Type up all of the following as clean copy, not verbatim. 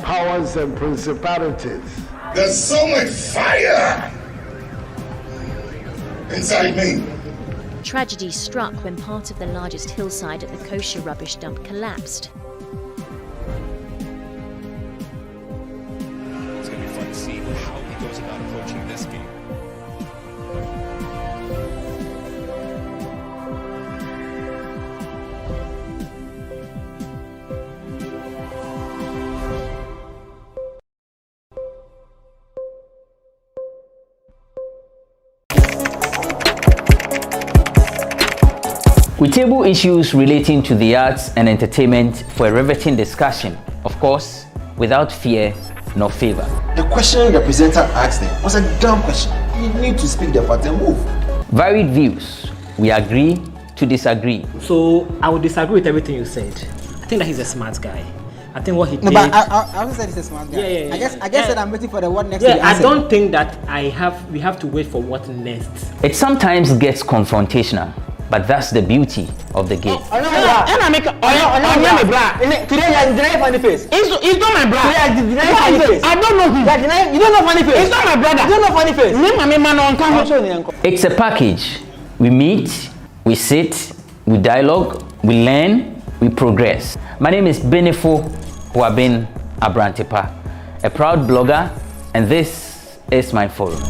powers and principalities. There's so much fire inside me. Tragedy struck when part of the largest hillside at the kosher rubbish dump collapsed. It's going to be fun to see how he goes about approaching this game. We table issues relating to the arts and entertainment for a riveting discussion, of course, without fear nor favor. The question the presenter asked them was a dumb question. You need to speak the fact and move. Varied views. We agree to disagree. So I would disagree with everything you said. I think that he's a smart guy. I think what he did. No, but I also said he's a smart guy. Yeah. I guess that I'm waiting for the what next. Yeah, I don't think that we have to wait for what next. It sometimes gets confrontational, but that's the beauty of the game. Today you deny funny face. It's not my brother. Today you deny funny face. I don't know him. You don't know funny face. It's not my brother. You don't know funny face. It's a package. We meet, we sit, we dialogue, we learn, we progress. My name is Benefo Huabin Abrantepa, a proud blogger, and this is my forum.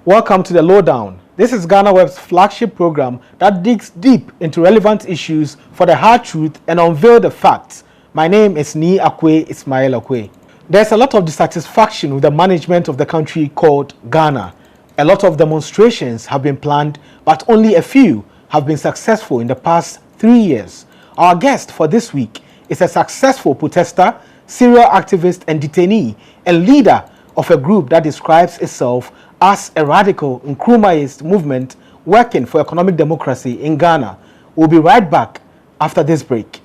Welcome to the Lowdown. This is GhanaWeb's flagship program that digs deep into relevant issues for the hard truth and unveil the facts. My name is Ni Akwe Ismail Akwe. There's a lot of dissatisfaction with the management of the country called Ghana. A lot of demonstrations have been planned, but only a few have been successful in the past 3 years. Our guest for this week is a successful protester, serial activist and detainee, and leader of a group that describes itself as a radical Nkrumahist movement working for economic democracy in Ghana. We'll be right back after this break.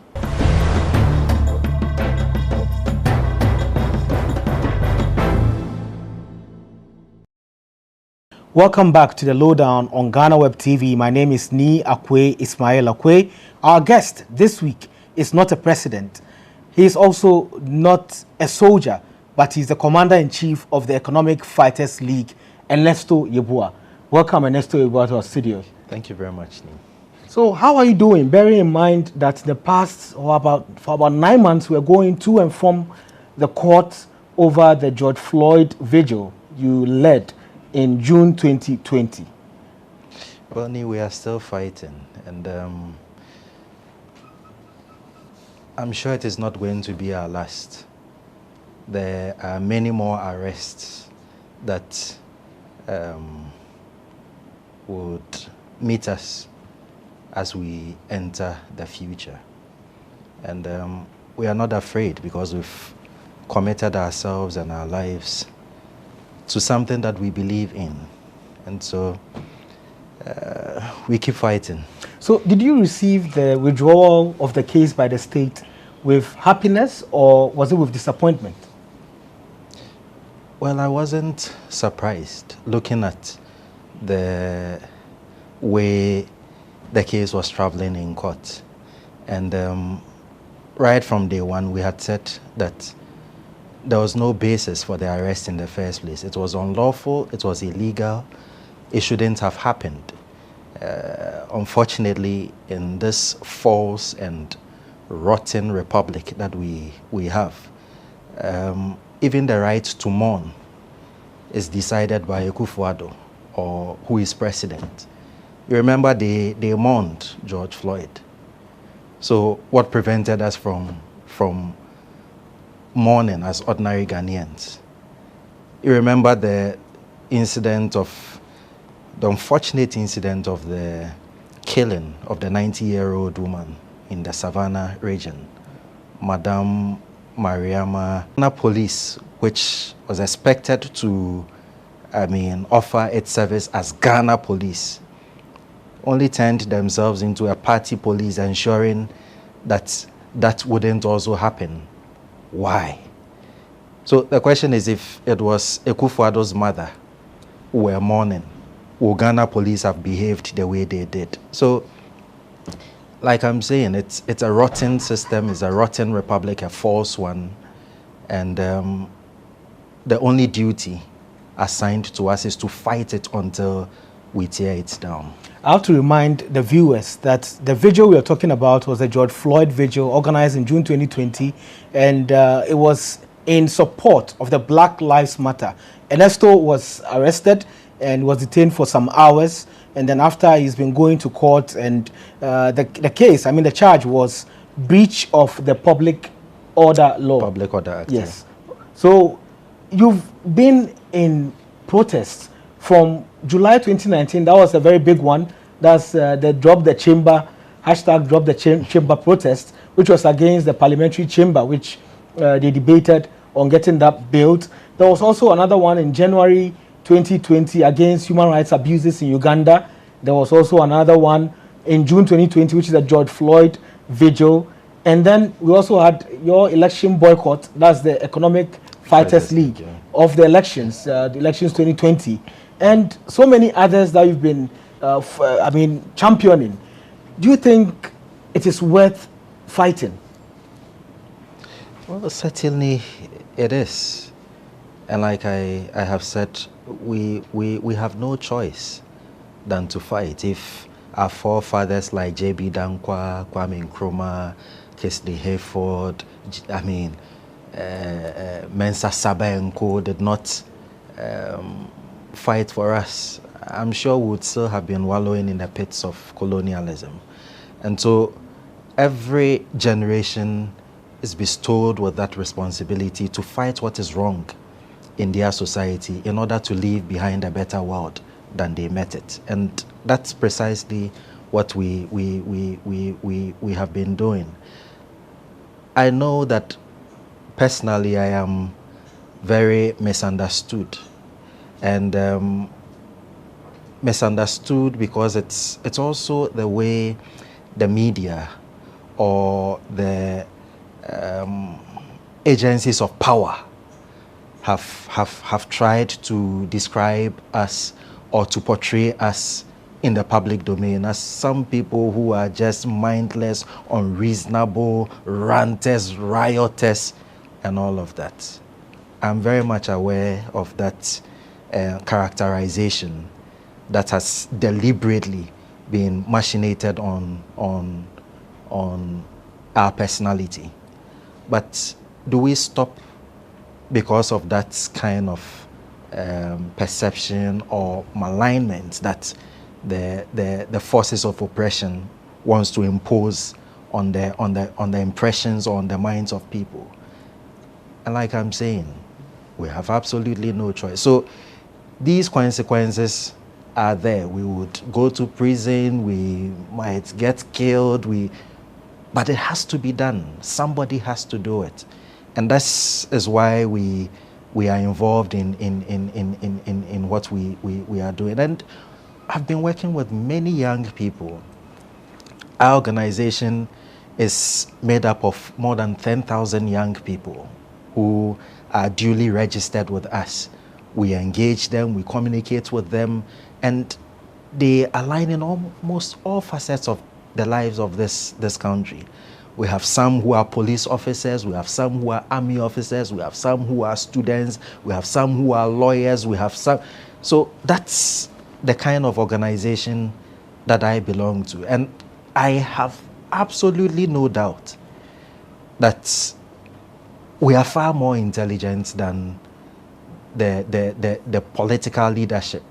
Welcome back to the Lowdown on GhanaWeb TV. My name is Ni Akwe Ismail Akwe. Our guest this week is not a president. He is also not a soldier, but he's the commander-in-chief of the Economic Fighters League, Ernesto Yeboah. Welcome, Ernesto Yeboah, to our studio. Thank you very much, Ni. So how are you doing, bearing in mind that the past, or for about 9 months, we're going to and from the court over the George Floyd vigil you led in June 2020? Well, we are still fighting, and I'm sure it is not going to be our last. There are many more arrests that would meet us as we enter the future. And we are not afraid, because we've committed ourselves and our lives to something that we believe in. And so we keep fighting. So did you receive the withdrawal of the case by the state with happiness, or was it with disappointment? Well, I wasn't surprised looking at the way the case was traveling in court. And right from day one, we had said that there was no basis for the arrest in the first place. It was unlawful, it was illegal, it shouldn't have happened. Unfortunately, in this false and rotten republic that we have, even the right to mourn is decided by Akufo-Addo, or who is president. You remember they mourned George Floyd. So what prevented us from mourning as ordinary Ghanaians? You remember the unfortunate incident of the killing of the 90-year-old woman in the Savannah region, Madame Mariama. Police, which was expected to, offer its service as Ghana Police, only turned themselves into a party police, ensuring that that wouldn't also happen. Why? So the question is, if it was Akufo-Addo's mother who were mourning, would Ghana Police have behaved the way they did? So, like I'm saying, it's a rotten system, it's a rotten republic, a false one, and the only duty assigned to us is to fight it until we tear it down. I have to remind the viewers that the vigil we are talking about was the George Floyd vigil organized in June 2020, and it was in support of the Black Lives Matter. Ernesto was arrested and was detained for some hours, and then after he's been going to court, and the case, the charge was breach of the Public Order Law. Public Order Act. Yes. So you've been in protests from July 2019. That was a very big one. That's the Drop the Chamber, hashtag Drop the Chamber protest, which was against the parliamentary chamber, which they debated on getting that built. There was also another one in January 2020 against human rights abuses in Uganda. There was also another one in June 2020, which is the George Floyd vigil. And then we also had your election boycott. That's the Economic Fighters League of the elections, the elections 2020. And so many others that you've been, championing. Do you think it is worth fighting? Well, certainly it is. And like I have said, we have no choice than to fight. If our forefathers like J.B. Dankwa, Kwame Nkrumah, Kesley Hayford, Mensa Saba and Co. did not fight for us, I'm sure we would still have been wallowing in the pits of colonialism. And so every generation is bestowed with that responsibility to fight what is wrong in their society in order to leave behind a better world than they met it. And that's precisely what we have been doing. I know that personally I am very misunderstood, and misunderstood because it's also the way the media or the agencies of power have tried to describe us or to portray us in the public domain as some people who are just mindless, unreasonable, ranters, rioters, and all of that. I'm very much aware of that characterization that has deliberately been machinated on our personality. But do we stop because of that kind of perception or malignment that the forces of oppression wants to impose on the impressions or on the minds of people? And like I'm saying, we have absolutely no choice. So these consequences are there. We would go to prison, we might get killed, but it has to be done. Somebody has to do it. And that is why we are involved in what we are doing. And I've been working with many young people. Our organization is made up of more than 10,000 young people who are duly registered with us. We engage them, we communicate with them, and they align in almost all facets of the lives of this country. We have some who are police officers, we have some who are army officers, we have some who are students, we have some who are lawyers, we have some. So that's the kind of organization that I belong to. And I have absolutely no doubt that we are far more intelligent than the political leadership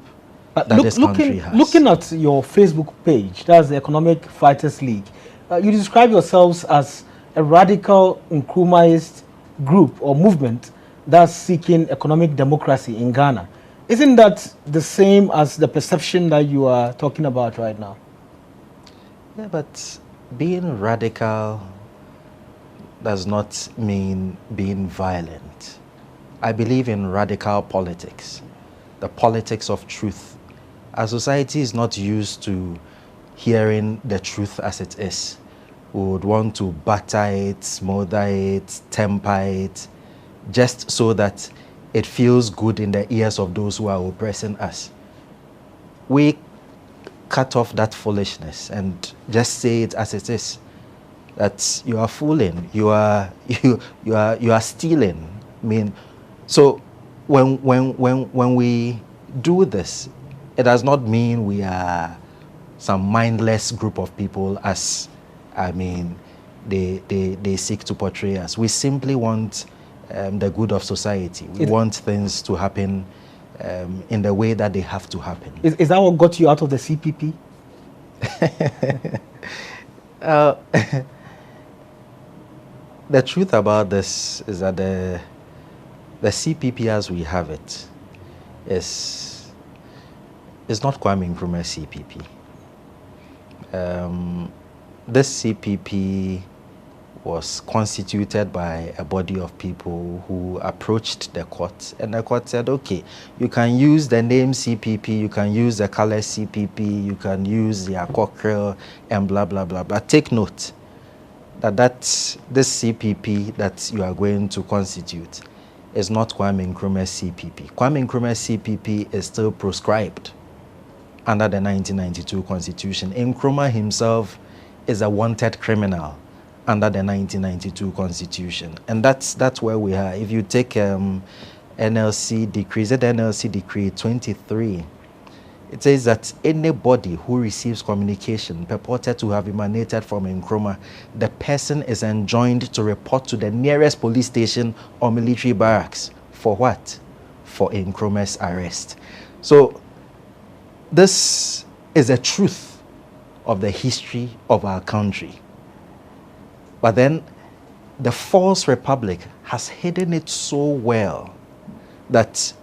that this country has. Looking at your Facebook page, that's the Economic Fighters League, you describe yourselves as a radical Nkrumahist group or movement that's seeking economic democracy in Ghana. Isn't that the same as the perception that you are talking about right now? Yeah, but being radical does not mean being violent. I believe in radical politics, the politics of truth. Our society is not used to hearing the truth as it is. We would want to batter it, smother it, temper it, just so that it feels good in the ears of those who are oppressing us. We cut off that foolishness and just say it as it is. That you are fooling, you are stealing. I mean, so when we do this, it does not mean we are some mindless group of people, as they seek to portray us. We simply want the good of society. We want things to happen in the way that they have to happen. Is that what got you out of the CPP? The truth about this is that the CPP as we have it is not Kwame Nkrumah's CPP. This CPP was constituted by a body of people who approached the court, and the court said, okay, you can use the name CPP, you can use the color CPP, you can use the cockerel and blah, blah, blah. But take note that this CPP that you are going to constitute is not Kwame Nkrumah's CPP. Kwame Nkrumah's CPP is still proscribed under the 1992 Constitution. Nkrumah himself is a wanted criminal under the 1992 Constitution. And that's where we are. If you take NLC Decree, is it NLC Decree 23? It says that anybody who receives communication purported to have emanated from Nkrumah, the person is enjoined to report to the nearest police station or military barracks. For what? For Nkrumah's arrest. So this is a truth of the history of our country. But then the false republic has hidden it so well that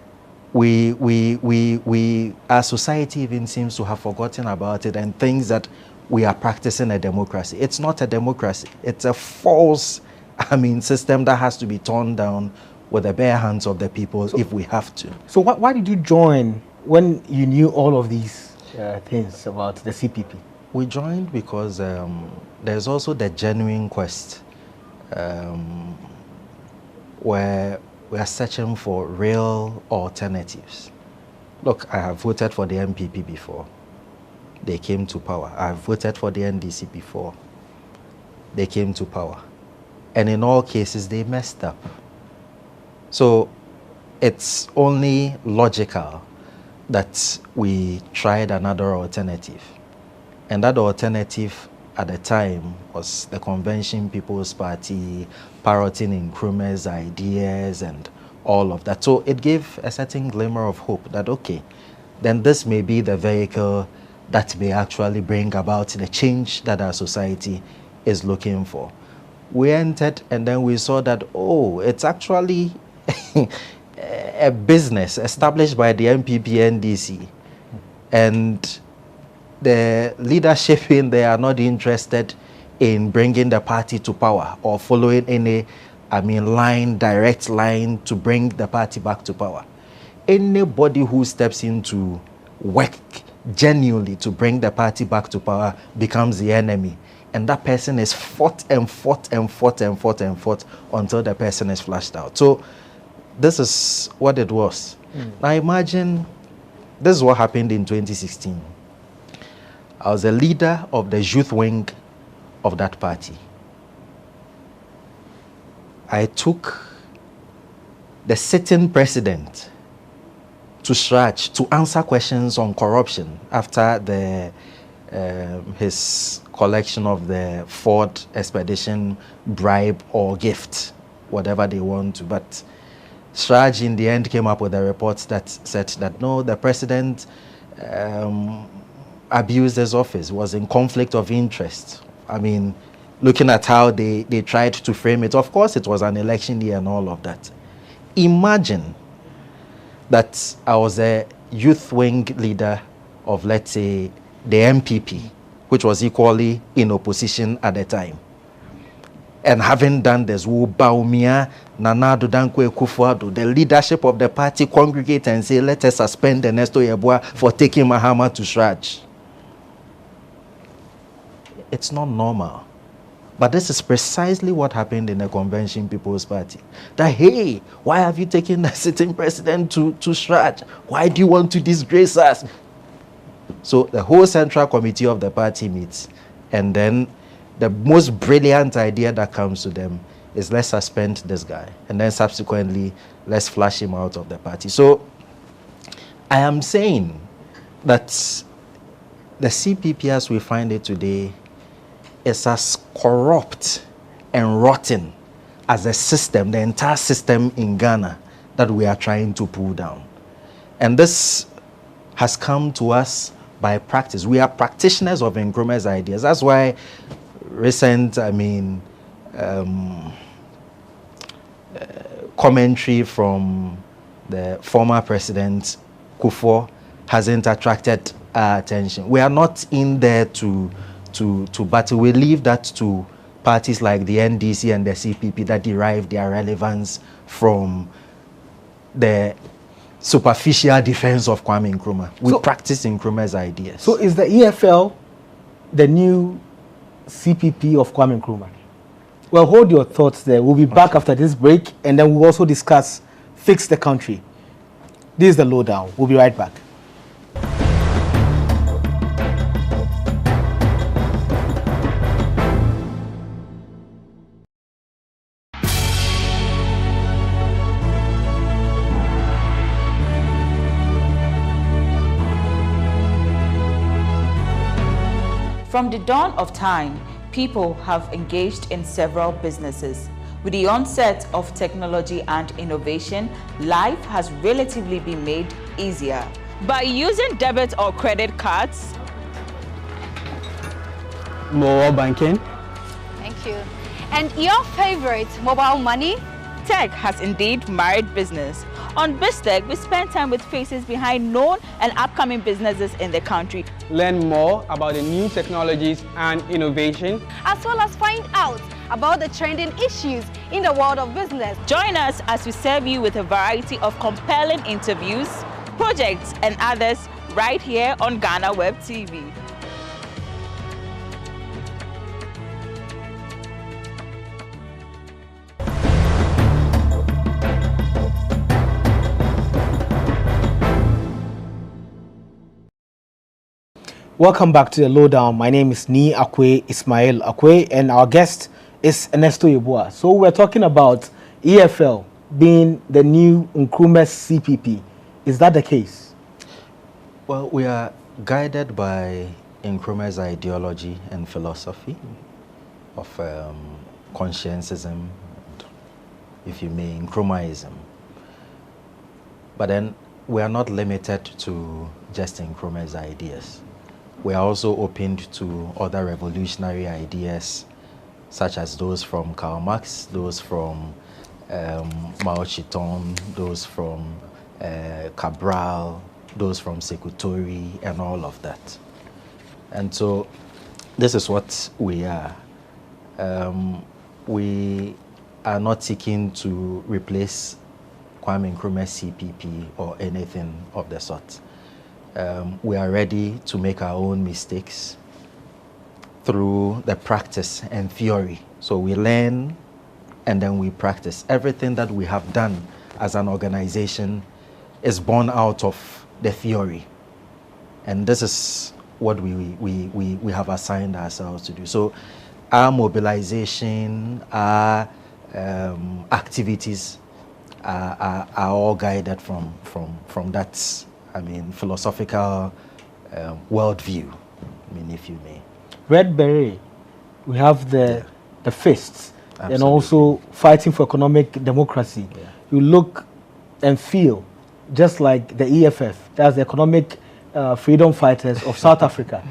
our society even seems to have forgotten about it and thinks that we are practicing a democracy. It's not a democracy. It's a false, system that has to be torn down with the bare hands of the people if we have to. So why did you join when you knew all of these things about the CPP? We joined because there's also the genuine quest where we are searching for real alternatives. Look, I have voted for the MPP before. They came to power. I have voted for the NDC before. They came to power. And in all cases, they messed up. So it's only logical that we tried another alternative. And that alternative at the time was the Convention People's Party parroting Nkrumah's ideas and all of that. So it gave a certain glimmer of hope that, okay, then this may be the vehicle that may actually bring about the change that our society is looking for. We entered and then we saw that, oh, it's actually a business established by the MPP NDC. And the leadership in there are not interested in bringing the party to power or following any, direct line to bring the party back to power. Anybody who steps into work genuinely to bring the party back to power becomes the enemy. And that person is fought and fought and fought and fought and fought until the person is flushed out. So this is what it was. Now imagine, this is what happened in 2016. I was a leader of the youth wing of that party. I took the sitting president to Sraj to answer questions on corruption after the his collection of the Ford expedition bribe or gift, whatever they want to. But Sraj in the end came up with a report that said that no, the president abused his office, was in conflict of interest. I mean, looking at how they tried to frame it, of course it was an election year and all of that. Imagine that I was a youth wing leader of, let's say, the MPP, which was equally in opposition at the time. And having done this, Baumia, Nanado Dankwe Kufuado, the leadership of the party congregate and say, let us suspend Ernesto Yeboah for taking Mahama to Sraj. It's not normal. But this is precisely what happened in the Convention People's Party. That, hey, why have you taken the sitting president to Sraj? Why do you want to disgrace us? So the whole central committee of the party meets, and then the most brilliant idea that comes to them is, let's suspend this guy, and then subsequently let's flush him out of the party. So I am saying that the CPP as we find it today is as corrupt and rotten as the system, the entire system in Ghana that we are trying to pull down. And this has come to us by practice. We are practitioners of Nkrumah's ideas. That's why recent, commentary from the former president, Kufuor, hasn't attracted our attention. We are not in there to battle. We leave that to parties like the NDC and the CPP that derive their relevance from the superficial defense of Kwame Nkrumah. We practice Nkrumah's ideas. So is the EFL the new CPP of Kwame Nkrumah? Well, hold your thoughts there. We'll be back after this break, and then we'll also discuss Fix the Country. This is the Lowdown. We'll be right back. From the dawn of time, people have engaged in several businesses. With the onset of technology and innovation, life has relatively been made easier. By using debit or credit cards, Mobile banking. Thank you. And your favorite, mobile money? tech has indeed married business. On BizTech, we spend time with faces behind known and upcoming businesses in the country. Learn more about the new technologies and innovation, as well as find out about the trending issues in the world of business. Join us as we serve you with a variety of compelling interviews, projects, and others right here on GhanaWeb TV. Welcome back to the Lowdown. My name is Ni Akwe Ismail Akwe, and our guest is Ernesto Yeboah. So we're talking about EFL being the new Nkrumah's CPP. Is that the case? Well, we are guided by Nkrumah's ideology and philosophy of conscientism, if you may, Nkrumahism. But then we are not limited to just Nkrumah's ideas. We are also open to other revolutionary ideas, such as those from Karl Marx, those from Mao Zedong, those from Cabral, those from Signatory, and all of that. And so this is what we are. We are not seeking to replace Kwame Nkrumah's CPP or anything of the sort. We are ready to make our own mistakes through the practice and theory. So we learn and then we practice. Everything that we have done as an organization is born out of the theory. And this is what we have assigned ourselves to do. So our mobilization, our activities are all guided from that, I mean, philosophical worldview, I mean, if you may. Red Beret, we have the fists, Absolutely. and also fighting for economic democracy. Yeah. You look and feel just like the EFF, that's the Economic Freedom Fighters of South Africa.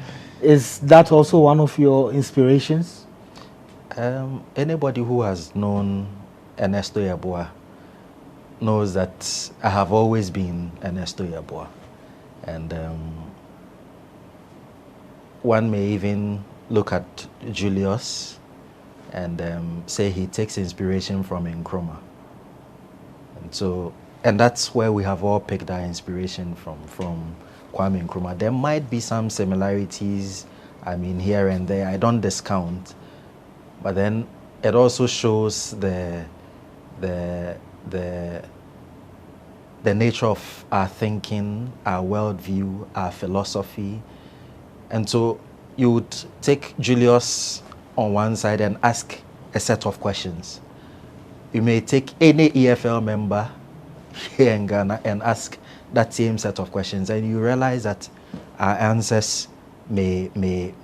Is that also one of your inspirations? Anybody who has known Ernesto Yeboah knows that I have always been Ernesto Yeboah. And one may even look at Julius and say he takes inspiration from Nkrumah. And that's where we have all picked our inspiration from Kwame Nkrumah. There might be some similarities, I mean, here and there, I don't discount, but then it also shows the nature of our thinking, our worldview, our philosophy. And so you would take Julius on one side and ask a set of questions. You may take any EFL member here in Ghana and ask that same set of questions, and you realize that our answers may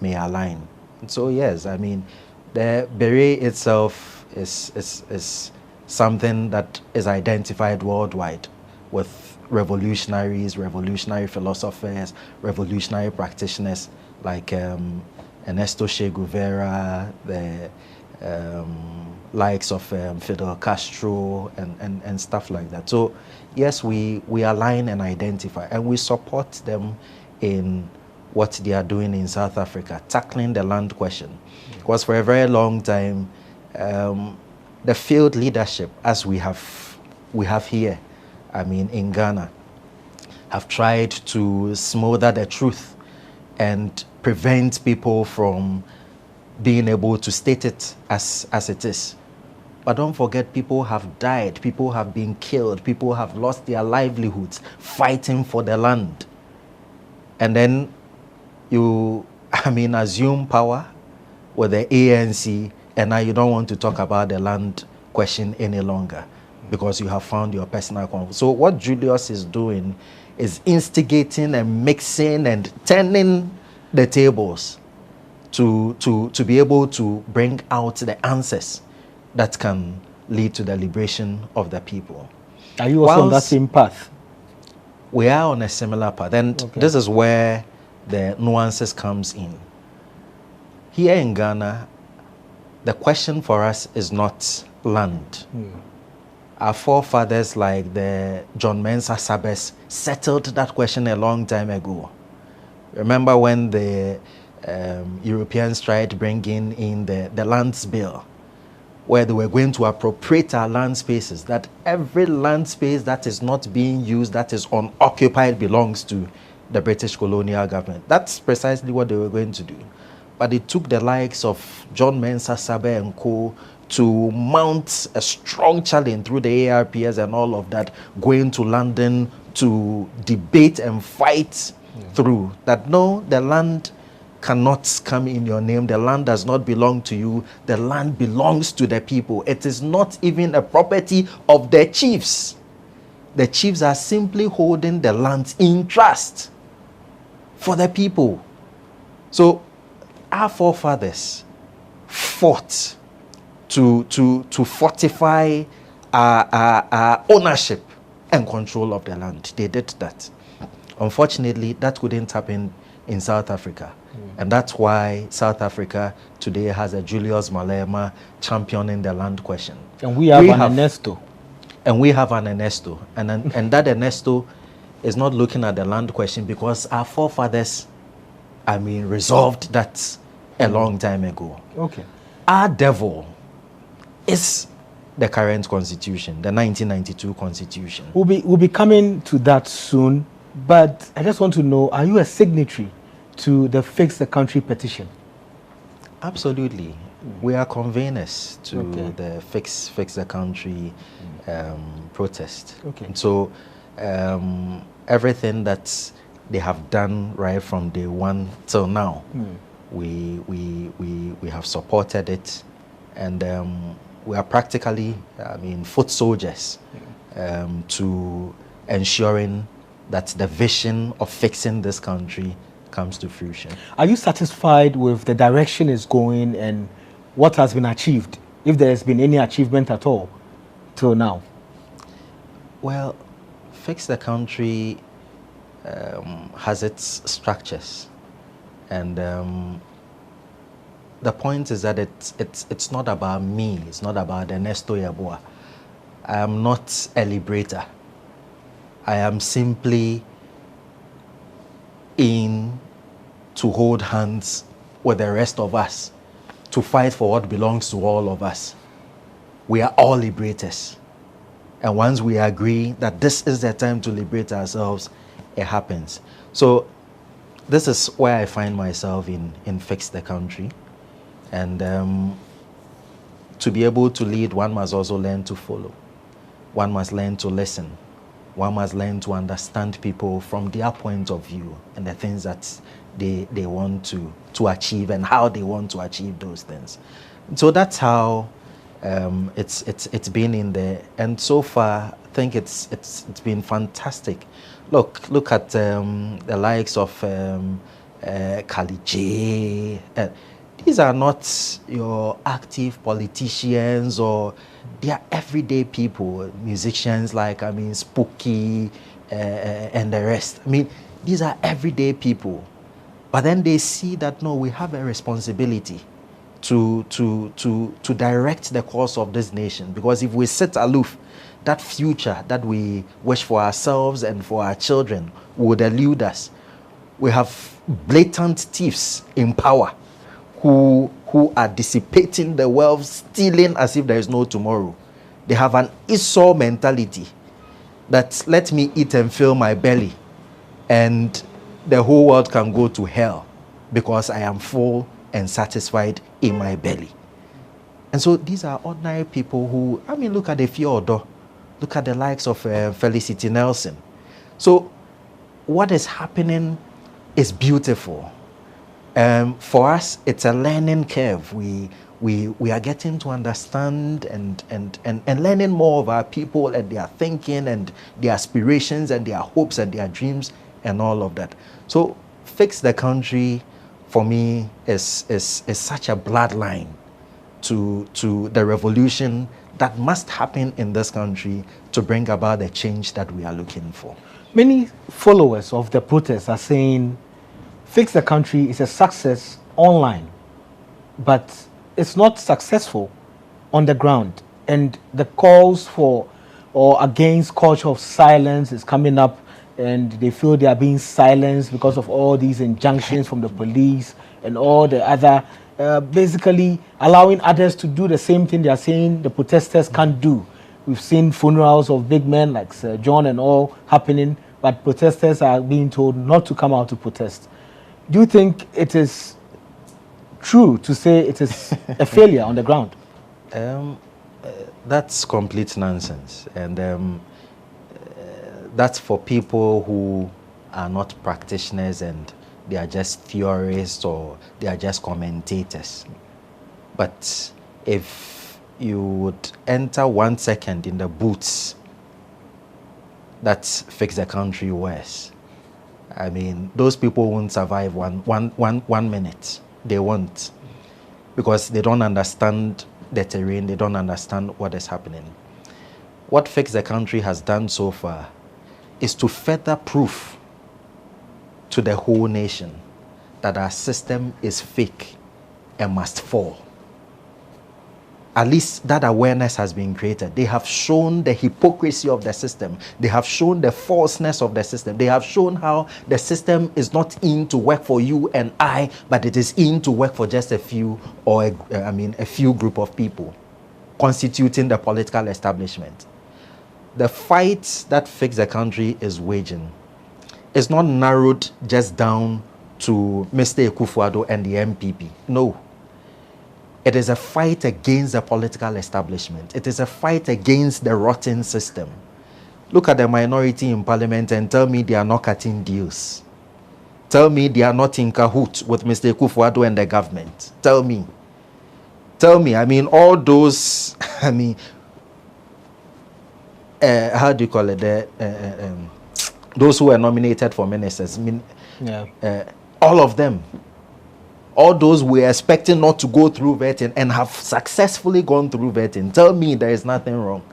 align. And so yes, I mean, the beret itself is something that is identified worldwide with revolutionaries, revolutionary philosophers, revolutionary practitioners like Ernesto Che Guevara, the likes of Fidel Castro and stuff like that. So yes, we align and identify, and we support them in what they are doing in South Africa, tackling the land question. Because for a very long time, the field leadership, as we have here, I mean, in Ghana, have tried to smother the truth and prevent people from being able to state it as it is. But don't forget, people have died, people have been killed, people have lost their livelihoods fighting for the land. And then you, I mean, assume power with the ANC, and now you don't want to talk about the land question any longer because you have found your personal conflict. So what Julius is doing is instigating and mixing and turning the tables to be able to bring out the answers that can lead to the liberation of the people. Are you also on that same path? We are on a similar path, and this is where the nuances comes in. Here in Ghana, the question for us is not land. Our forefathers, like the John Mensah Sabes, settled that question a long time ago. Remember when the Europeans tried bringing in the lands bill, where they were going to appropriate our land spaces, that every land space that is not being used, that is unoccupied, belongs to the British colonial government. That's precisely what they were going to do. But it took the likes of John Mensah Sabes and co. to mount a strong challenge through the ARPS and all of that, going to London to debate and fight through that. No, the land cannot come in your name. The land does not belong to you. The land belongs to the people. It is not even a property of the chiefs. The chiefs are simply holding the land in trust for the people. So our forefathers fought to fortify our ownership and control of the land. They did that. Unfortunately, that couldn't happen in South Africa. And that's why South Africa today has a Julius Malema championing the land question. And we have an Ernesto. And we have an Ernesto. And that Ernesto is not looking at the land question because our forefathers, resolved that a long time ago. Okay. Our devil is the current constitution, the 1992 constitution. We'll be coming to that soon, but I just want to know, are you a signatory to the Fix the Country petition? Absolutely. We are conveners to the Fix the Country protest. Okay. And so everything that they have done right from day one till now, we have supported it, and we are practically, foot soldiers to ensuring that the vision of fixing this country comes to fruition. Are you satisfied with the direction it's going and what has been achieved, if there has been any achievement at all till now? Well, Fix the Country has its structures, and the point is that it's not about me, it's not about Ernesto Yeboah. I am not a liberator. I am simply in to hold hands with the rest of us to fight for what belongs to all of us. We are all liberators. And once we agree that this is the time to liberate ourselves, it happens. So this is where I find myself in Fix the Country. And to be able to lead, one must also learn to follow. One must learn to listen. One must learn to understand people from their point of view and the things that they want to achieve and how they want to achieve those things. So that's how it's been in there, and so far I think it's been fantastic. Look at the likes of Kali J. These are not your active politicians, or they are everyday people, musicians like Spooky and the rest. These are everyday people, but then they see that no, we have a responsibility to direct the course of this nation, because if we sit aloof, that future that we wish for ourselves and for our children would elude us. We have blatant thieves in power who are dissipating the wealth, stealing as if there is no tomorrow. They have an Esau mentality that let me eat and fill my belly and the whole world can go to hell because I am full and satisfied in my belly. And so these are ordinary people who, look at the Fiodo, look at the likes of Felicity Nelson. So what is happening is beautiful. For us, it's a learning curve. We are getting to understand and learning more of our people and their thinking and their aspirations and their hopes and their dreams and all of that. So Fix the Country, for me, is such a bloodline to the revolution that must happen in this country to bring about the change that we are looking for. Many followers of the protest are saying Fix the Country is a success online, but it's not successful on the ground. And the calls for or against culture of silence is coming up, and they feel they are being silenced because of all these injunctions from the police and all the other, basically allowing others to do the same thing they are saying the protesters can't do. We've seen funerals of big men like Sir John and all happening, but protesters are being told not to come out to protest. Do you think it is true to say it is a failure on the ground? That's complete nonsense. And that's for people who are not practitioners and they are just theorists or they are just commentators. But if you would enter 1 second in the boots that Fix the Country wears, I mean, those people won't survive one minute. They won't. Because they don't understand the terrain, they don't understand what is happening. What Fix the Country has done so far is to further prove to the whole nation that our system is fake and must fall. At least that awareness has been created. They have shown the hypocrisy of the system. They have shown the falseness of the system. They have shown how the system is not in to work for you and I, but it is in to work for just a few, or a few group of people constituting the political establishment. The fight that Fix the Country is waging is not narrowed just down to Mr. Akufo-Addo and the MPP. No. It is a fight against the political establishment. It is a fight against the rotten system. Look at the minority in parliament and tell me they are not cutting deals. Tell me they are not in cahoots with Mr. Akufo-Addo and the government. Tell me. Tell me. I mean, all those, how do you call it? Those who were nominated for ministers. I mean, all of them. All those we are expecting not to go through vetting and have successfully gone through vetting. Tell me there is nothing wrong.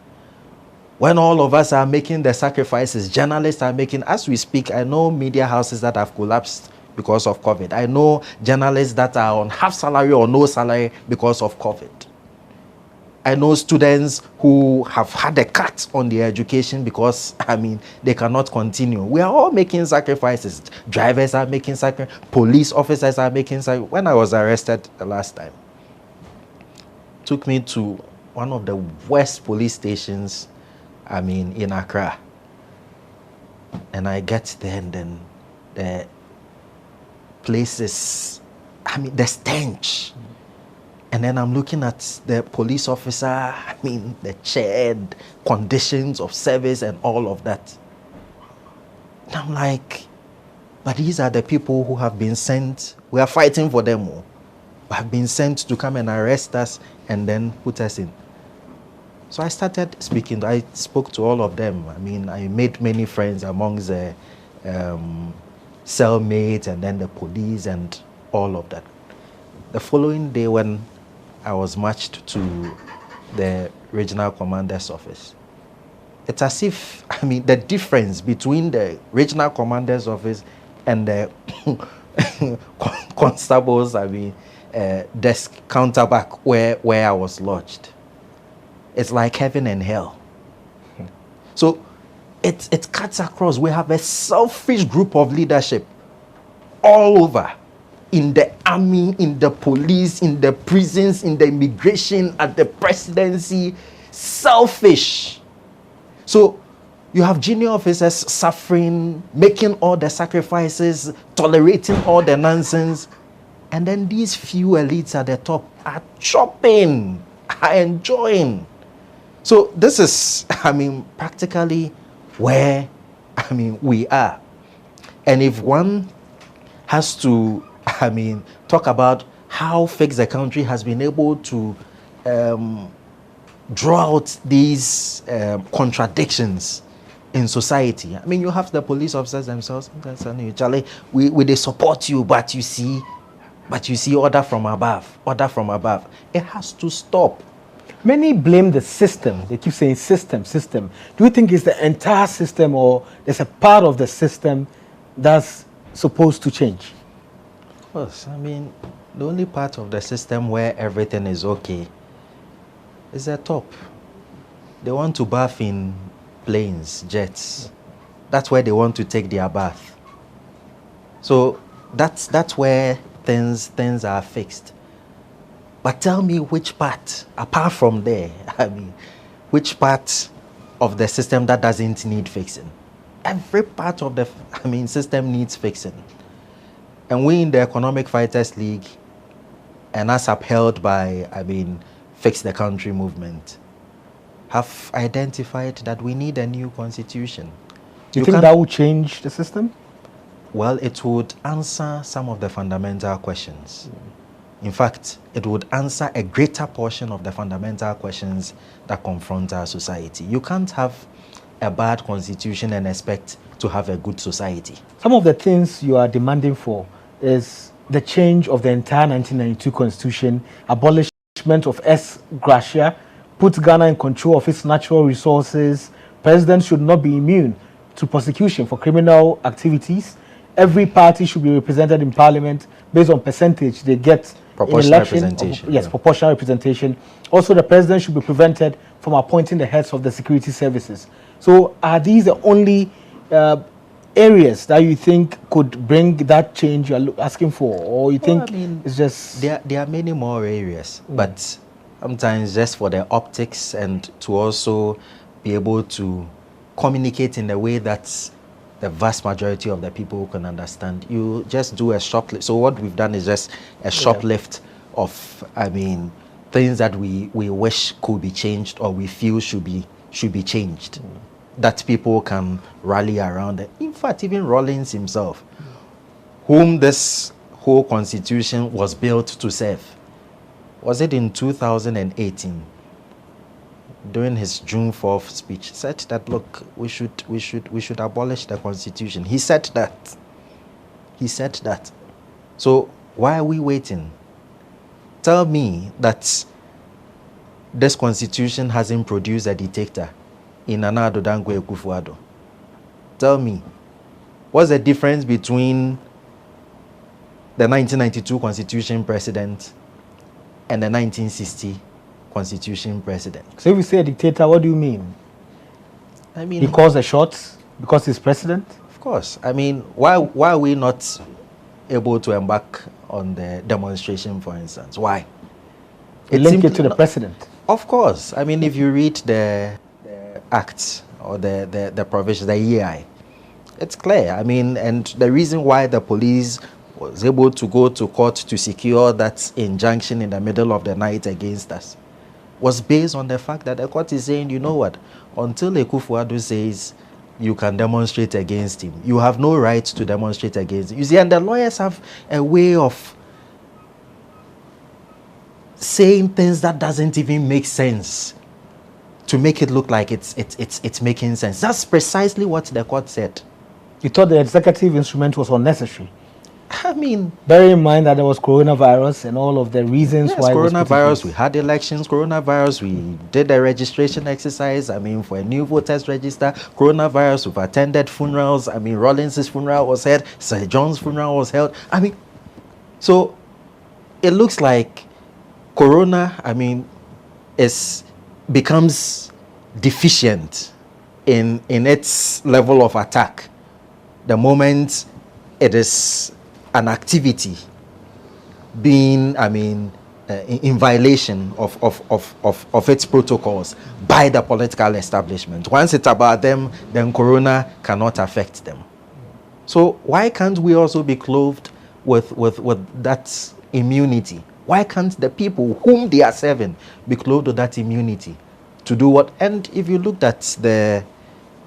When all of us are making the sacrifices, journalists are making, as we speak, I know media houses that have collapsed because of COVID. I know journalists that are on half salary or no salary because of COVID. I know students who have had a cut on their education because, they cannot continue. We are all making sacrifices. Drivers are making sacrifices. Police officers are making sacrifices. When I was arrested the last time, took me to one of the worst police stations, in Accra. And I get there and then the place is, the stench. And then I'm looking at the police officer, the chair, conditions of service and all of that. And I'm like, but these are the people who have been sent, we are fighting for them all, who have been sent to come and arrest us and then put us in. So I started speaking, I spoke to all of them. I made many friends amongst the cellmates and then the police and all of that. The following day when I was marched to the regional commander's office, it's as if, the difference between the regional commander's office and the constable's, desk counterback where I was lodged. It's like heaven and hell. So it cuts across. We have a selfish group of leadership all over. In the army, in the police, in the prisons, in the immigration, at the presidency, selfish. So you have junior officers suffering, making all the sacrifices, tolerating all the nonsense, and then these few elites at the top are chopping, are enjoying. So this is, practically where, we are. And if one has to talk about how Fix the Country has been able to draw out these contradictions in society. You have the police officers themselves. Charlie, they support you, but you see order from above. Order from above. It has to stop. Many blame the system. They keep saying system. Do you think it's the entire system, or there's a part of the system that's supposed to change? Of course. The only part of the system where everything is okay is the top. They want to bath in planes, jets. That's where they want to take their bath. So that's where things are fixed. But tell me which part, apart from there, which part of the system that doesn't need fixing? Every part of the system needs fixing. And we in the Economic Fighters League, and as upheld by, Fix the Country movement, have identified that we need a new constitution. Do you think that would change the system? Well, it would answer some of the fundamental questions. In fact, it would answer a greater portion of the fundamental questions that confront our society. You can't have a bad constitution and expect to have a good society. Some of the things you are demanding for is the change of the entire 1992 constitution, abolishment of ex gratia, put Ghana in control of its natural resources. Presidents should not be immune to prosecution for criminal activities. Every party should be represented in parliament based on percentage they get in election. Proportional representation. Also, the president should be prevented from appointing the heads of the security services. So, are these the only areas that you think could bring that change you're asking for, or you think it's just there are many more areas, but sometimes just for the optics and to also be able to communicate in a way that the vast majority of the people can understand, you just do a shoplift. So what we've done is just a shoplift of, things that we wish could be changed or we feel should be changed, that people can rally around. In fact, even Rawlings himself, whom this whole constitution was built to serve, was it in 2018, during his June 4th speech, said that, look, we should abolish the constitution. He said that. So why are we waiting? Tell me that this constitution hasn't produced a dictator in Nana Addo Dankwa Akufo-Addo. Tell me, what's the difference between the 1992 constitution president and the 1960 constitution president? So if you say a dictator, what do you mean? He calls the shots because he's president? Of course. Why are we not able to embark on the demonstration, for instance? Why? Link it to the president. Of course. If you read the acts or the provisions, the EI, it's clear. And the reason why the police was able to go to court to secure that injunction in the middle of the night against us was based on the fact that the court is saying, you know what, until Akufo-Addo says you can demonstrate against him, you have no right to demonstrate against him. You see, and the lawyers have a way of saying things that doesn't even make sense to make it look like it's making sense. That's precisely what the court said. You thought the executive instrument was unnecessary? Bear in mind that there was coronavirus and all of the reasons why. Coronavirus, we had elections, coronavirus, we did a registration exercise, for a new voters register, coronavirus, we've attended funerals, Rawlings' funeral was held, Sir John's funeral was held. So it looks like corona, becomes deficient in its level of attack the moment it is an activity being, in violation of its protocols by the political establishment. Once it's about them, then corona cannot affect them. So why can't we also be clothed with that immunity? Why can't the people whom they are serving be clothed with that immunity to do what? And if you looked at the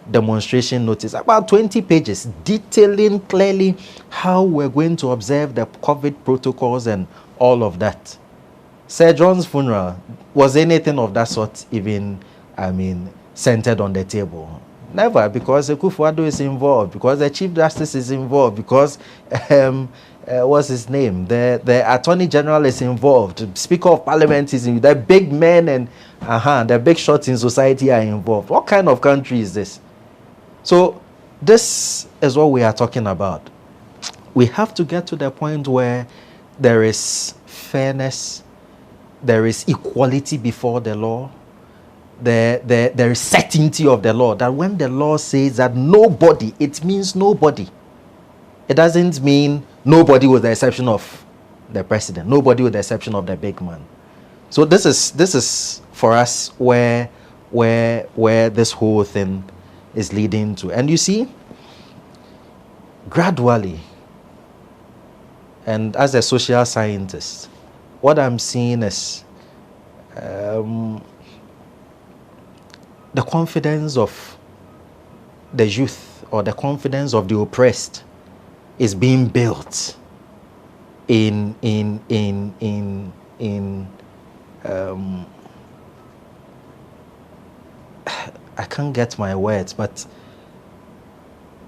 demonstration notice, about 20 pages detailing clearly how we're going to observe the COVID protocols and all of that. Sir John's funeral, was anything of that sort even, centered on the table? Never, because Akufo-Addo is involved, because the Chief Justice is involved, because what's his name? The Attorney General is involved, Speaker of Parliament is involved, the big men and the big shots in society are involved. What kind of country is this? So this is what we are talking about. We have to get to the point where there is fairness, there is equality before the law, there is certainty of the law, that when the law says that nobody, it means nobody. It doesn't mean nobody with the exception of the president, nobody with the exception of the big man. So this is for us where this whole thing is leading to. And you see, gradually, and as a social scientist, what I'm seeing is the confidence of the youth or the confidence of the oppressed is being built in I can't get my words, but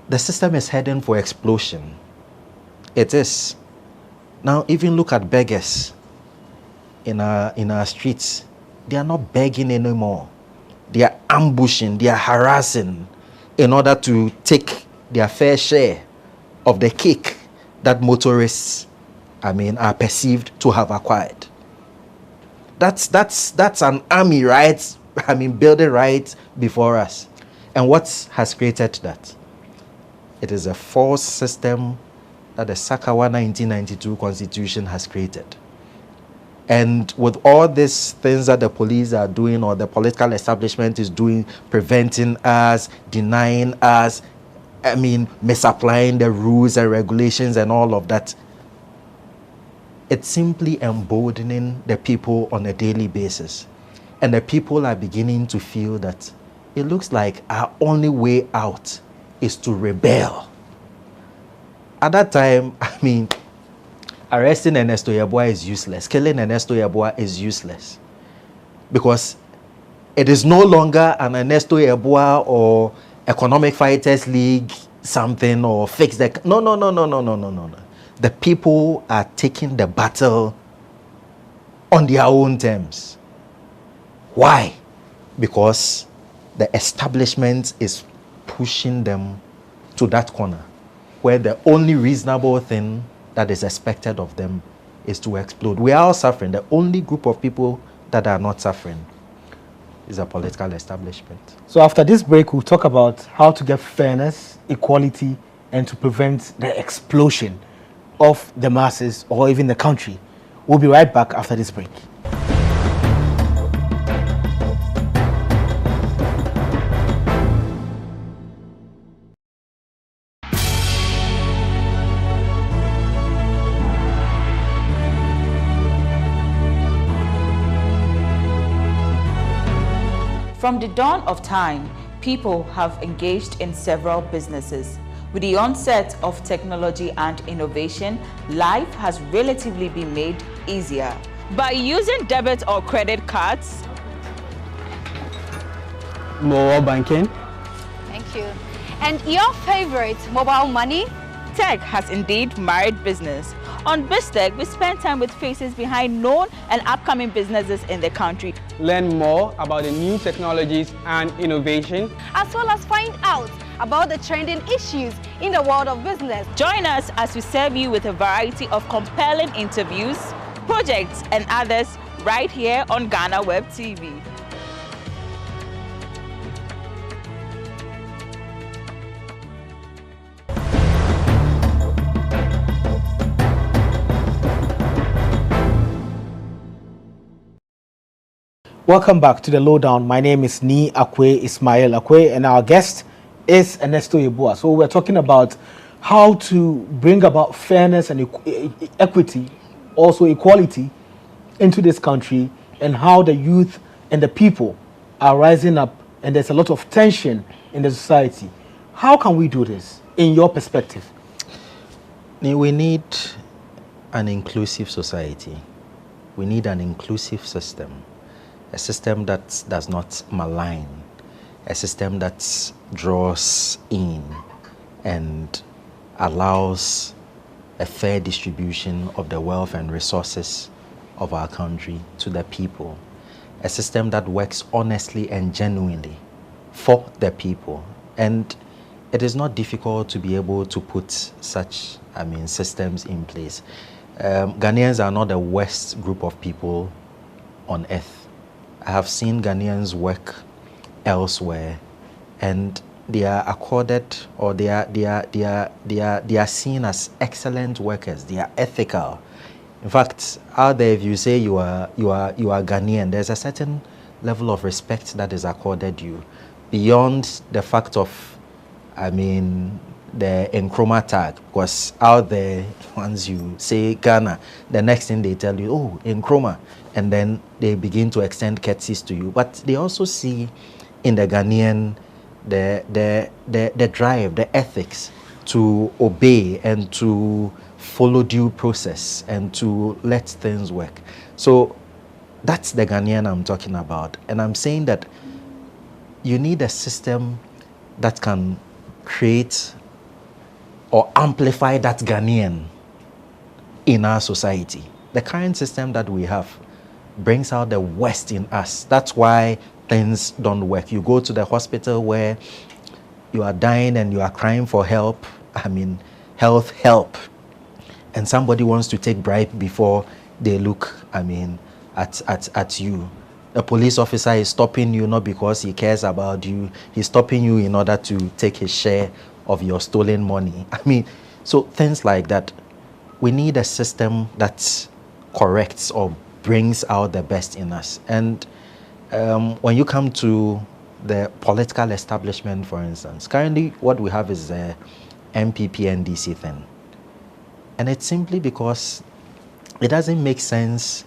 the system is heading for explosion. It is. Now, even look at beggars in our streets. They are not begging anymore. They are ambushing, they are harassing in order to take their fair share of the cake that motorists, are perceived to have acquired. That's an army, right? Building right before us. And what has created that? It is a false system that the Sakawa 1992 Constitution has created. And with all these things that the police are doing or the political establishment is doing, preventing us, denying us, misapplying the rules and regulations and all of that, it's simply emboldening the people on a daily basis. And the people are beginning to feel that it looks like our only way out is to rebel. At that time, arresting Ernesto Yeboah is useless. Killing Ernesto Yeboah is useless. Because it is no longer an Ernesto Yeboah or Economic Fighters League something or fix the... No. The people are taking the battle on their own terms. Why? Because the establishment is pushing them to that corner where the only reasonable thing that is expected of them is to explode. We are all suffering. The only group of people that are not suffering is a political establishment. So after this break, we'll talk about how to get fairness, equality, and to prevent the explosion of the masses or even the country. We'll be right back after this break. From the dawn of time, people have engaged in several businesses. With the onset of technology and innovation, life has relatively been made easier. By using debit or credit cards, Mobile banking. Thank you. And your favorite mobile money? tech has indeed married business. On BizTech, we spend time with faces behind known and upcoming businesses in the country. Learn more about the new technologies and innovation, as well as find out about the trending issues in the world of business. Join us as we serve you with a variety of compelling interviews, projects and others right here on GhanaWeb TV. Welcome back to the Lowdown. My name is Ni Akwe Ismail Akwe, and our guest is Ernesto Yeboah. So we're talking about how to bring about fairness and equity, also equality, into this country, and how the youth and the people are rising up, and there's a lot of tension in the society. How can we do this, in your perspective? We need an inclusive society. We need an inclusive system. A system that does not malign, a system that draws in and allows a fair distribution of the wealth and resources of our country to the people, a system that works honestly and genuinely for the people. And it is not difficult to be able to put such, systems in place. Ghanaians are not the worst group of people on earth. I have seen Ghanaians work elsewhere, and they are accorded, or they are seen as excellent workers. They are ethical. In fact, out there, if you say you are Ghanaian, there's a certain level of respect that is accorded you, beyond the fact of, the Nkrumah tag. Because out there, once you say Ghana, the next thing they tell you, oh, Nkrumah. And then they begin to extend courtesies to you. But they also see in the Ghanaian the drive, the ethics to obey and to follow due process and to let things work. So that's the Ghanaian I'm talking about. And I'm saying that you need a system that can create or amplify that Ghanaian in our society. The current system that we have brings out the worst in us. That's why things don't work. You go to the hospital where you are dying and you are crying for help, health help, and somebody wants to take bribe before they look, at you. A police officer is stopping you not because he cares about you. He's stopping you in order to take his share of your stolen money. So things like that. We need a system that corrects or brings out the best in us. And when you come to the political establishment, for instance, currently what we have is the MPP-NDC thing. And it's simply because it doesn't make sense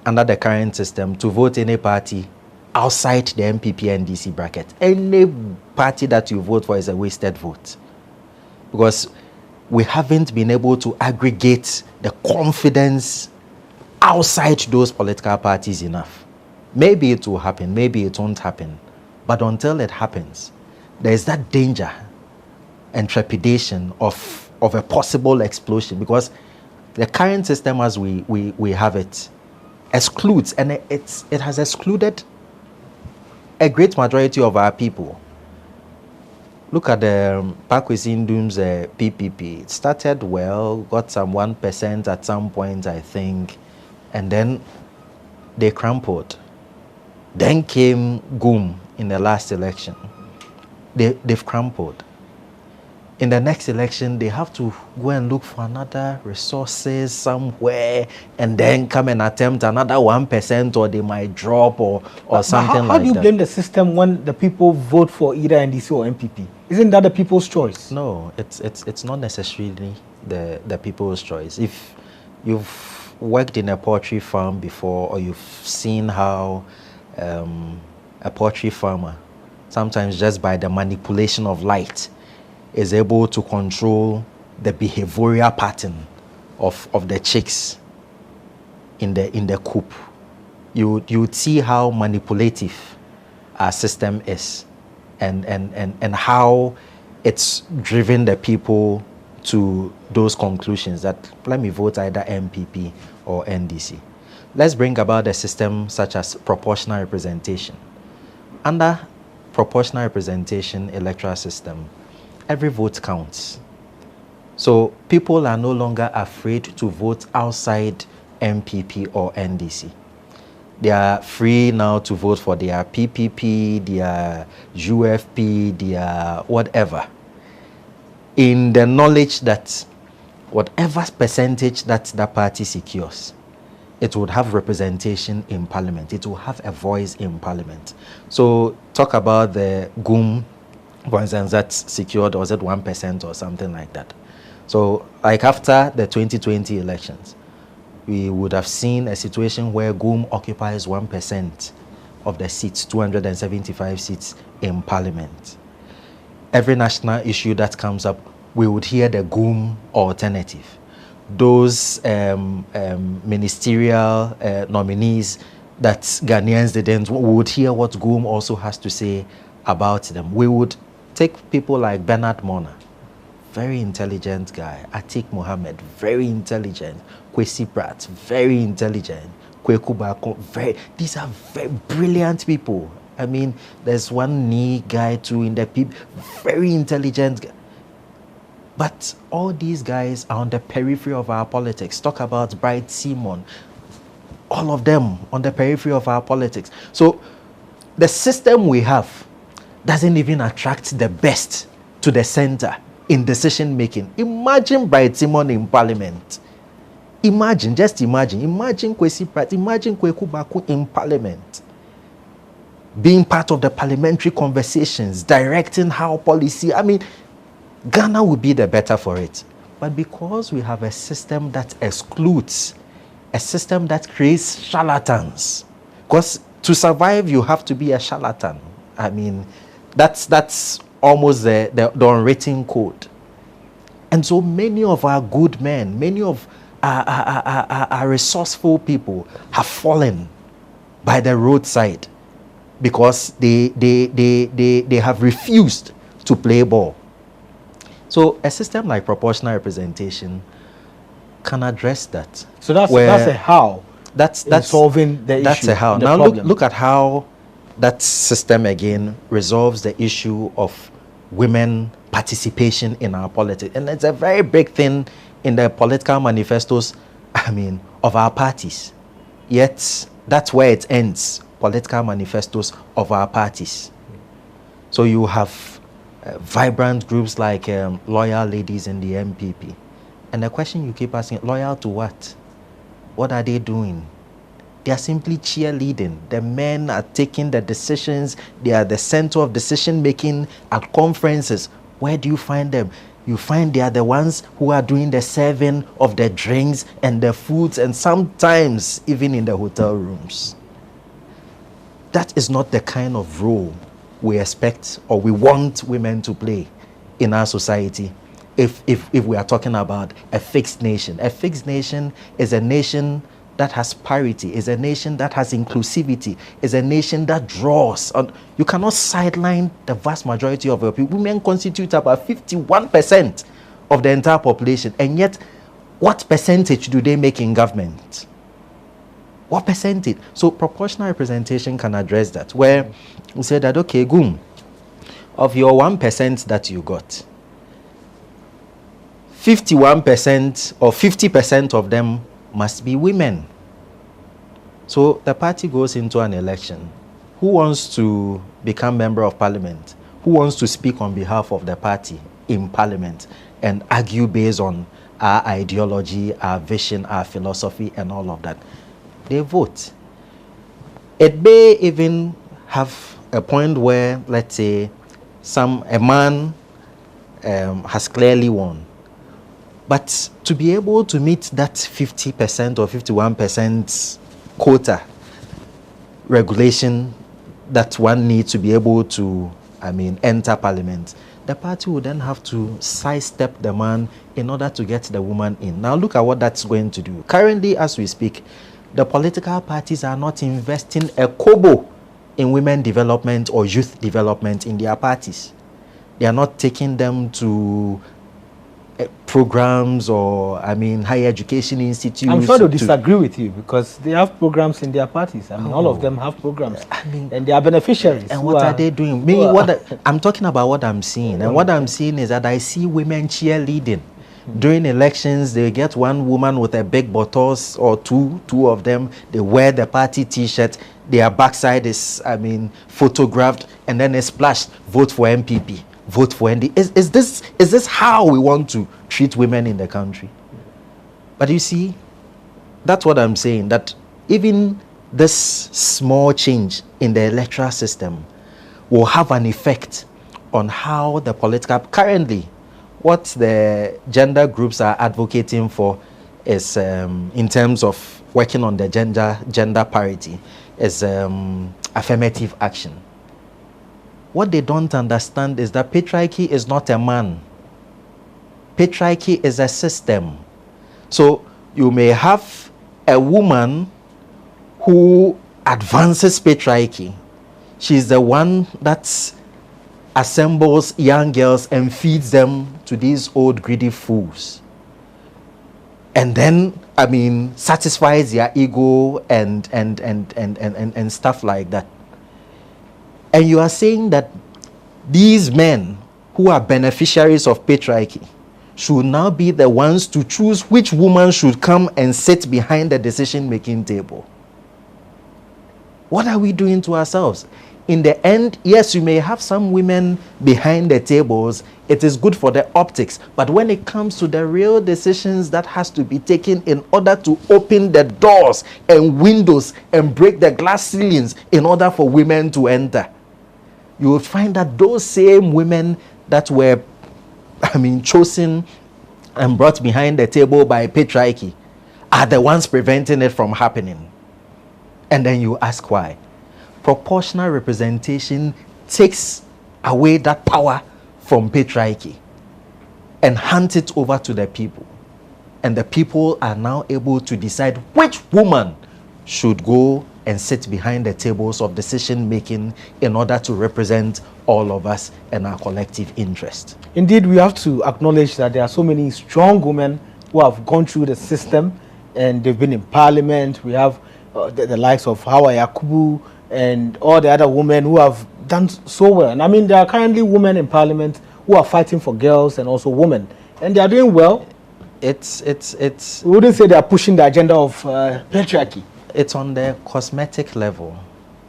under the current system to vote any party outside the MPP-NDC bracket. Any party that you vote for is a wasted vote, because we haven't been able to aggregate the confidence outside those political parties enough. Maybe it will happen, maybe it won't happen, but until it happens, there is that danger and trepidation of a possible explosion, because the current system as we have it excludes, and it has excluded a great majority of our people. Look at the Pakwesindum's PPP. It started well, got some 1% at some point, I think, and then they crumpled. Then came GUM in the last election. They've crumpled. In the next election, they have to go and look for another resources somewhere and then come and attempt another 1%, or they might drop or something like that. How do you blame the system when the people vote for either NDC or MPP? Isn't that the people's choice? No, it's not necessarily the people's choice. If you've worked in a poultry farm before, or you've seen how a poultry farmer, sometimes just by the manipulation of light, is able to control the behavioral pattern of the chicks in the coop, you would see how manipulative our system is, and how it's driven the people to those conclusions that let me vote either MPP or NDC. Let's bring about a system such as proportional representation. Under proportional representation electoral system, every vote counts. So people are no longer afraid to vote outside MPP or NDC. They are free now to vote for their PPP, their UFP, their whatever, in the knowledge that whatever percentage that that party secures, it would have representation in parliament. It will have a voice in parliament. So talk about the GUM, for instance, that's secured, or was it 1% or something like that? So like after the 2020 elections, we would have seen a situation where GUM occupies 1% of the seats, 275 seats in parliament. Every national issue that comes up, we would hear the GUM alternative. Those ministerial nominees that Ghanaians didn't, we would hear what GUM also has to say about them. We would take people like Bernard Mona, very intelligent guy. Atik Mohammed, very intelligent. Kwesi Pratt, very intelligent. Kweku Bako, these are very brilliant people. I mean, there's one knee guy too in the people, very intelligent guy. But all these guys are on the periphery of our politics. Talk about Bright Simon, all of them on the periphery of our politics. So the system we have doesn't even attract the best to the center in decision making. Imagine Bright Simon in parliament. Imagine, just imagine Kwesi Pratt, imagine Kweku Baku in parliament, being part of the parliamentary conversations, directing how policy, I mean, Ghana would be the better for it. But because we have a system that excludes, a system that creates charlatans, because to survive you have to be a charlatan. I mean, that's almost the unwritten code. And so many of our good men, many of our resourceful people have fallen by the roadside because they have refused to play ball. So a system like proportional representation can address that. So that's a how. That's solving the issue. That's a how. Now look at how that system again resolves the issue of women participation in our politics, and it's a very big thing in the political manifestos, of our parties. Yet that's where it ends. Political manifestos of our parties. So you have vibrant groups like Loyal Ladies in the MPP, and the question you keep asking: loyal to what? What are they doing? They are simply cheerleading. The men are taking the decisions. They are the center of decision making at conferences. Where do you find them? You find they are the ones who are doing the serving of the drinks and the foods, and sometimes even in the hotel rooms. That is not the kind of role we expect or we want women to play in our society. If we are talking about a fixed nation. A fixed nation is a nation that has parity, is a nation that has inclusivity, is a nation that draws on. You cannot sideline the vast majority of your people. Women constitute about 51% of the entire population, and yet what percentage do they make in government? What percentage? So proportional representation can address that, where we say that, okay, Goom, of your 1% that you got, 51% or 50% of them must be women. So the party goes into an election. Who wants to become member of parliament? Who wants to speak on behalf of the party in parliament and argue based on our ideology, our vision, our philosophy, and all of that? They vote. It may even have a point where, let's say, a man has clearly won. But to be able to meet that 50% or 51% quota regulation that one needs to be able to, enter parliament, the party would then have to sidestep the man in order to get the woman in. Now look at what that's going to do. Currently, as we speak, the political parties are not investing a kobo in women development or youth development in their parties. They are not taking them to programs or higher education institutes. I'm sure they'll disagree with you because they have programs in their parties. All of them have programs, and they are beneficiaries. And what are they doing? I'm talking about what I'm seeing, and what I'm seeing is that I see women cheerleading. During elections, they get one woman with a big bottles or two of them. They wear the party T-shirt. Their backside is, photographed, and then it's splashed. Vote for MPP. Vote for ND. Is this how we want to treat women in the country? But you see, that's what I'm saying, that even this small change in the electoral system will have an effect on how the political, currently, what the gender groups are advocating for is, in terms of working on the gender parity, is affirmative action. What they don't understand is that patriarchy is not a man. Patriarchy is a system. So you may have a woman who advances patriarchy. She's the one that assembles young girls and feeds them to these old greedy fools. And then, satisfies their ego and stuff like that. And you are saying that these men who are beneficiaries of patriarchy should now be the ones to choose which woman should come and sit behind the decision-making table. What are we doing to ourselves? In the end, yes, you may have some women behind the tables. It is good for the optics. But when it comes to the real decisions that has to be taken in order to open the doors and windows and break the glass ceilings in order for women to enter, you will find that those same women that were, chosen and brought behind the table by patriarchy are the ones preventing it from happening. And then you ask why. Proportional representation takes away that power from patriarchy and hands it over to the people. And the people are now able to decide which woman should go and sit behind the tables of decision making in order to represent all of us and our collective interest. Indeed, we have to acknowledge that there are so many strong women who have gone through the system and they've been in parliament. We have the likes of Hawa Yakubu and all the other women who have done so well. And I mean, there are currently women in parliament who are fighting for girls and also women, and they are doing well. It's we wouldn't say they are pushing the agenda of patriarchy. It's on the cosmetic level.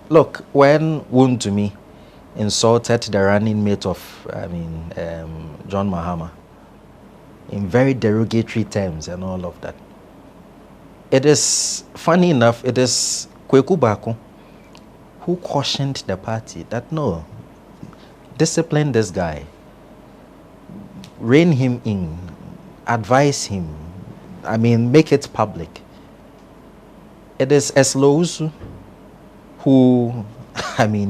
Look, when Wontumi insulted the running mate of John Mahama in very derogatory terms and all of that, it is funny enough, it is Kweku Bako who cautioned the party that no, discipline this guy, rein him in, advise him, make it public. It is Eslousu who,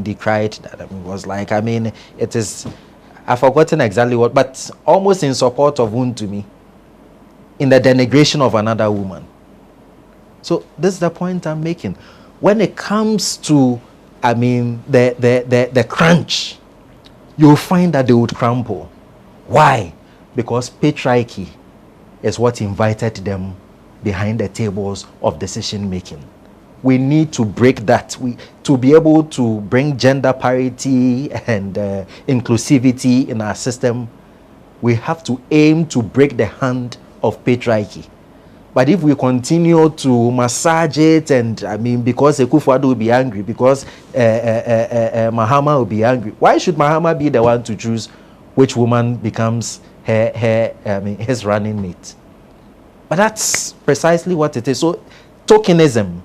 decried that. Was like, it is, I've forgotten exactly what, but almost in support of Wontumi, in the denigration of another woman. So this is the point I'm making. When it comes to, the crunch, you'll find that they would crumble. Why? Because patriarchy is what invited them behind the tables of decision making. We need to break that. To be able to bring gender parity and inclusivity in our system, we have to aim to break the hand of patriarchy. But if we continue to massage it, and because Akufo-Addo will be angry, because Mahama will be angry, why should Mahama be the one to choose which woman becomes his running mate? But that's precisely what it is. So tokenism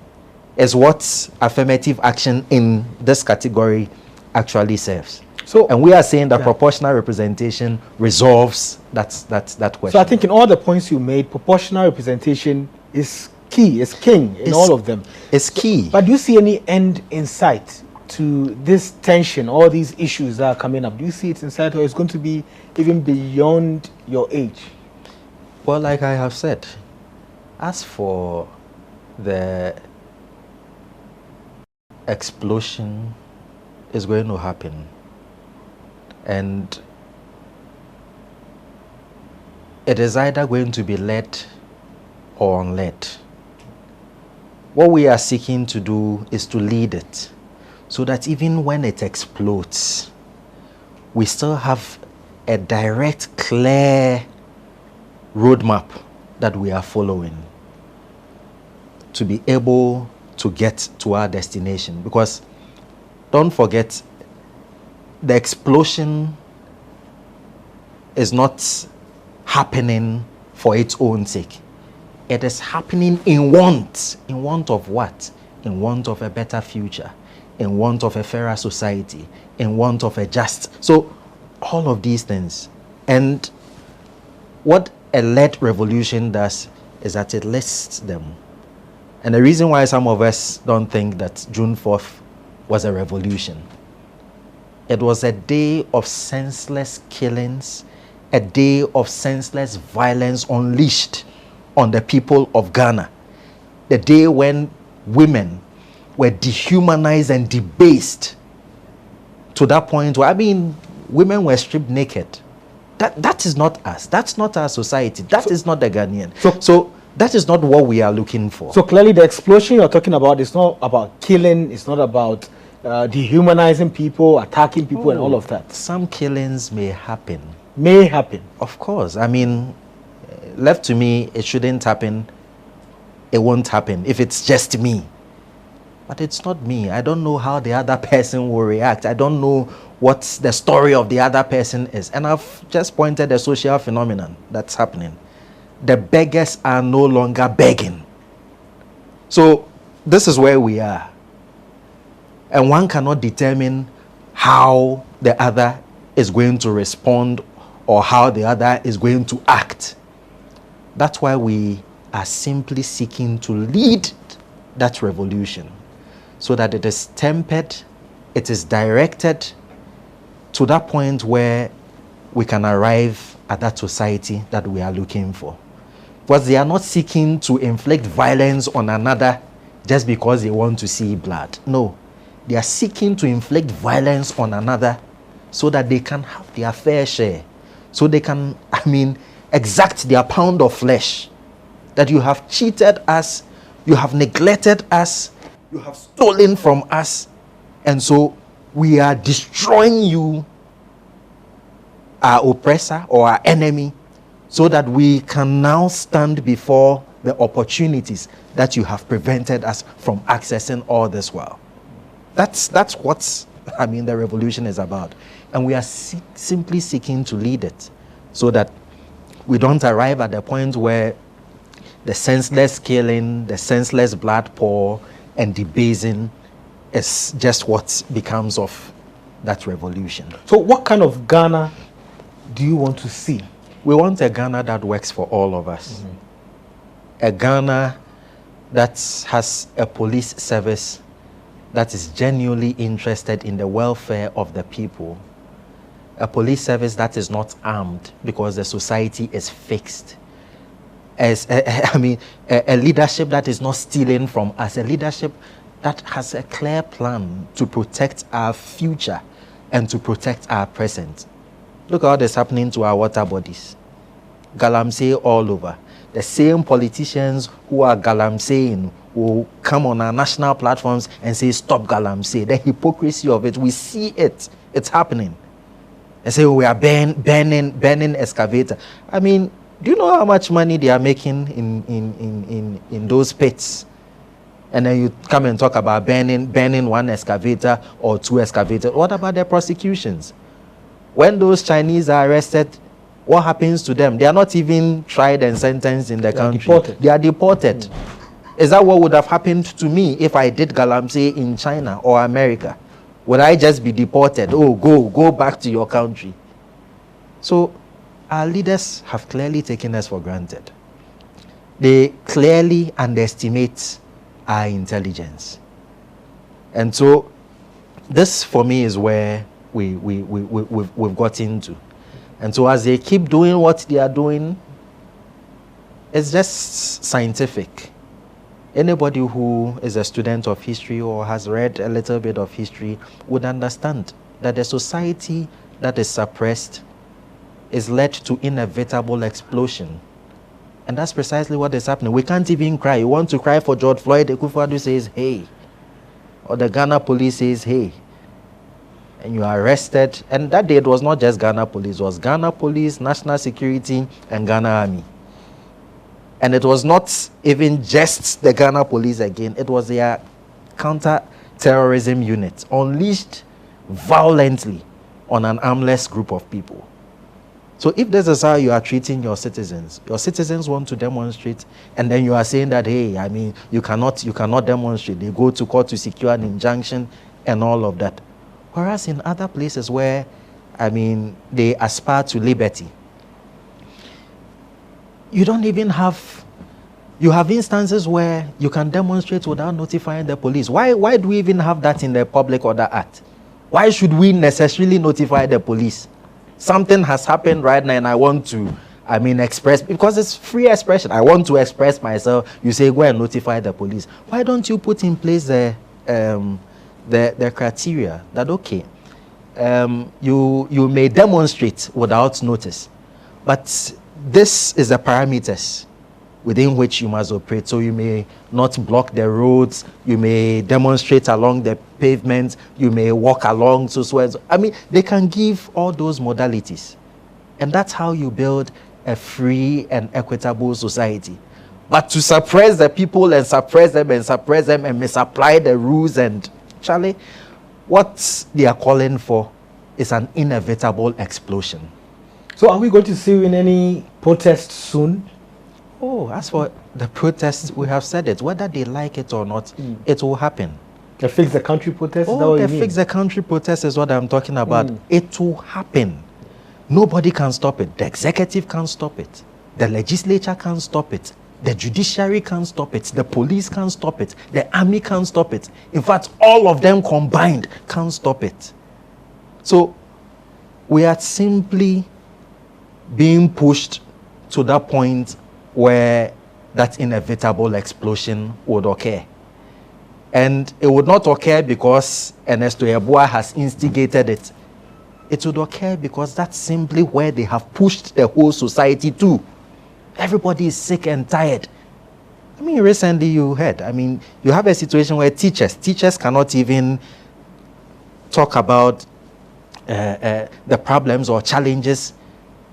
is what affirmative action in this category actually serves. So, and we are saying that proportional representation resolves that question. So I think in all the points you made, proportional representation is key, is king in all of them. It's key. But do you see any end in sight to this tension, all these issues that are coming up? Do you see it in sight, or it's going to be even beyond your age? Well, like I have said, as for the explosion is going to happen, and it is either going to be led or unled. What we are seeking to do is to lead it, so that even when it explodes, we still have a direct, clear roadmap that we are following to be able to get to our destination. Because don't forget, the explosion is not happening for its own sake. It is happening in want. In want of what? In want of a better future, in want of a fairer society, in want of a just. So all of these things. And what a led revolution does is that it lists them. And the reason why some of us don't think that June 4th was a revolution, it was a day of senseless killings, a day of senseless violence unleashed on the people of Ghana. The day when women were dehumanized and debased to that point where, women were stripped naked. That is not us. That's not our society. That is not the Ghanaian. So that is not what we are looking for. So clearly the explosion you're talking about is not about killing, it's not about dehumanizing people, attacking people and all of that. Some killings may happen. May happen. Of course. Left to me, it shouldn't happen. It won't happen if it's just me. But it's not me. I don't know how the other person will react. I don't know what the story of the other person is. And I've just pointed a social phenomenon that's happening. The beggars are no longer begging. So this is where we are. And one cannot determine how the other is going to respond or how the other is going to act. That's why we are simply seeking to lead that revolution, so that it is tempered, it is directed to that point where we can arrive at that society that we are looking for. Because they are not seeking to inflict violence on another just because they want to see blood. No, they are seeking to inflict violence on another so that they can have their fair share. So they can, exact their pound of flesh. That you have cheated us, you have neglected us, you have stolen from us, and so we are destroying you, our oppressor or our enemy, so that we can now stand before the opportunities that you have prevented us from accessing all this while. That's what the revolution is about, and we are simply seeking to lead it, so that we don't arrive at the point where the senseless killing, the senseless blood pour, and debasing is just what becomes of that revolution. So, what kind of Ghana do you want to see? We want a Ghana that works for all of us. A Ghana that has a police service that is genuinely interested in the welfare of the people. A police service that is not armed because the society is fixed. A leadership that is not stealing from us. A leadership that has a clear plan to protect our future and to protect our present. Look at what is happening to our water bodies. Galamsey all over. The same politicians who are galamseying will come on our national platforms and say, stop galamsey. The hypocrisy of it, we see it. It's happening. They say, we are banning excavator. Do you know how much money they are making in those pits? And then you come and talk about banning one excavator or two excavators. What about their prosecutions? When those Chinese are arrested, what happens to them? They are not even tried and sentenced in the country. They are deported. Is that what would have happened to me if I did galamsey in China or America? Would I just be deported? Oh, go back to your country. So our leaders have clearly taken us for granted. They clearly underestimate our intelligence. And so this for me is where we've got into. And so as they keep doing what they are doing, it's just scientific. Anybody who is a student of history or has read a little bit of history would understand that a society that is suppressed is led to inevitable explosion. And that's precisely what is happening. We can't even cry. You want to cry for George Floyd, the Akufo-Addo says, hey. Or the Ghana police says, hey. And you are arrested. And that day it was not just Ghana police. It was Ghana police, national security, and Ghana army. And it was not even just the Ghana police again. It was their counter-terrorism unit unleashed violently on an armless group of people. So if this is how you are treating your citizens want to demonstrate, and then you are saying that, hey, you cannot demonstrate. They go to court to secure an injunction and all of that. Whereas in other places where, they aspire to liberty, you don't even have, you have instances where you can demonstrate without notifying the police. Why do we even have that in the Public Order Act? Why should we necessarily notify the police? Something has happened right now and I want to, express, because it's free expression. I want to express myself. You say, go and notify the police. Why don't you put in place the criteria that, okay, you may demonstrate without notice, but this is the parameters within which you must operate. So you may not block the roads, you may demonstrate along the pavement, you may walk along, so. They can give all those modalities. And that's how you build a free and equitable society. But to suppress the people and suppress them and misapply the rules and, Charlie, what they are calling for is an inevitable explosion. So are we going to see you in any protests soon? Oh, as for the protests, we have said it. Whether they like it or not, it will happen. The Fix the Country protest? The Fix the Country protest is what I'm talking about. It will happen. Nobody can stop it. The executive can't stop it. The legislature can't stop it. The judiciary can't stop it. The police can't stop it. The army can't stop it. In fact, all of them combined can't stop it. So we are simply being pushed to that point where that inevitable explosion would occur. And it would not occur because Ernesto Yeboah has instigated it. It would occur because that's simply where they have pushed the whole society to. Everybody is sick and tired. I mean, recently you heard, you have a situation where teachers cannot even talk about the problems or challenges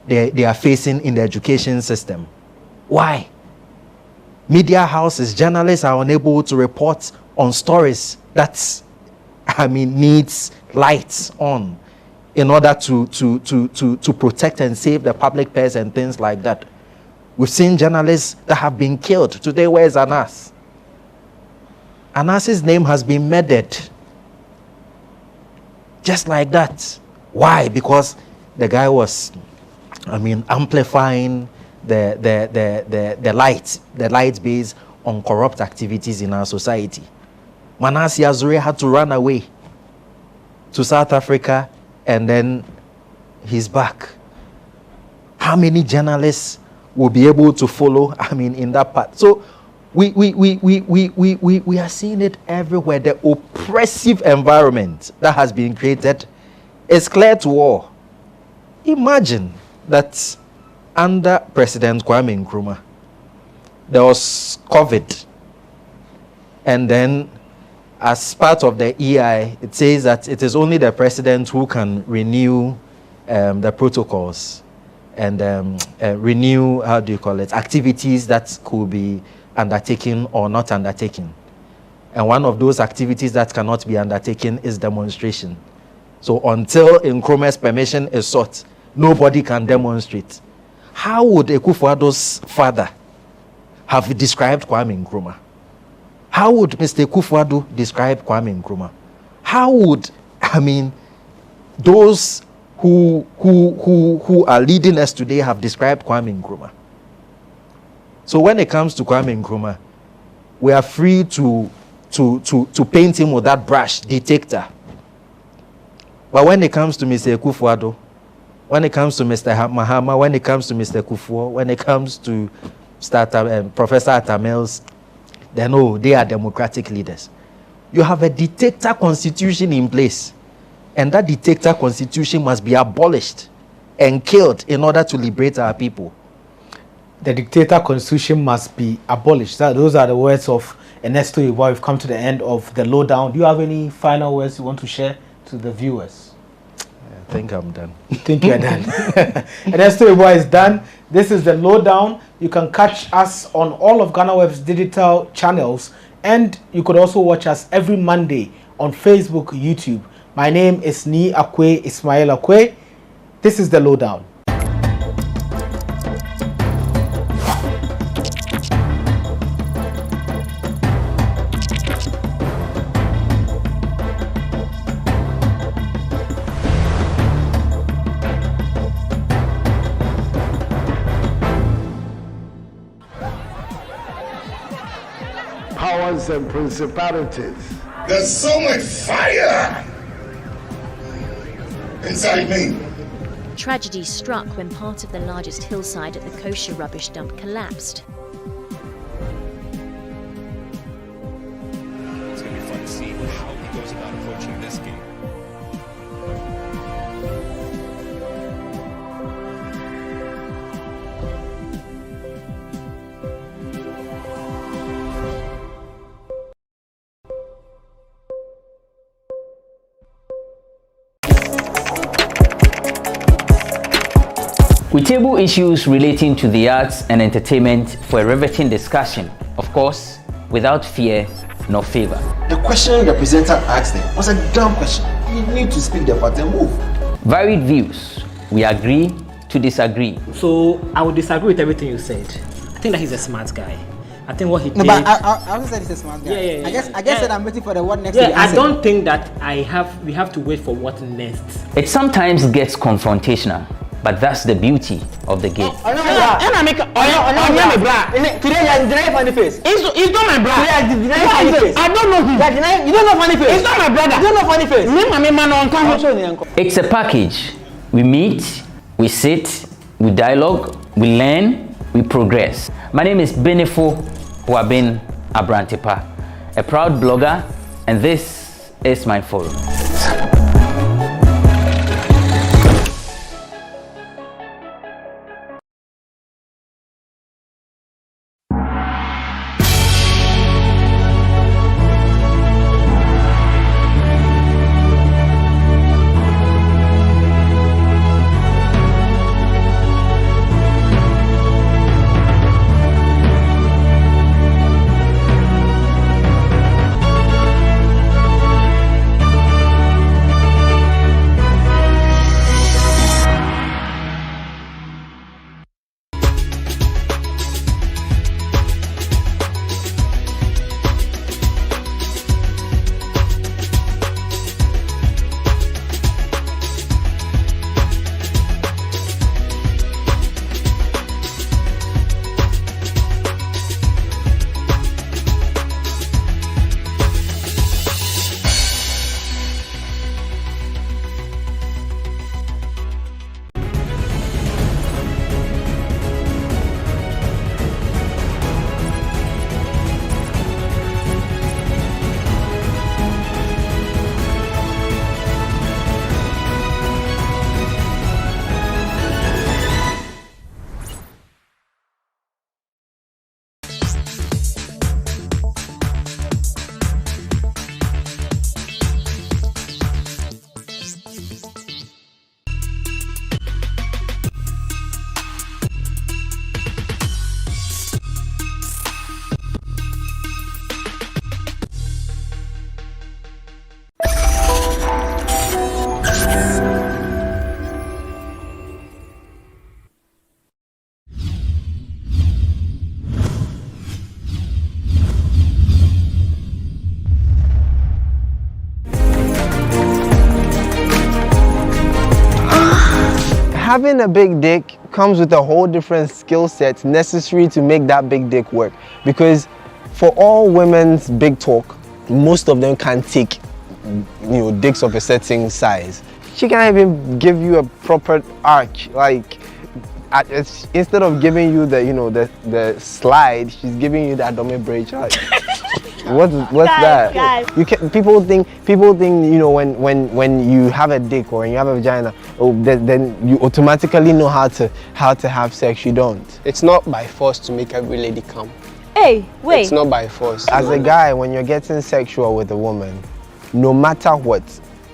they are facing in the education system. Why? Media houses, journalists are unable to report on stories that, needs lights on in order to protect and save the public purse and things like that. We've seen journalists that have been killed. Today, where's Anas? Anas's name has been murdered. Just like that. Why? Because the guy was, amplifying the lights based on corrupt activities in our society. Manasi Azure had to run away to South Africa, and then he's back. How many journalists will be able to follow, in that part? So we are seeing it everywhere. The oppressive environment that has been created is clear to all. Imagine that under President Kwame Nkrumah, there was COVID, and then as part of the EI, it says that it is only the president who can renew the protocols and renew, activities that could be undertaken or not undertaken. And one of those activities that cannot be undertaken is demonstration. So until Nkrumah's permission is sought, nobody can demonstrate. How would Akufo-Addo's father have described Kwame Nkrumah? How would Mr. Akufo-Addo describe Kwame Nkrumah? How would, those who are leading us today have described Kwame Nkrumah? So when it comes to Kwame Nkrumah, we are free to paint him with that brush, dictator. But when it comes to Mr. Akufo-Addo, when it comes to Mr. Mahama, when it comes to Mr. Kufuor, when it comes to Professor Atamels, they know they are democratic leaders. You have a dictator constitution in place, and that dictator constitution must be abolished and killed in order to liberate our people. The dictator constitution must be abolished. Those are the words of Ernesto Yeboah. We've come to the end of the lowdown. Do you have any final words you want to share to the viewers? I think I'm done. You think you're done? Ernesto Yeboah is done. This is the lowdown. You can catch us on all of GhanaWeb's digital channels, and you could also watch us every Monday on Facebook, YouTube. My name is Ni Akwe Ismail Akwe. This is the lowdown. Powers and principalities. There's so much fire inside me. Tragedy struck when part of the largest hillside at the kosher rubbish dump collapsed. It's going to be fun to see how he goes about approaching this game. We table issues relating to the arts and entertainment for a riveting discussion, of course, without fear nor favor. The question the presenter asked them was a dumb question. You need to speak the part and move. Varied views. We agree to disagree. So I would disagree with everything you said. I think that he's a smart guy. I think what he did. No, but I also said he's a smart guy. Yeah. I guess that I'm waiting for the what next. Yeah, I don't think that we have to wait for what next. It sometimes gets confrontational, but that's the beauty of the game. Today you are denying funny face. It's not my brother. Today you are denying funny face. I don't know him. You don't know funny face. It's not my brother. You don't know funny face. It's a package. We meet, we sit, we dialogue, we learn, we progress. My name is Benefo Huabin Abrantepa, a proud blogger, and this is my forum. Having a big dick comes with a whole different skill set necessary to make that big dick work. Because for all women's big talk, most of them can't take, dicks of a certain size. She can't even give you a proper arch. Like, instead of giving you the slide, she's giving you the abdomen bridge. Like, what's that? Guys. People think when you have a dick or when you have a vagina, then you automatically know how to have sex. You don't. It's not by force to make every lady come. Hey, wait. It's not by force. As a guy, when you're getting sexual with a woman, no matter what,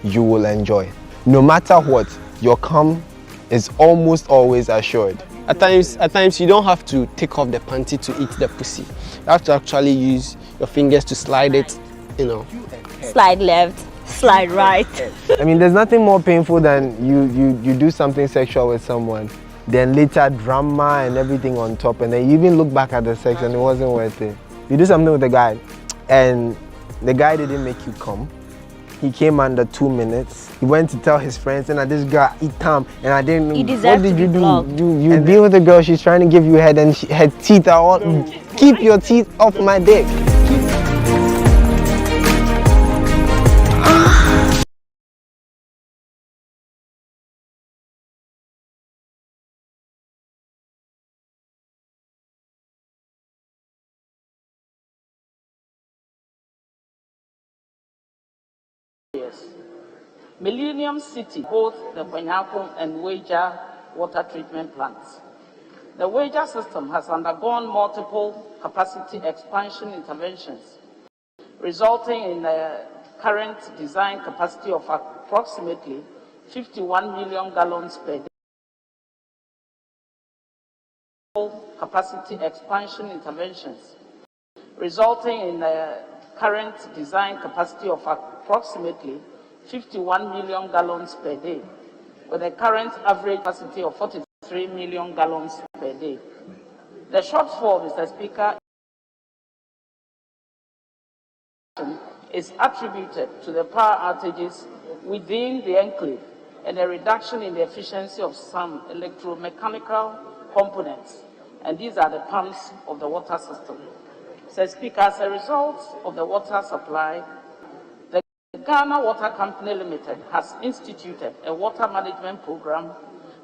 you will enjoy. No matter what, your cum is almost always assured. At times you don't have to take off the panty to eat the pussy. You have to actually use your fingers to slide it, Slide left, slide right. I mean, there's nothing more painful than you do something sexual with someone, then later drama and everything on top, and then you even look back at the sex and it wasn't worth it. You do something with the guy, and the guy didn't make you come. He came under 2 minutes. He went to tell his friends, and this girl eat time, and I didn't know. What did you do? You be with a girl, she's trying to give you head, and her teeth are all. Keep your teeth off my dick. Millennium City, both the Banyakon and Weja water treatment plants. The Weja system has undergone multiple capacity expansion interventions, resulting in a current design capacity of approximately 51 million gallons per day. Capacity expansion interventions, resulting in a current design capacity of approximately 51 million gallons per day, with a current average capacity of 43 million gallons per day. The shortfall, Mr. Speaker, is attributed to the power outages within the enclave and a reduction in the efficiency of some electromechanical components, and these are the pumps of the water system. Mr. Speaker, as a result of the water supply, the Ghana Water Company Limited has instituted a water management program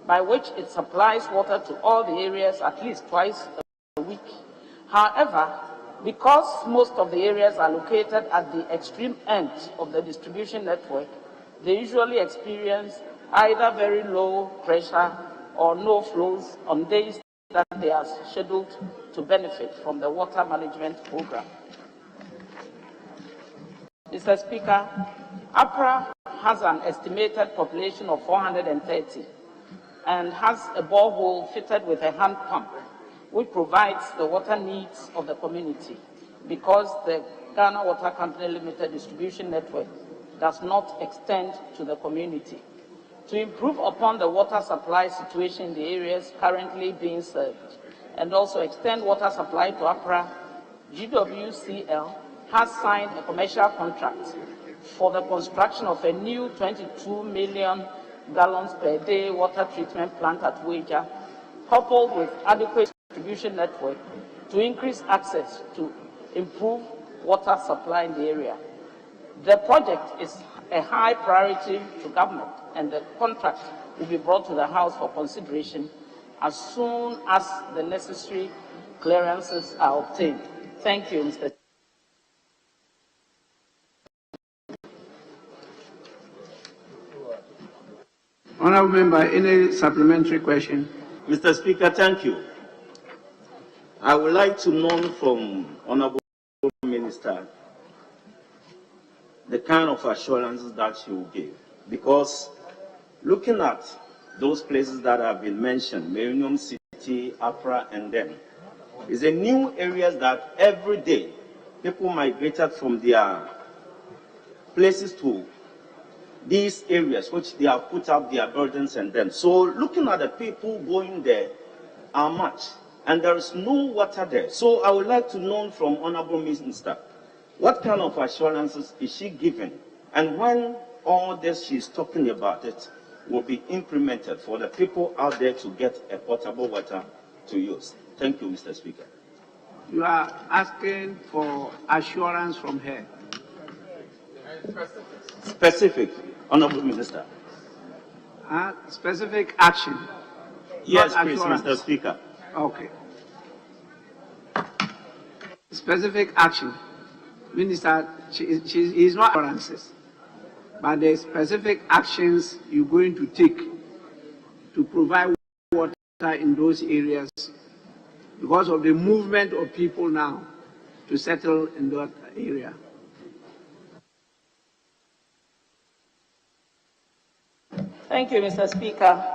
by which it supplies water to all the areas at least twice a week. However, Because most of the areas are located at the extreme end of the distribution network, they usually experience either very low pressure or no flows on days that they are scheduled to benefit from the water management program. Mr. Speaker, APRA has an estimated population of 430 and has a borehole fitted with a hand pump, which provides the water needs of the community because the Ghana Water Company Limited distribution network does not extend to the community. To improve upon the water supply situation in the areas currently being served and also extend water supply to APRA, GWCL has signed a commercial contract for the construction of a new 22 million gallons per day water treatment plant at Weja, coupled with adequate distribution network to increase access to improve water supply in the area. The project is a high priority to government, and the contract will be brought to the House for consideration as soon as the necessary clearances are obtained. Thank you, Mr. Honourable Member, any supplementary question? Mr. Speaker, thank you. I would like to know from Honourable Minister the kind of assurances that she will give, because looking at those places that have been mentioned, Millennium City, APRA, and them, is a new areas that every day people migrated from their places to these areas which they have put up their burdens and them. So looking at the people going there are much, and there is no water there. So I would like to know from Honourable Minister, what kind of assurances is she giving, and when all this she's talking about it will be implemented for the people out there to get a potable water to use? Thank you, Mr. Speaker. You are asking for assurance from her. Specific, Honourable Minister. Specific action. Yes, please, Mr. Speaker. Okay. Specific action. Minister, she is not assurances, but the specific actions you're going to take to provide water in those areas because of the movement of people now to settle in that area. Thank you, Mr. Speaker.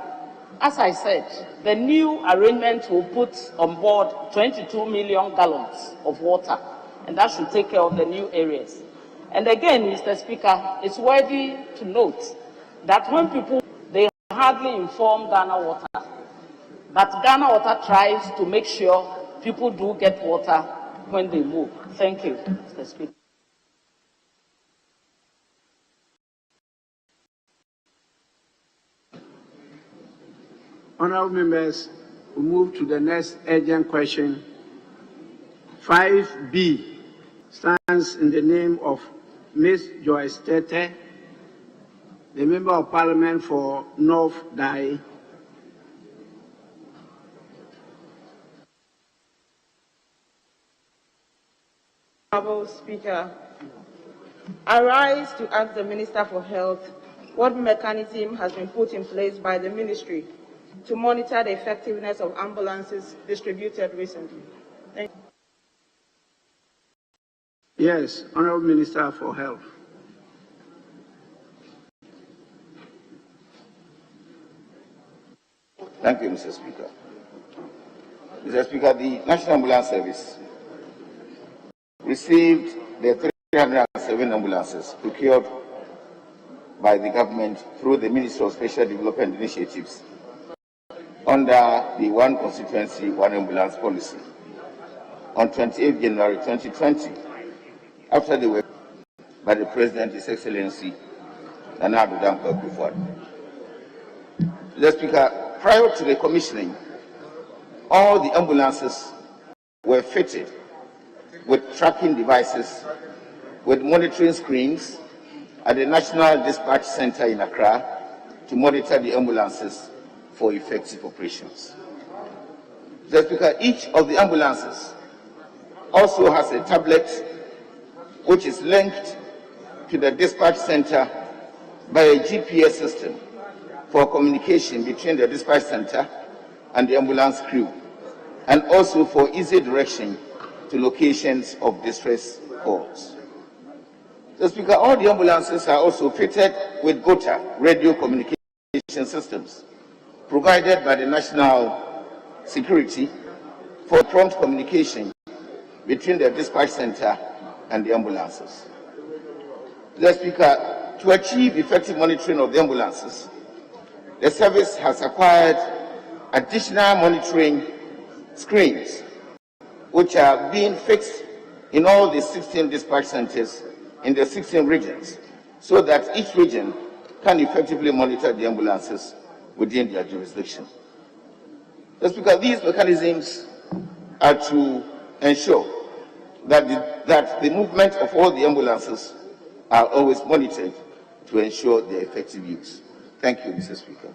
As I said, the new arrangement will put on board 22 million gallons of water, and that should take care of the new areas. And again, Mr. Speaker, it's worthy to note that when people, they hardly inform Ghana Water, but Ghana Water tries to make sure people do get water when they move. Thank you, Mr. Speaker. Honourable members, we move to the next urgent question. 5B stands in the name of Ms. Joyce Tete, the Member of Parliament for North Dai. Honourable Speaker, I rise to ask the Minister for Health what mechanism has been put in place by the Ministry to monitor the effectiveness of ambulances distributed recently. Thank you. Yes, Honourable Minister for Health. Thank you, Mr. Speaker. Mr. Speaker, the National Ambulance Service received the 307 ambulances procured by the government through the Ministry of Special Development Initiatives under the One Constituency, One Ambulance policy on 28 January 2020, after the work by the President, His Excellency, Nana Addo Dankwa Akufo-Addo. Mr. Speaker, prior to the commissioning, all the ambulances were fitted with tracking devices, with monitoring screens at the National Dispatch Center in Accra to monitor the ambulances for effective operations. Mr. Speaker, each of the ambulances also has a tablet which is linked to the dispatch center by a GPS system for communication between the dispatch center and the ambulance crew, and also for easy direction to locations of distress calls. So, Speaker, all the ambulances are also fitted with GOTA radio communication systems provided by the National Security for prompt communication between the dispatch center and the ambulances. The Speaker, to achieve effective monitoring of the ambulances, the service has acquired additional monitoring screens, which are being fixed in all the 16 dispatch centers in the 16 regions, so that each region can effectively monitor the ambulances within their jurisdiction. The Speaker, these mechanisms are to ensure that the movement of all the ambulances are always monitored to ensure their effective use. Thank you, Mr. Speaker.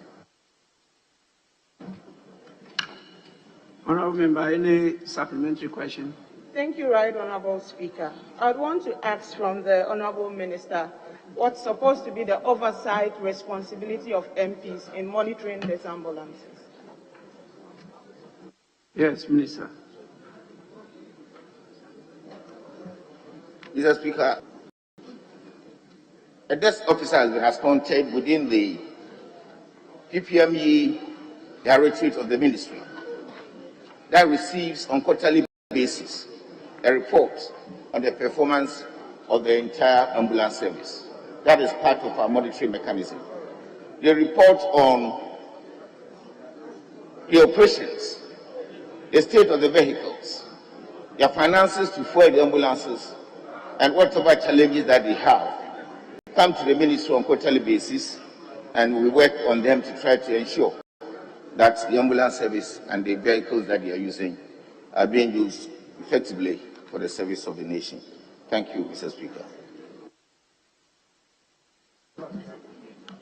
Honourable Member, any supplementary question? Thank you, Right Honourable Speaker. I'd want to ask from the Honourable Minister what's supposed to be the oversight responsibility of MPs in monitoring these ambulances. Yes, Minister. Mr. Speaker, a desk officer has been appointed within the PPME Directorate of the Ministry that receives on quarterly basis a report on the performance of the entire ambulance service. That is part of our monitoring mechanism. The report on the operations, the state of the vehicles, their finances to fuel the ambulances, and whatever challenges that they have come to the ministry on quarterly basis, and we work on them to try to ensure that the ambulance service and the vehicles that they are using are being used effectively for the service of the nation. Thank you, Mr. Speaker.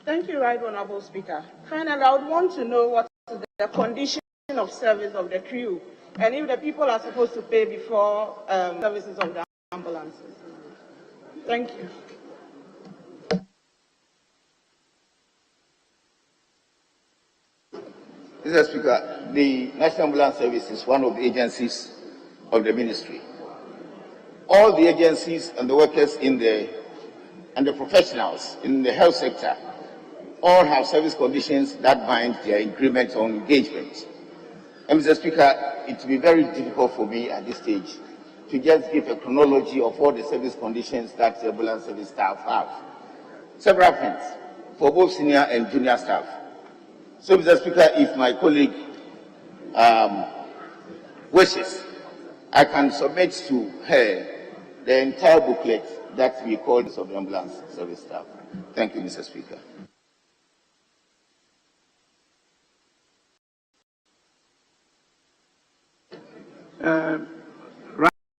Thank you, Right Honourable Speaker. Finally, I would want to know what is the condition of service of the crew, and if the people are supposed to pay before services of the ambulances. Thank you. Mr. Speaker, the National Ambulance Service is one of the agencies of the ministry. All the agencies and the workers and the professionals in the health sector all have service conditions that bind their agreement on engagement. And Mr. Speaker, it will be very difficult for me at this stage to just give a chronology of all the service conditions that the ambulance service staff have. Several things for both senior and junior staff. So, Mr. Speaker, if my colleague wishes, I can submit to her the entire booklet that we call this of the ambulance service staff. Thank you, Mr. Speaker.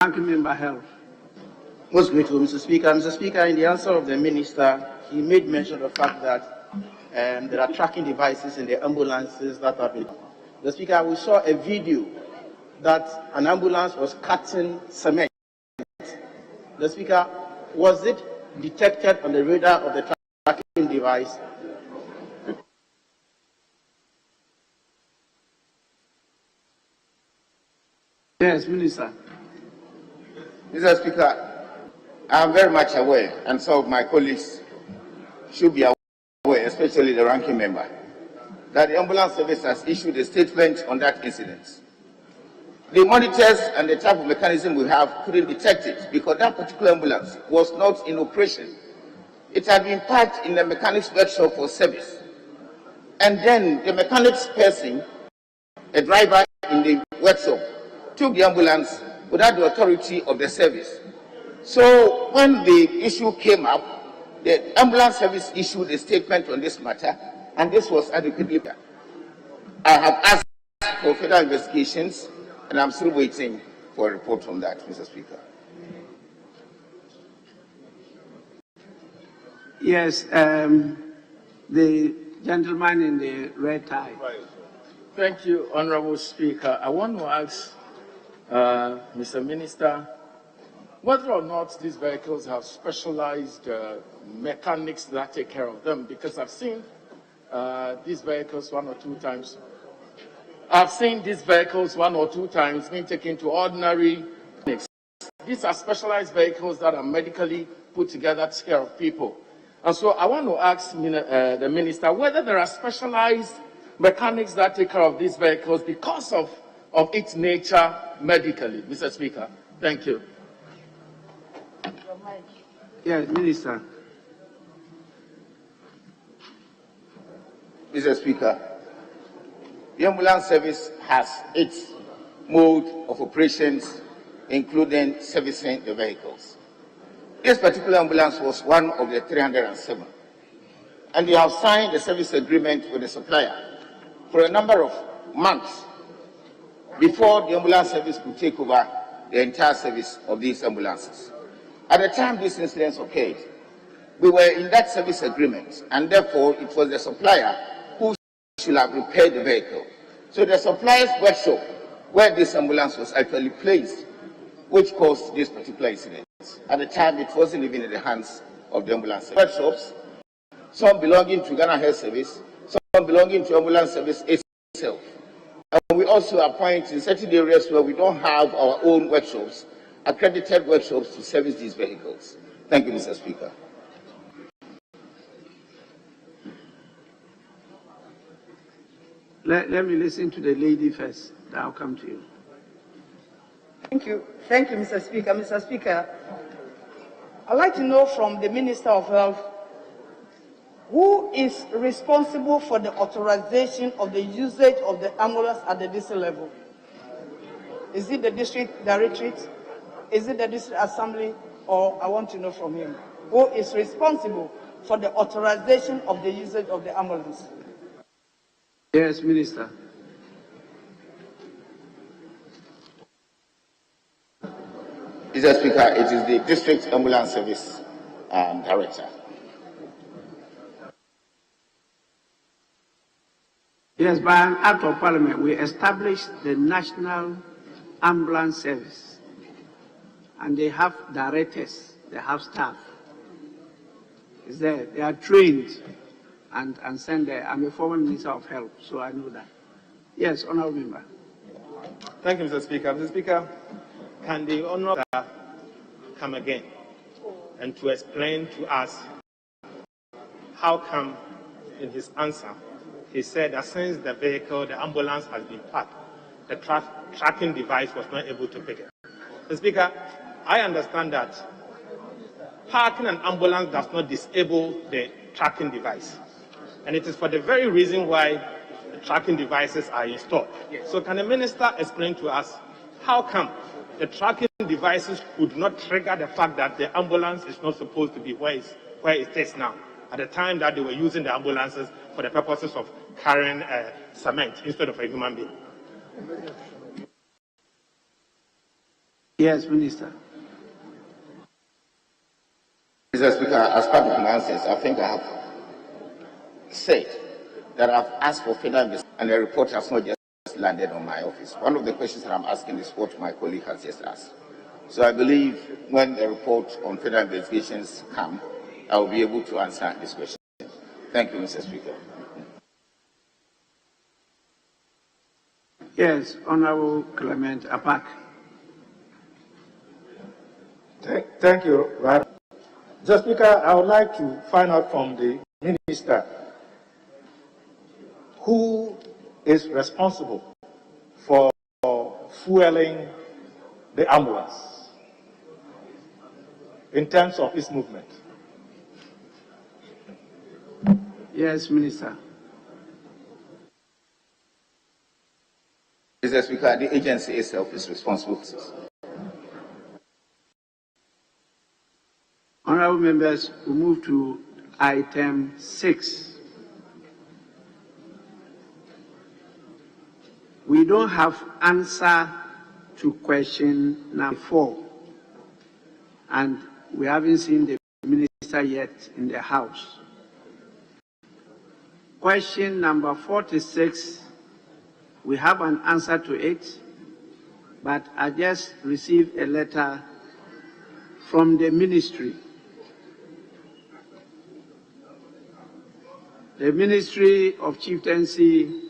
Ranking Member Health. Most grateful, Mr. Speaker. Mr. Speaker, in the answer of the Minister, he made mention of the fact that there are tracking devices in the ambulances that have been. The Speaker, we saw a video that an ambulance was cutting cement. The Speaker, was it detected on the radar of the tracking device? Yes, Minister. Mr. Speaker, I am very much aware, and some of my colleagues should be aware, especially the ranking member, that the ambulance service has issued a statement on that incident. The monitors and the type of mechanism we have couldn't detect it because that particular ambulance was not in operation. It had been parked in the mechanics workshop for service. And then the mechanics person, a driver in the workshop, took the ambulance without the authority of the service. So when the issue came up, the ambulance service issued a statement on this matter, and this was adequately done. I have asked for further investigations, and I'm still waiting for a report on that, Mr. Speaker. Yes, the gentleman in the red tie. Right. Thank you, Honorable Speaker. I want to ask Mr. Minister, whether or not these vehicles have specialized mechanics that take care of them, because I've seen these vehicles one or two times. I've seen these vehicles one or two times being taken to ordinary clinics. These are specialized vehicles that are medically put together to take care of people. And so I want to ask the minister whether there are specialized mechanics that take care of these vehicles because of its nature medically. Mr. Speaker, thank you. Yes, Minister. Mr. Speaker, the ambulance service has its mode of operations, including servicing the vehicles. This particular ambulance was one of the 307, and we have signed a service agreement with the supplier for a number of months before the ambulance service could take over the entire service of these ambulances. At the time these incidents occurred, we were in that service agreement, and therefore it was the supplier who should have repaired the vehicle. So the supplier's workshop, where this ambulance was actually placed, which caused this particular incident. At the time, it wasn't even in the hands of the ambulance workshops, some belonging to Ghana Health Service, some belonging to ambulance service itself. And we also appoint in certain areas where we don't have our own workshops, accredited workshops to service these vehicles. Thank you, Mr. Speaker. Let me listen to the lady first, then I'll come to you. Thank you, Mr. Speaker. Mr. Speaker, I'd like to know from the Minister of Health who is responsible for the authorization of the usage of the ambulance at the district level. Is it the district directorate? Is it the district assembly? Or I want to know from him who is responsible for the authorization of the usage of the ambulance. Yes, Minister. Mr. Speaker, it is the District Ambulance Service Director. Yes, by an act of parliament, we established the National Ambulance Service. And they have directors, they have staff. It's there, they are trained and sent there. I'm a former Minister of Health, so I know that. Yes, Honourable Member. Thank you, Mr. Speaker. Mr. Speaker, can the Honourable come again and to explain to us how come in his answer he said that since the vehicle, the ambulance has been parked, the tracking device was not able to pick it. Mr. Speaker, I understand that parking an ambulance does not disable the tracking device. And it is for the very reason why the tracking devices are installed. So can the minister explain to us how come the tracking devices could not trigger the fact that the ambulance is not supposed to be where it is now, at the time that they were using the ambulances for the purposes of carrying cement instead of a human being? Yes, Minister. Mr. Speaker, as part of my answers, I think I have said that I've asked for further investigation and the report has not just landed on my office. One of the questions that I'm asking is what my colleague has just asked. So I believe when the report on further investigations come, I will be able to answer this question. Thank you, Mr. Speaker. Yes, Honourable Clement Apak. Thank you, Mr. Speaker. I would like to find out from the minister who is responsible for fueling the ambulance in terms of its movement. Yes, Minister. Mr. Speaker, the agency itself is responsible for this. Honourable members, we move to item 6. We don't have answer to question number 4, and we haven't seen the minister yet in the House. Question number 46, we have an answer to it, but I just received a letter from the ministry. The Ministry of Chieftaincy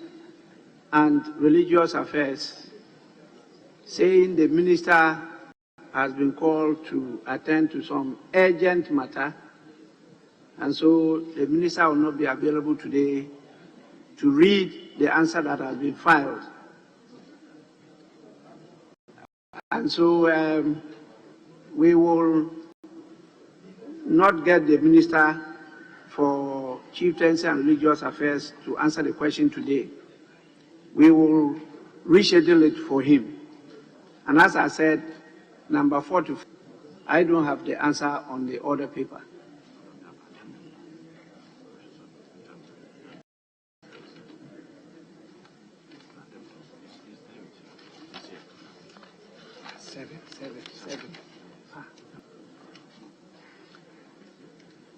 and Religious Affairs, saying the minister has been called to attend to some urgent matter, and so the minister will not be available today to read the answer that has been filed. And so we will not get the Minister for Chieftaincy and Religious Affairs to answer the question today. We will reschedule it for him. And as I said, number 4 I don't have the answer on the order paper. Seven.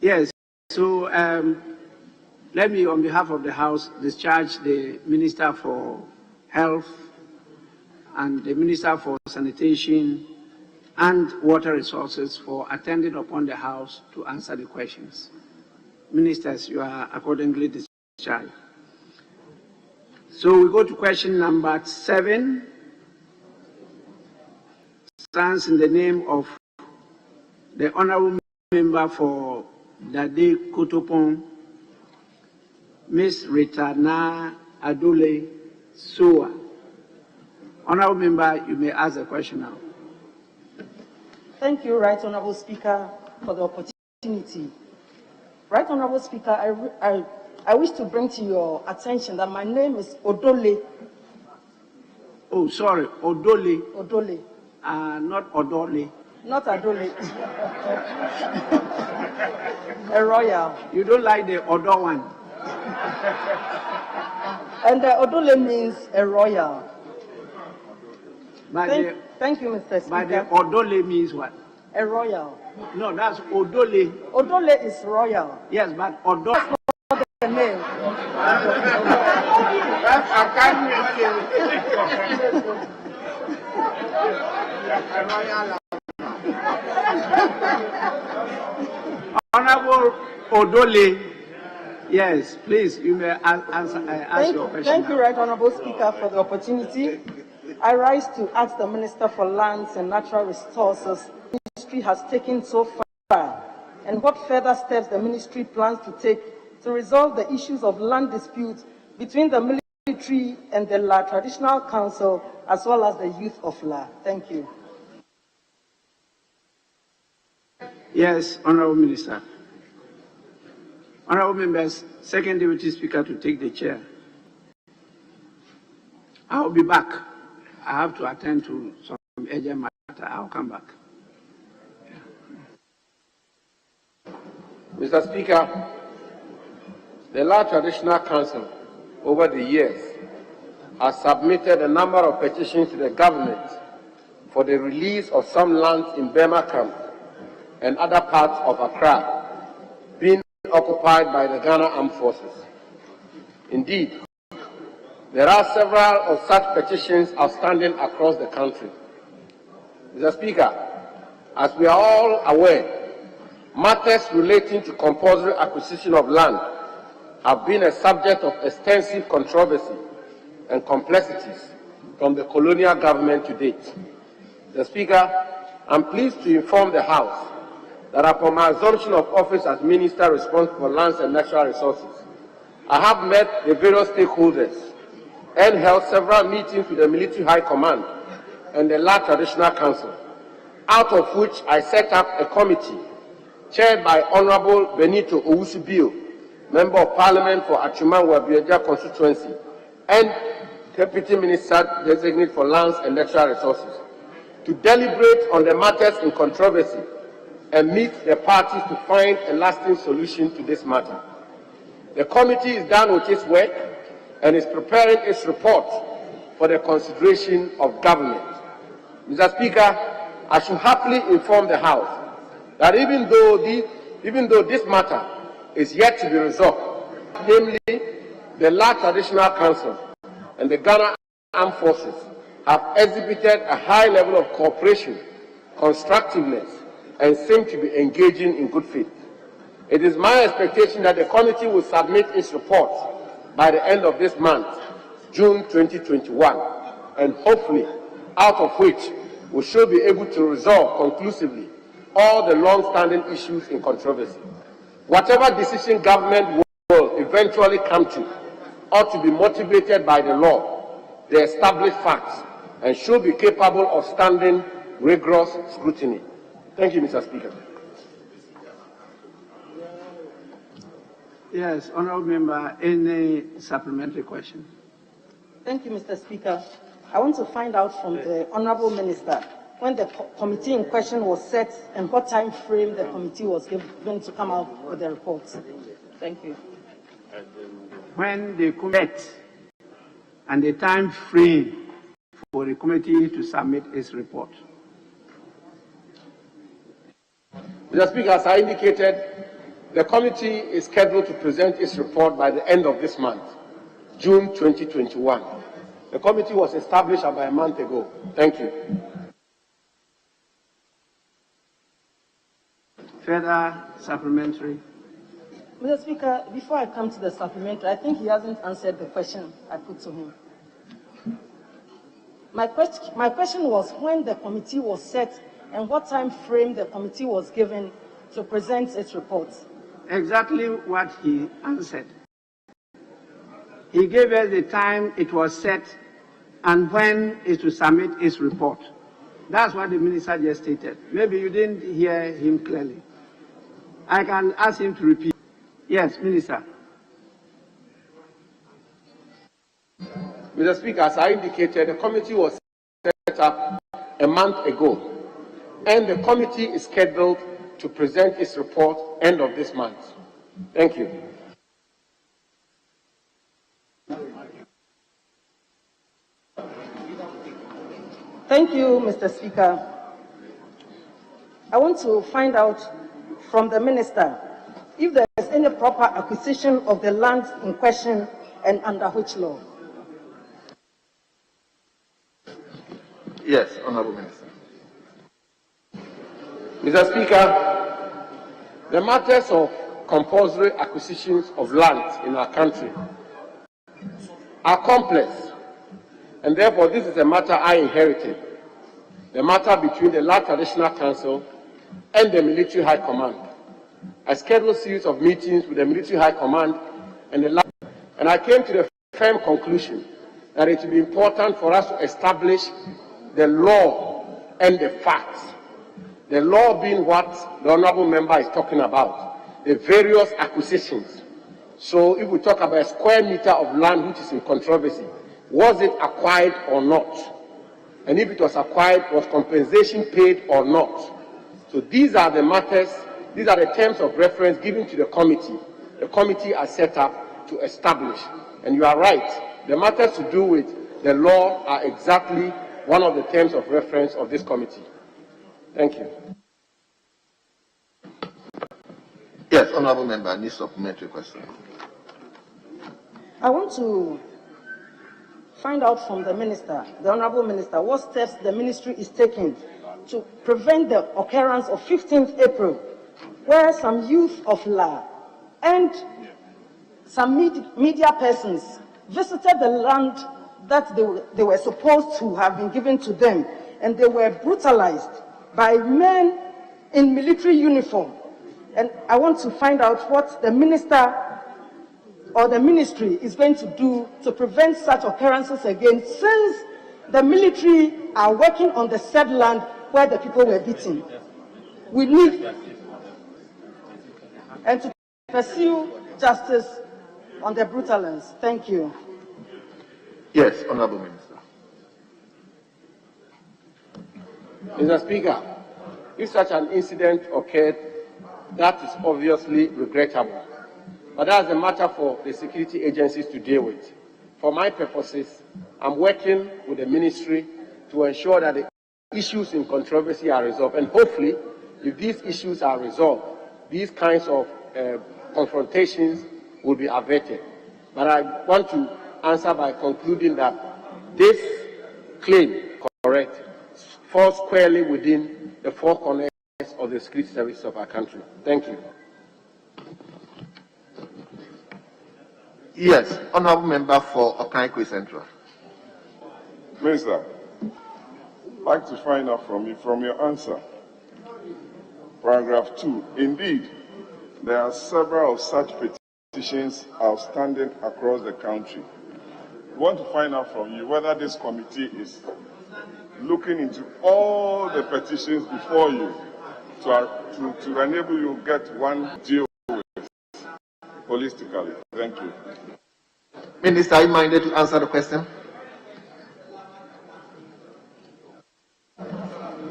Yes, so let me, on behalf of the House, discharge the Minister for Health and the Minister for Sanitation and Water Resources for attending upon the House to answer the questions. Ministers, you are accordingly discharged. So we go to question number 7. Stands in the name of the Honourable Member for Dade Kotopon, Ms. Ritana Adole Soa. Honourable Member, you may ask the question now. Thank you, Right Honourable Speaker, for the opportunity. Right Honourable Speaker, I wish to bring to your attention that my name is Odole. Oh, sorry, Odole. Odole. Not Odole. Not Adole. A royal. You don't like the Odo one. And Odole means a royal. Thank you, Mr. Speaker. But the Odole means what? A royal. No, that's Odole. Odole is royal. Yes, but Odole. That's not the name. That's a kind Honorable Odole, yes, please, you may ask your question. Thank you, Right Honourable Speaker, for the opportunity. I rise to ask the Minister for Lands and Natural Resources the Ministry has taken so far, and what further steps the Ministry plans to take to resolve the issues of land disputes between the military and the La Traditional Council, as well as the youth of La. Thank you. Yes, Honourable Minister. Honourable Members, Second Deputy Speaker to take the chair. I'll be back. I have to attend to some urgent matter. I'll come back. Mr. Speaker, the La Traditional Council over the years has submitted a number of petitions to the government for the release of some lands in Burma camp and other parts of Accra being occupied by the Ghana Armed Forces. Indeed, there are several of such petitions outstanding across the country. Mr. Speaker, as we are all aware, matters relating to compulsory acquisition of land have been a subject of extensive controversy and complexities from the colonial government to date. Mr. Speaker, I'm pleased to inform the House that upon my assumption of office as Minister responsible for lands and natural resources, I have met the various stakeholders and held several meetings with the Military High Command and the La Traditional Council, out of which I set up a committee chaired by Honourable Benito Owusu-Bio, Member of Parliament for Achuman-Wabiaja constituency and Deputy Minister Designate for Lands and Natural Resources, to deliberate on the matters in controversy and meet the parties to find a lasting solution to this matter. The committee is done with its work and is preparing its report for the consideration of government. Mr. Speaker, I should happily inform the House that even though this matter is yet to be resolved, namely the La Traditional Council and the Ghana Armed Forces have exhibited a high level of cooperation, constructiveness, and seem to be engaging in good faith. It is my expectation that the committee will submit its report by the end of this month, June 2021, and hopefully, out of which we should be able to resolve conclusively all the long-standing issues in controversy. Whatever decision government will eventually come to ought to be motivated by the law, the established facts, and should be capable of standing rigorous scrutiny. Thank you, Mr. Speaker. Yes, Honourable Member, any supplementary question? Thank you, Mr. Speaker. I want to find out from the Honourable Minister when the committee in question was set and what time frame the committee was given to come out with the report. Thank you. When the committee and the time frame for the committee to submit its report. Mr. Speaker, as I indicated, the committee is scheduled to present its report by the end of this month, June 2021. The committee was established about a month ago. Thank you. Further supplementary. Mr. Speaker, before I come to the supplementary, I think he hasn't answered the question I put to him. My question was when the committee was set and what time frame the committee was given to present its report. Exactly what he answered. He gave us the time it was set and when it will submit its report. That's what the minister just stated. Maybe you didn't hear him clearly. I can ask him to repeat. Yes, Minister. Mr. Speaker, as I indicated, the committee was set up a month ago, and the committee is scheduled to present its report end of this month. Thank you. Thank you, Mr. Speaker. I want to find out from the Minister if there is any proper acquisition of the land in question and under which law. Yes, Honourable Minister. Mr. Speaker, the matters of compulsory acquisitions of land in our country are complex, and therefore this is a matter I inherited, the matter between the Land Traditional Council and the Military High Command. I scheduled a series of meetings with the Military High Command and I came to the firm conclusion that it would be important for us to establish the law and the facts. The law being what the Honourable Member is talking about, the various acquisitions. So if we talk about a square meter of land which is in controversy, was it acquired or not? And if it was acquired, was compensation paid or not? So these are the matters, these are the terms of reference given to the committee. The committee are set up to establish. And you are right, the matters to do with the law are exactly one of the terms of reference of this committee. Thank you. Yes, Honourable Member, any supplementary question? I want to find out from the Minister, the Honourable Minister, what steps the Ministry is taking to prevent the occurrence of 15th April, where some youth of La and some media persons visited the land that they were supposed to have been given to them, and they were brutalized by men in military uniform. And I want to find out what the Minister or the Ministry is going to do to prevent such occurrences again, since the military are working on the said land where the people were beaten. We need and to pursue justice on the brutalities. Thank you. Yes, Honourable Minister. Mr. Speaker, if such an incident occurred, that is obviously regrettable. But that's a matter for the security agencies to deal with. For my purposes, I'm working with the ministry to ensure that the issues in controversy are resolved. And hopefully, if these issues are resolved, these kinds of confrontations will be averted. But I want to answer by concluding that this claim correct falls squarely within the four corners of the security service of our country. Thank you. Yes, honorable member for Okaikwe Central. Minister, I'd like to find out from your answer. Paragraph 2. Indeed, there are several of such petitions outstanding across the country. We want to find out from you whether this committee is looking into all the petitions before you to enable you to get one deal with holistically. Thank you. Minister, are you minded to answer the question?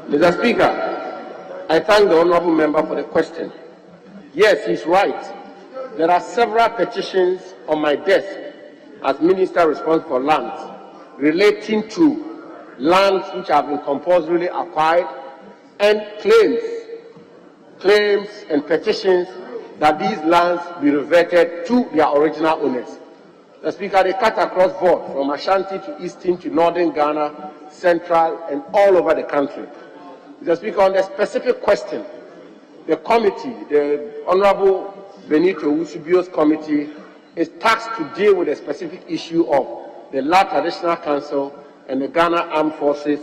Mr. Speaker, I thank the honorable member for the question. Yes, he's right. There are several petitions on my desk as Minister responsible for lands relating to lands which have been compulsorily acquired and claims and petitions that these lands be reverted to their original owners. The Speaker, they cut across board from Ashanti to Eastern to Northern Ghana, Central, and all over the country. Mr. Speaker, on the specific question, the committee, the Honorable Benito Usubio's committee, is tasked to deal with the specific issue of the Land Traditional Council and the Ghana Armed Forces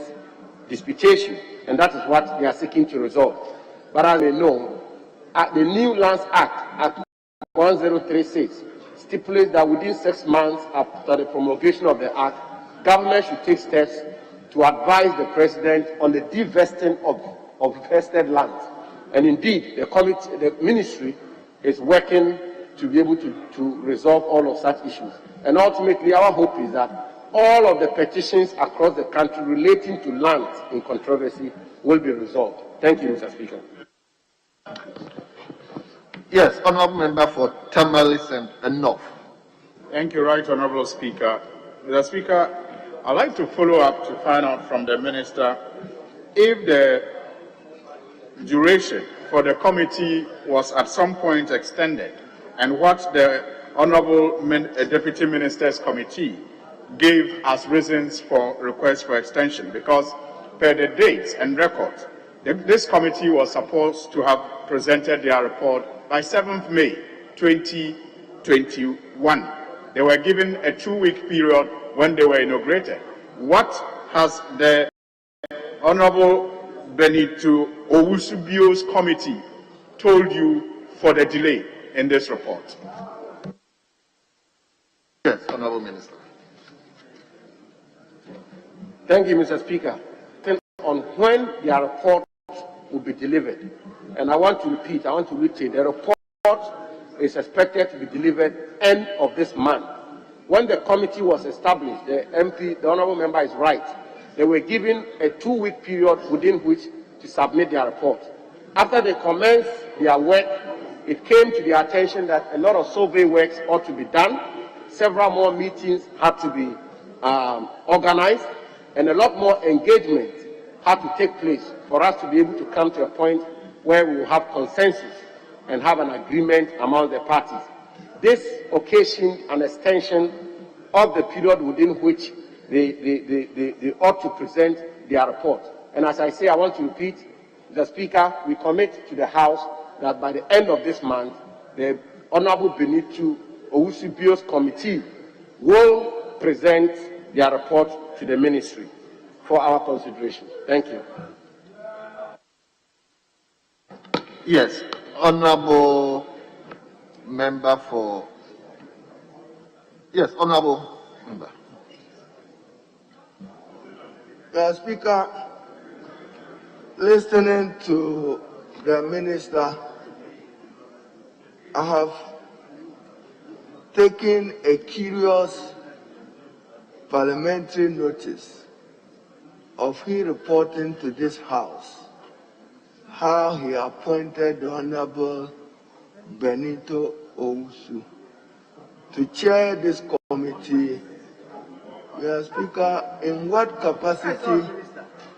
disputation, and that is what they are seeking to resolve. But as we know, the New Lands Act 1036 stipulates that within 6 months after the promulgation of the Act, government should take steps to advise the President on the divesting of vested lands. And indeed, the ministry is working to be able to resolve all of such issues. And ultimately, our hope is that all of the petitions across the country relating to lands in controversy will be resolved. Thank you, Mr. Speaker. Yes, honorable member for Tamalis and North. Thank you, Right Honorable Speaker. Mr. Speaker, I'd like to follow up to find out from the Minister if the duration for the committee was at some point extended and what the Honorable Deputy Minister's Committee gave as reasons for requests for extension, because per the dates and records, this committee was supposed to have presented their report by 7th May 2021. They were given a 2-week period when they were inaugurated. What has the Honorable Benito Owusubio's committee told you for the delay in this report? Yes, Honorable Minister. Thank you, Mr. Speaker. On when their report will be delivered, and I want to repeat, the report is expected to be delivered end of this month. When the committee was established, the MP, the honorable member is right. They were given a 2-week period within which to submit their report. After they commenced their work, it came to their attention that a lot of survey works ought to be done. Several more meetings had to be organized, and a lot more engagement had to take place for us to be able to come to a point where we will have consensus and have an agreement among the parties. This occasioned an extension of the period within which they ought to present their report. And as I say, I want to repeat, the Speaker, we commit to the House that by the end of this month, the Honorable Benito Owusubio's committee will present their report to the ministry for our consideration. Thank you. Yes, honorable member for. Yes, honorable member. Mr. Speaker, listening to the minister, I have taken a curious parliamentary notice of he reporting to this House how he appointed the Honorable Benito Owusu to chair this committee. Mr. Speaker, in what capacity,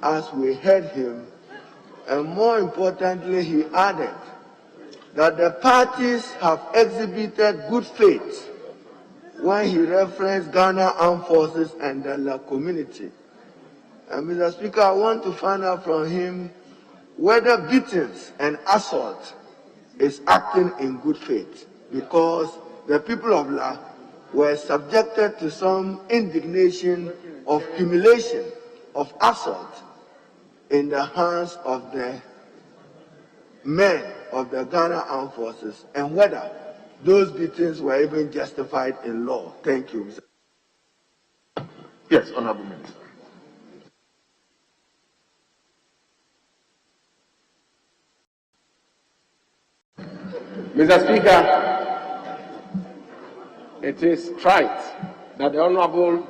as we heard him, and more importantly, he added that the parties have exhibited good faith when he referenced Ghana Armed Forces and the La community. And Mr. Speaker, I want to find out from him whether beatings and assault is acting in good faith, because the people of La were subjected to some indignation of humiliation, of assault in the hands of the men of the Ghana Armed Forces, and whether those beatings were even justified in law. Thank you, Mr. Yes, Honorable Minister. Mr. Speaker, it is trite that the Honorable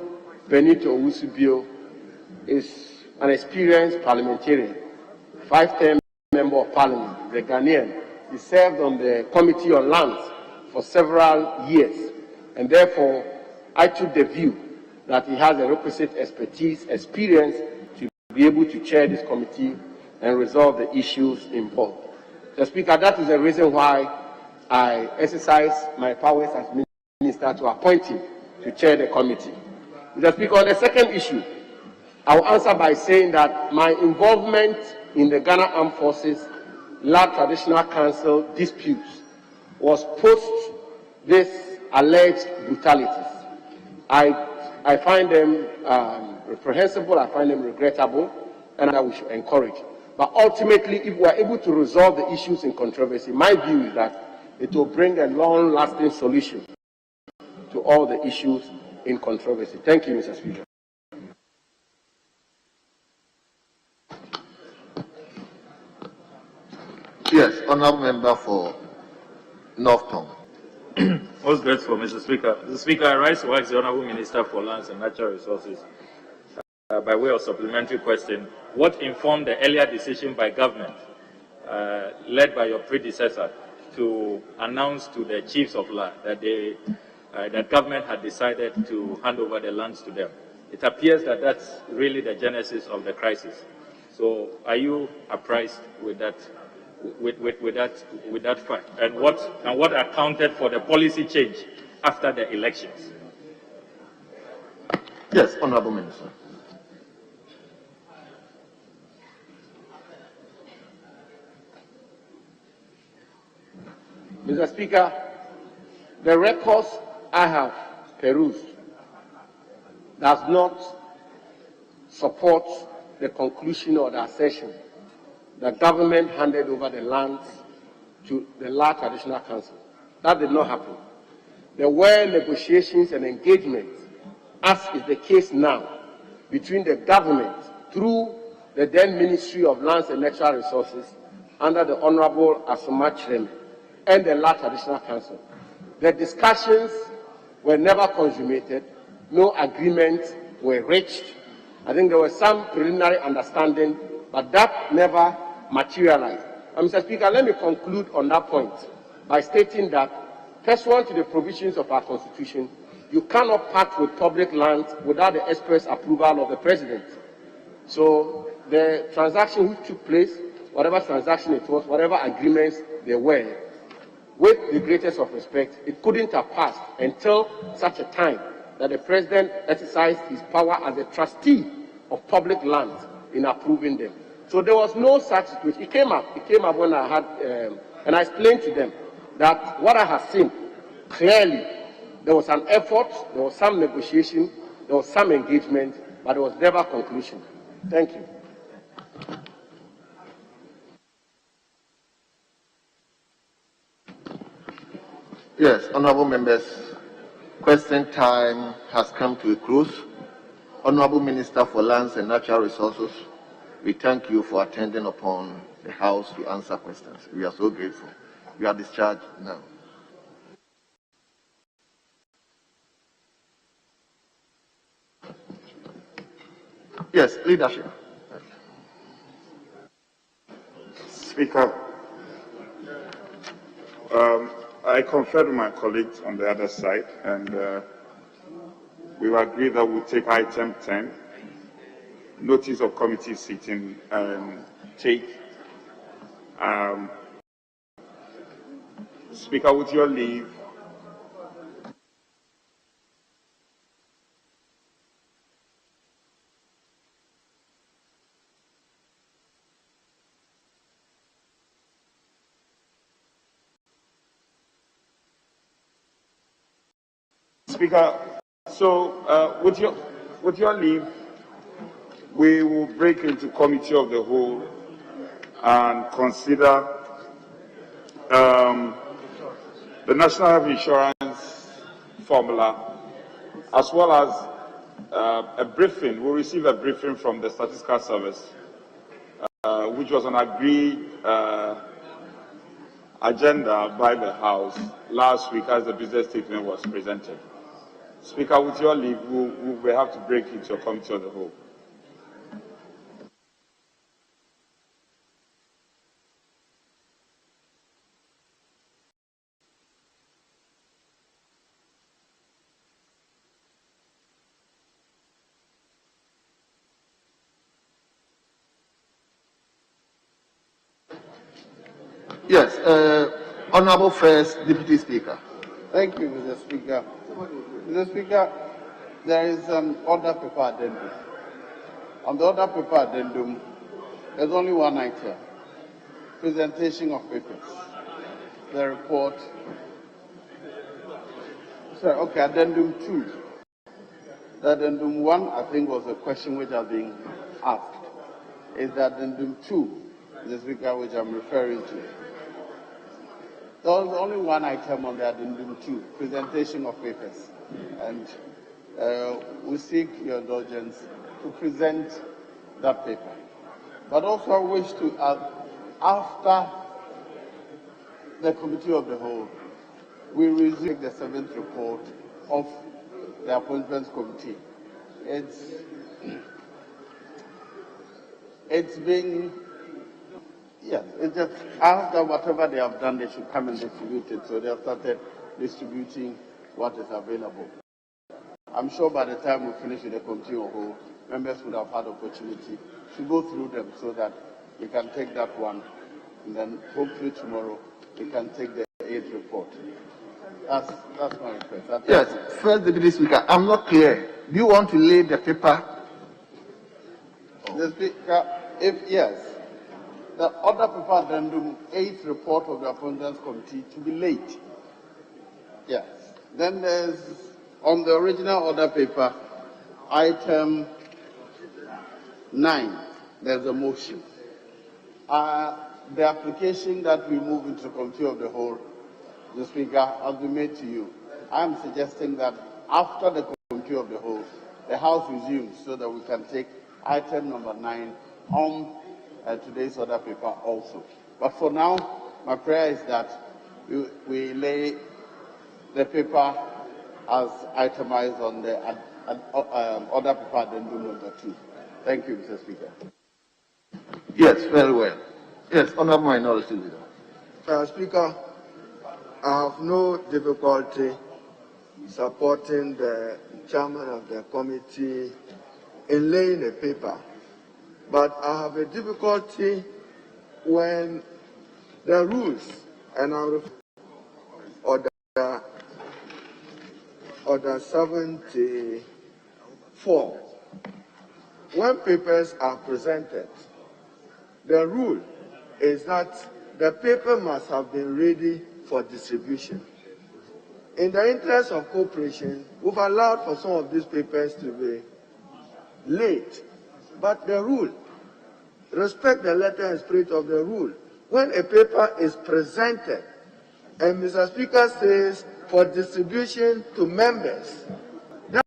Benito Owusu-Bio is an experienced parliamentarian, 5-term member of parliament, the Ghanaian. He served on the Committee on Lands for several years, and therefore I took the view that he has the requisite expertise, experience to be able to chair this committee and resolve the issues involved. Mr. Speaker, that is the reason why I exercise my powers as minister to appoint him to chair the committee. Mr. Speaker, on the second issue, I will answer by saying that my involvement in the Ghana Armed Forces Land Traditional Council disputes was post this alleged brutalities. I find them reprehensible, I find them regrettable, and I wish to encourage. But ultimately, if we are able to resolve the issues in controversy, my view is that it will bring a long-lasting solution to all the issues in controversy. Thank you, Mr. Speaker. Yes, Honourable Member for North Tongue. Most grateful, Mr. Speaker. Mr. Speaker, I rise to ask the Honourable Minister for Lands and Natural Resources, by way of supplementary question, what informed the earlier decision by government, led by your predecessor, to announce to the chiefs of land that that government had decided to hand over the lands to them? It appears that that's really the genesis of the crisis. So, are you apprised with that? With that fact, and what accounted for the policy change after the elections? Yes, Honourable Minister. Mr. Speaker, the records I have perused does not support the conclusion or the assertion the government handed over the lands to the La Traditional Council. That did not happen. There were negotiations and engagements, as is the case now, between the government through the then Ministry of Lands and Natural Resources under the Honorable Asoma Chirem and the La Traditional Council. The discussions were never consummated, no agreements were reached. I think there was some preliminary understanding, but that never materialized. And Mr. Speaker, let me conclude on that point by stating that, pursuant to the provisions of our Constitution, you cannot part with public lands without the express approval of the President. So the transaction which took place, whatever transaction it was, whatever agreements there were, with the greatest of respect, it couldn't have passed until such a time that the President exercised his power as a trustee of public lands in approving them. So there was no such situation. It came up when I had, and I explained to them that what I have seen, clearly, there was an effort, there was some negotiation, there was some engagement, but there was never conclusion. Thank you. Yes, Honourable Members, question time has come to a close. Honourable Minister for Lands and Natural Resources, we thank you for attending upon the House to answer questions. We are so grateful. You are discharged now. Yes, leadership. Speaker, I conferred with my colleagues on the other side, and we've agreed that we'll take item 10, notice of committee sitting, and take, Speaker, with your leave, Speaker, so with your leave, we will break into committee of the whole and consider the National Health Insurance formula, as well as a briefing. We'll receive a briefing from the Statistical Service, which was an agreed agenda by the House last week as the business statement was presented. Speaker, with your leave, we will have to break into a committee of the whole. Yes, Honorable First Deputy Speaker. Thank you, Mr. Speaker. Mr. Speaker, there is an order paper addendum. On the order paper addendum, there's only one item: presentation of papers. The report. Sorry, okay, addendum 2. The addendum 1, I think, was a question which has been asked. Is the addendum 2, Mr. Speaker, which I'm referring to. There was only one item on the addendum 2, presentation of papers. And we seek your indulgence to present that paper. But also I wish to add, after the committee of the whole, we resume the 7th report of the appointments committee. It's been, yes, it's just after whatever they have done, they should come and distribute it. So they have started distributing what is available. I'm sure by the time we finish with the committee of whole, members would have had opportunity to go through them so that we can take that one, and then hopefully tomorrow we can take the 8th report. That's my request. Yes, First Deputy Speaker, I'm not clear. Do you want to lay the paper? The Speaker, if yes, the order paper addendum 8th report of the appointments committee to be late. Yes. Then there's, on the original order paper, item 9, there's a motion. The application that we move into the committee of the whole, the Speaker, has been made to you. I am suggesting that after the committee of the whole, the House resumes so that we can take item number 9 on today's order paper also. But for now, my prayer is that we lay the paper as itemized on the order paper addendum number 2. Thank you, Mr. Speaker. Yes, very well. Yes, Honorable Minority Leader. Speaker, I have no difficulty supporting the chairman of the committee in laying a paper, but I have a difficulty when the rules, and I order 74, when papers are presented, the rule is that the paper must have been ready for distribution. In the interest of cooperation, we've allowed for some of these papers to be late, but the rule, respect the letter and spirit of the rule. When a paper is presented and Mr. Speaker says for distribution to members, that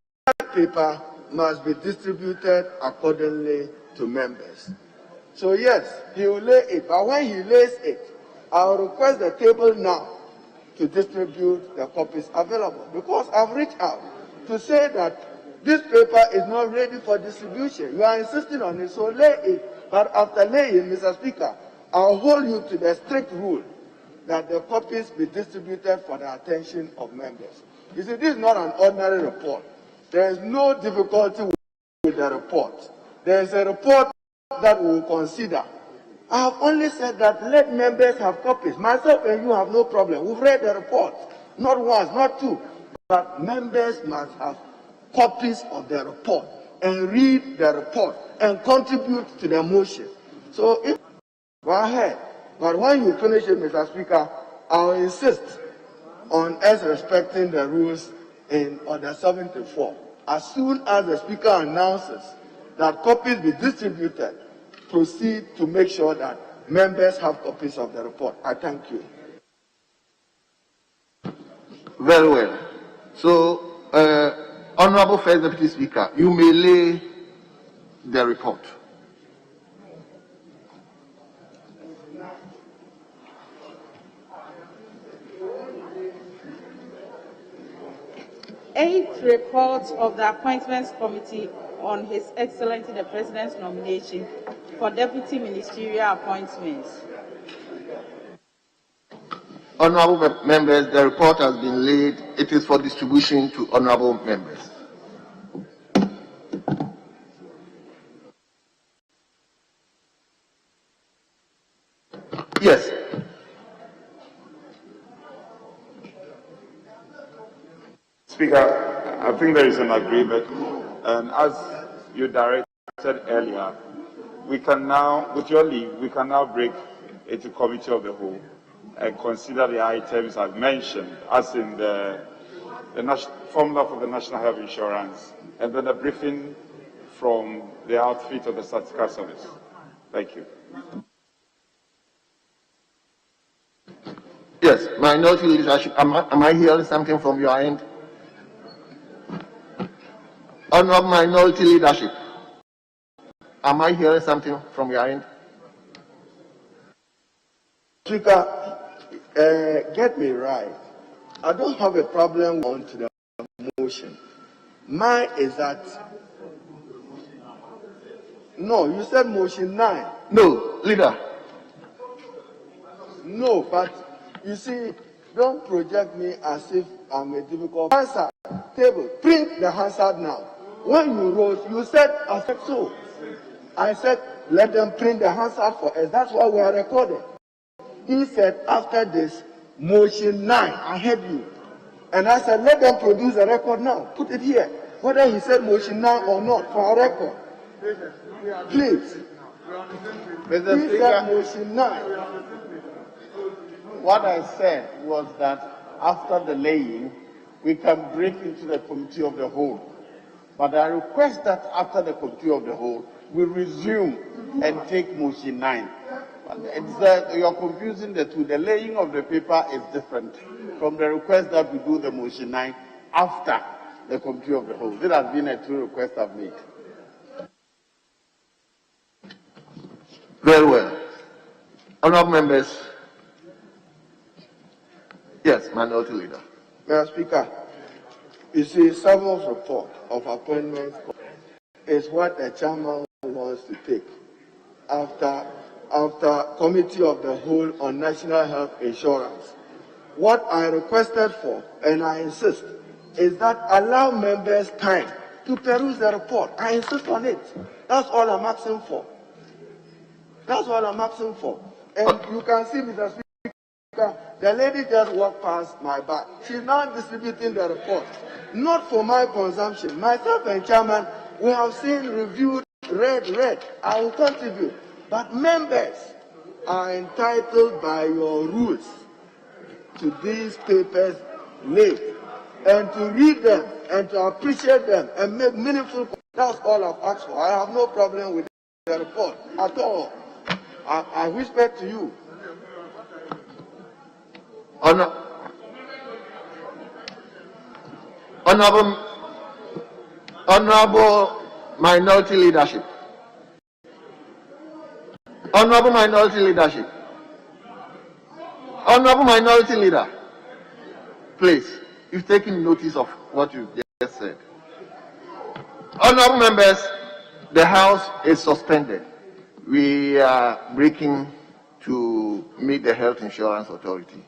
paper must be distributed accordingly to members. So yes, he will lay it, but when he lays it, I will request the table now to distribute the copies available, because I've reached out to say that this paper is not ready for distribution. You are insisting on it, so lay it. But after laying, Mr. Speaker, I'll hold you to the strict rule that the copies be distributed for the attention of members. You see, this is not an ordinary report. There is no difficulty with the report. There is a report that we will consider. I have only said that let members have copies. Myself and you have no problem. We've read the report, not once, not two, but members must have copies of the report and read the report and contribute to the motion. So if go ahead, but when you finish it, Mr. Speaker, I'll insist on us respecting the rules in Order 74. As soon as the Speaker announces that copies be distributed, proceed to make sure that members have copies of the report. I thank you. Very well. So, Honorable First Deputy Speaker, you may lay the report. Eighth report of the Appointments Committee on His Excellency the President's nomination for Deputy Ministerial Appointments. Honorable members, the report has been laid. It is for distribution to honorable members. Yes. Speaker, I think there is an agreement, and as you directed earlier, we can now, with your leave, we can now break it to committee of the whole and consider the items as mentioned, as in the formula for the National Health Insurance, and then a briefing from the outfit of the Statistical Service. Thank you. Yes, minority leadership. Am I hearing something from your end? Honorable minority leadership. Am I hearing something from your end? Speaker, get me right. I don't have a problem on to the motion. Mine is that. No, you said motion 9. No, leader. No, but you see, don't project me as if I'm a difficult Hansard table. Print the Hansard now. When you wrote, you said, I said so. I said, let them print the Hansard for us. That's why we are recording. He said, after this, motion 9. I heard you. And I said, let them produce a record now. Put it here. Whether he said motion 9 or not, for a record. Please. Mr. He Speaker, said motion 9. What I said was that after the laying, we can break into the committee of the whole. But I request that after the committee of the whole, we resume and take motion 9. It's that you're confusing the two. The laying of the paper is different from the request that we do the motion 9 after the committee of the whole. This has been a true request I've made. Very well. Honorable members. Yes, minority leader. Mr. Speaker, you see, someone's report of appointments is what the chairman wants to take after committee of the whole on national health insurance. What I requested for, and I insist, is that allow members time to peruse the report. I insist on it. That's all I'm asking for. That's all I'm asking for. And you can see, Mr. Speaker, the lady just walked past my back. She's now distributing the report. Not for my consumption. Myself and chairman, we have seen, reviewed, read. I will contribute. But members are entitled by your rules to these papers late and to read them and to appreciate them and make meaningful. That's all I've asked for. I have no problem with the report at all. I whisper to you. Honorable minority leadership. Honorable minority leadership. Honorable minority leader. Please, you've taken notice of what you just said. Honorable members, the House is suspended. We are breaking to meet the Health Insurance Authority.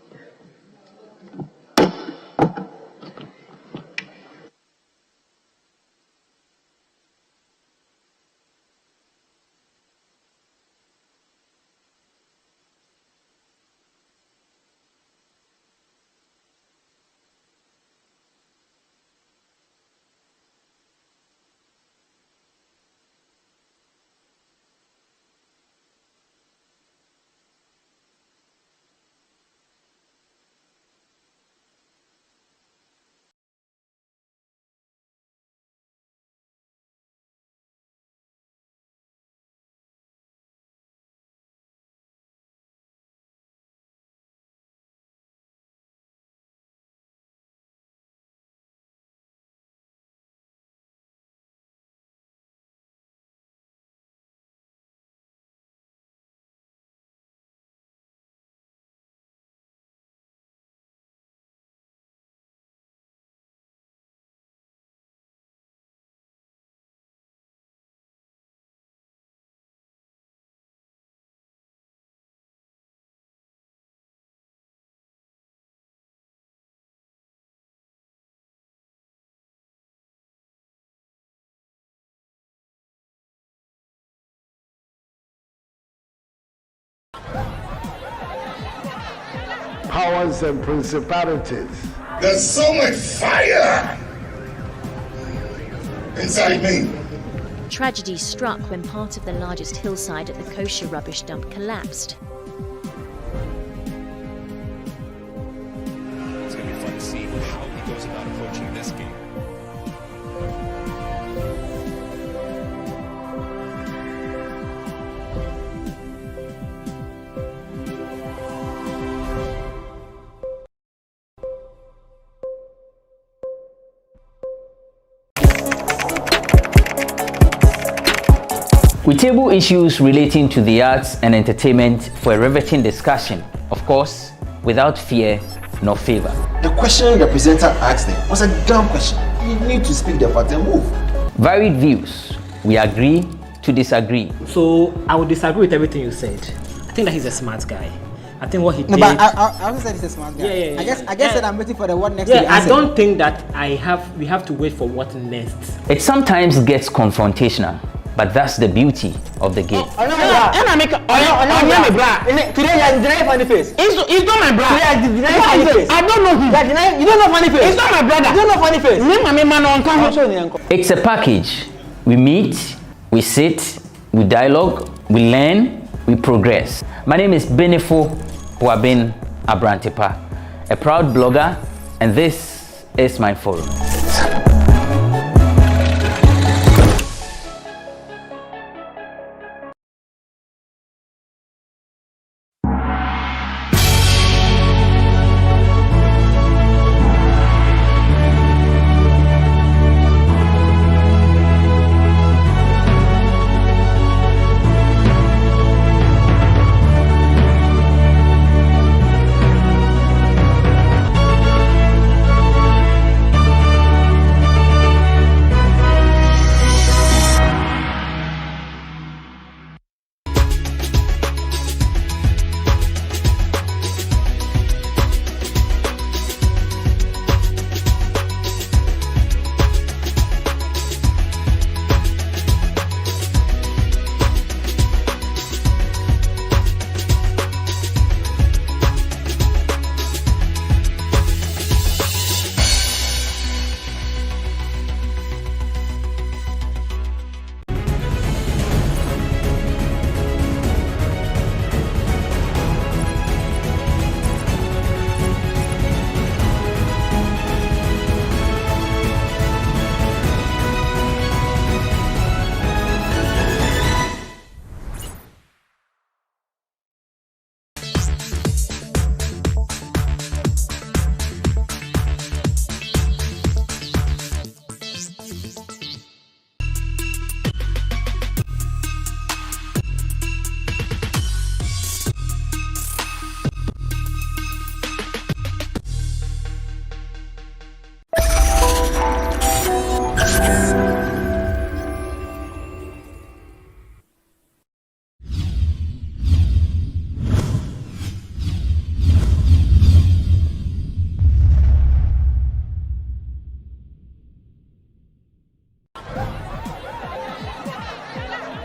Powers and principalities. There's so much fire inside me. Tragedy struck when part of the largest hillside at the kosher rubbish dump collapsed. It's going to be fun to see how he goes about approaching this game. We table issues relating to the arts and entertainment for a riveting discussion, of course, without fear nor favor. The question the presenter asked them was a dumb question. You need to speak the part and move. Varied views. We agree to disagree. So I would disagree with everything you said. I think that he's a smart guy. I think what he did. No, but I also said he's a smart guy. Yeah. I guess that I'm waiting for the what next. Yeah, I don't think that we have to wait for what next. It sometimes gets confrontational, but that's the beauty of the game. Today you deny funny face. It's not my brother. Today you deny funny face. I don't know him. You don't know funny face. It's not my brother. You don't know funny face. It's a package. We meet, we sit, we dialogue, we learn, we progress. My name is Benefo Abrantepa, a proud blogger, and this is my forum.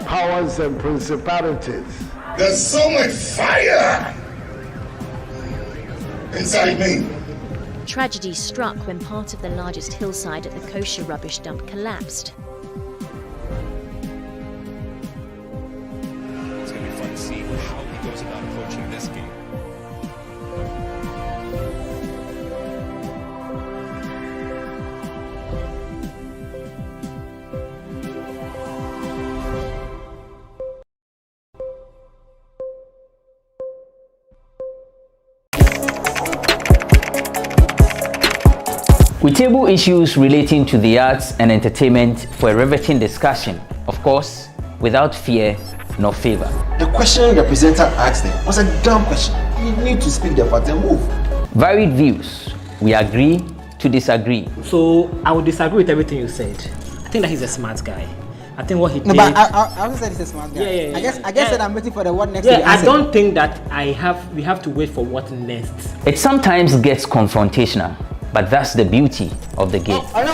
Powers and principalities. There's so much fire inside me. Tragedy struck when part of the largest hillside at the kosher rubbish dump collapsed. It's going to be fun to see how he goes about approaching this game. We table issues relating to the arts and entertainment for a riveting discussion, of course, without fear nor favor. The question the presenter asked them was a dumb question. You need to speak the part and move. Varied views. We agree to disagree. So I would disagree with everything you said. I think that he's a smart guy. I think what he did. No, but I also said he's a smart guy. Yeah. I guess that I'm waiting for the what next. Yeah, I don't think that we have to wait for what next. It sometimes gets confrontational, But that's the beauty of the game. Today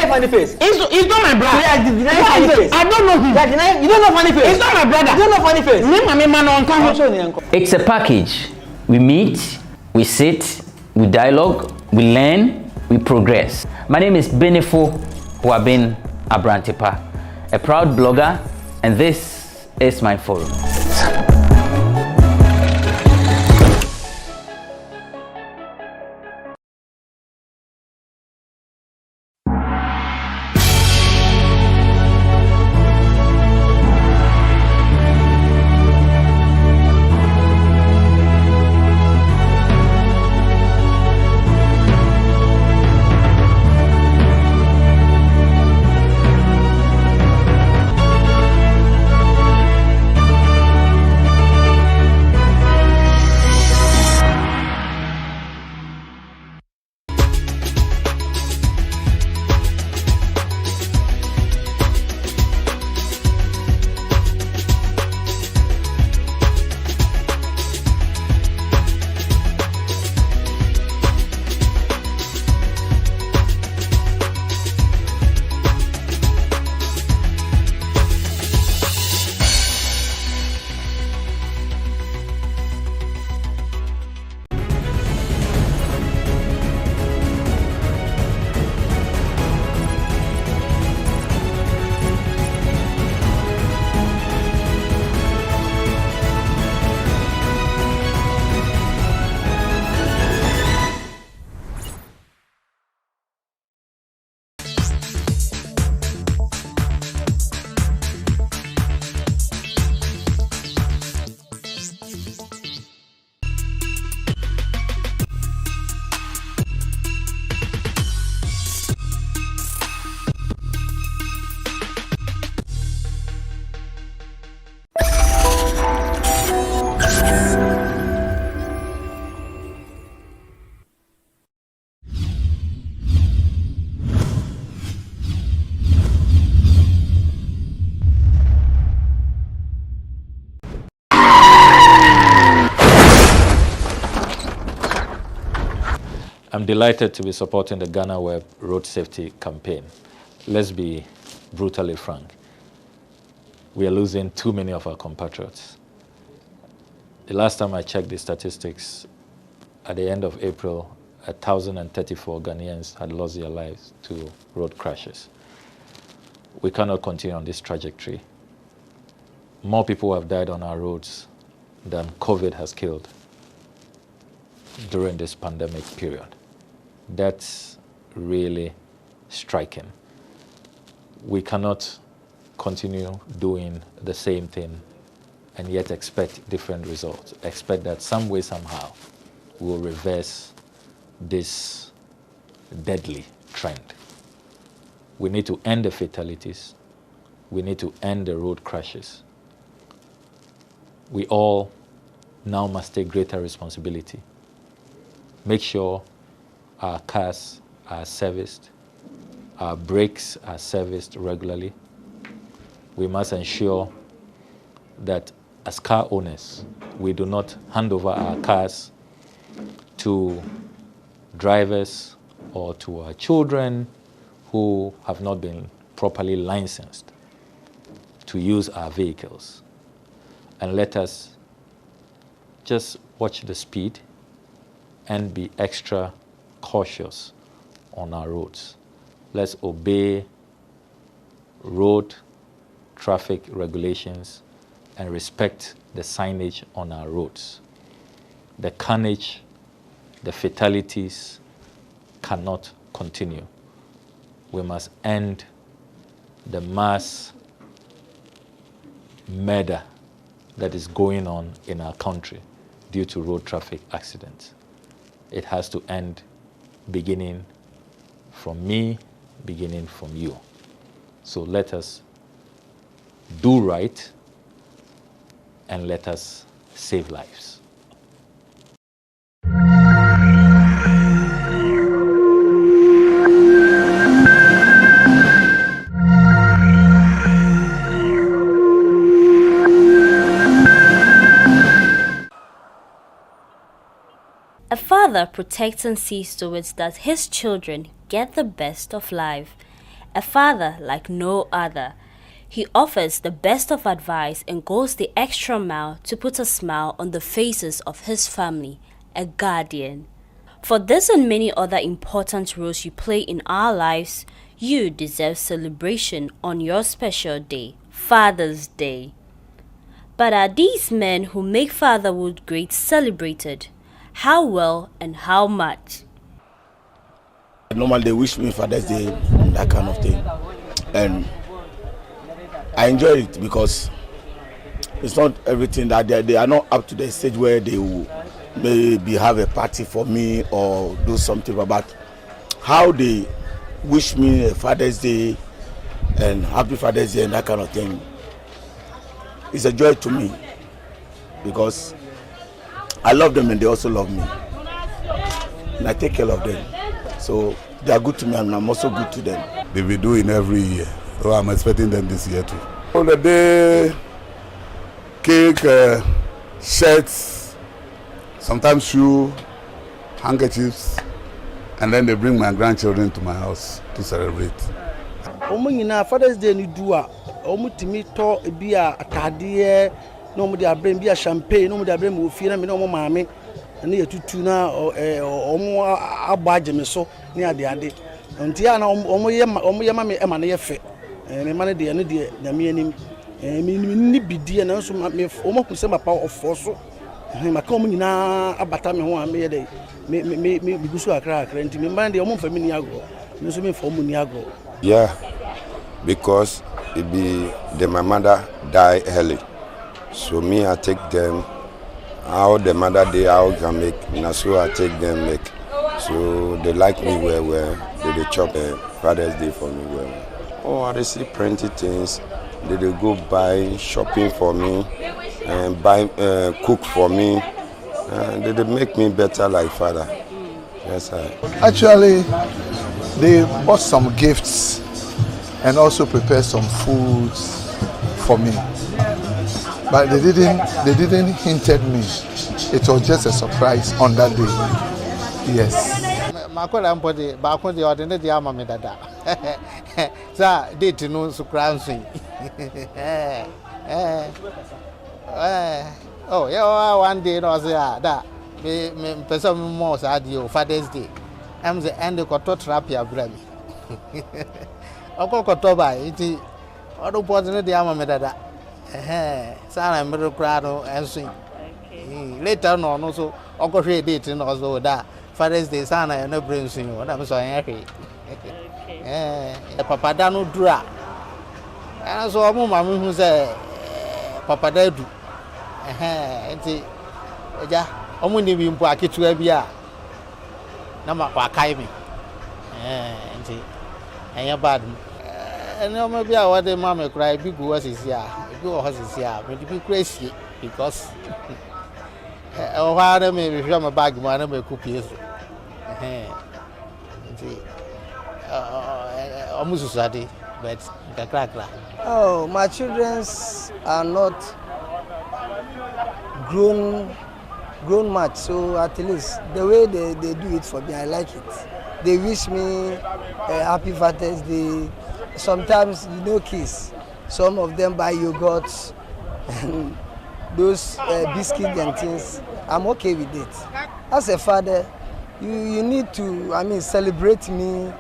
you funny face. It's not my brother. Funny face. I don't know him. You don't know funny face. It's not my brother. You don't know funny face. It's a package. We meet, we sit, we dialogue, we learn, we progress. My name is Benefo Huabin Abrantepa, a proud blogger, and this is my forum. I'm delighted to be supporting the GhanaWeb road safety campaign. Let's be brutally frank. We are losing too many of our compatriots. The last time I checked the statistics, at the end of April, 1,034 Ghanaians had lost their lives to road crashes. We cannot continue on this trajectory. More people have died on our roads than COVID has killed during this pandemic period. That's really striking. We cannot continue doing the same thing and yet expect different results. Expect that some way, somehow, we'll reverse this deadly trend. We need to end the fatalities. We need to end the road crashes. We all now must take greater responsibility. Make sure our cars are serviced, our brakes are serviced regularly. We must ensure that as car owners, we do not hand over our cars to drivers or to our children who have not been properly licensed to use our vehicles. And let us just watch the speed and be extra cautious on our roads. Let's obey road traffic regulations and respect the signage on our roads. The carnage, the fatalities cannot continue. We must end the mass murder that is going on in our country due to road traffic accidents. It has to end, beginning from me, beginning from you. So let us do right and let us save lives. A father protects and sees to it that his children get the best of life. A father like no other. He offers the best of advice and goes the extra mile to put a smile on the faces of his family. A guardian. For this and many other important roles you play in our lives, you deserve celebration on your special day, Father's Day. But are these men who make fatherhood great celebrated? How well and how much? Normally they wish me Father's Day, that kind of thing. And I enjoy it because it's not everything that they are not up to the stage where they will maybe have a party for me or do something about how they wish me a Father's Day and Happy Father's Day and that kind of thing. It's a joy to me because I love them and they also love me. And I take care of them. So they are good to me and I'm also good to them. They will do it every year. So I'm expecting them this year too. On the day, cake, shirts, sometimes shoes, handkerchiefs, and then they bring my grandchildren to my house to celebrate. Father's Day ni dua. Timi to bia atade no mo dia brem bia champagne no mo dia brem ofie na me no mo maame na ye tutu na omo agbaje me so ni ade ntia na omo ye ma me ema na ye fe me ma ne de na me anim me ni bidie na so me omo ku se mapa ofo so ma ka omo nyina abata me ho a me ye de me gusu akra nti me ma de omo fa me ni agro no so me fa omo ni agro. Yeah, because my mother died early, so me I take them. How the mother day how can make, so I take them make. So they like me well. They chop a Father's Day for me well. Oh, they see plenty things. They go buy shopping for me and buy cook for me. And they make me better like father. Yes, I. Actually, they bought some gifts and also prepared some foods for me. But they didn't hint at me. It was just a surprise on that day. Yes. Makola mpode ba ko de ordinary dia mama dada. Sa date no so kransin. Oh, yeah, one day no say that me person more say the Father's Day. I'm the end of therapy bra me. Okokoto ba iti odo ordinary dia mama dada. Sana middle crowd and swing. Later no so okohwe date no so that Father's Day sana no bring swing what am so happy. Papa da no dura. And so omo mama hu say papa da du. Enti eja omo ni bi mpo aketua bi a na ma kwa kai me. Enti enya bad. And no maybe I want the mama cry big was here. Go horses here, but be crazy because oh, I may be my bag, man, may cook you. Almost society, but the crack. Oh, my children are not grown much, so at least the way they do it for me, I like it. They wish me a happy Father's Day. Sometimes kiss. Some of them buy yogurts and those biscuits and things. I'm okay with it. As a father, you need to, celebrate me.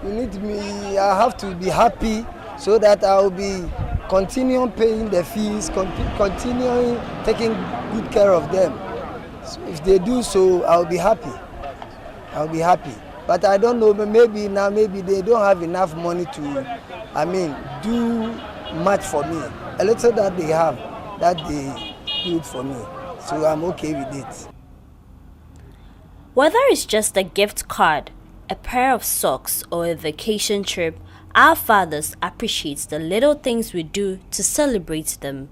You need me. I have to be happy so that I will be continuing paying the fees, continuing taking good care of them. So if they do so, I'll be happy. I'll be happy. But I don't know, maybe they don't have enough money to, do much for me. A little that they have, that they do it for me. So I'm okay with it. Whether it's just a gift card, a pair of socks, or a vacation trip, our fathers appreciate the little things we do to celebrate them.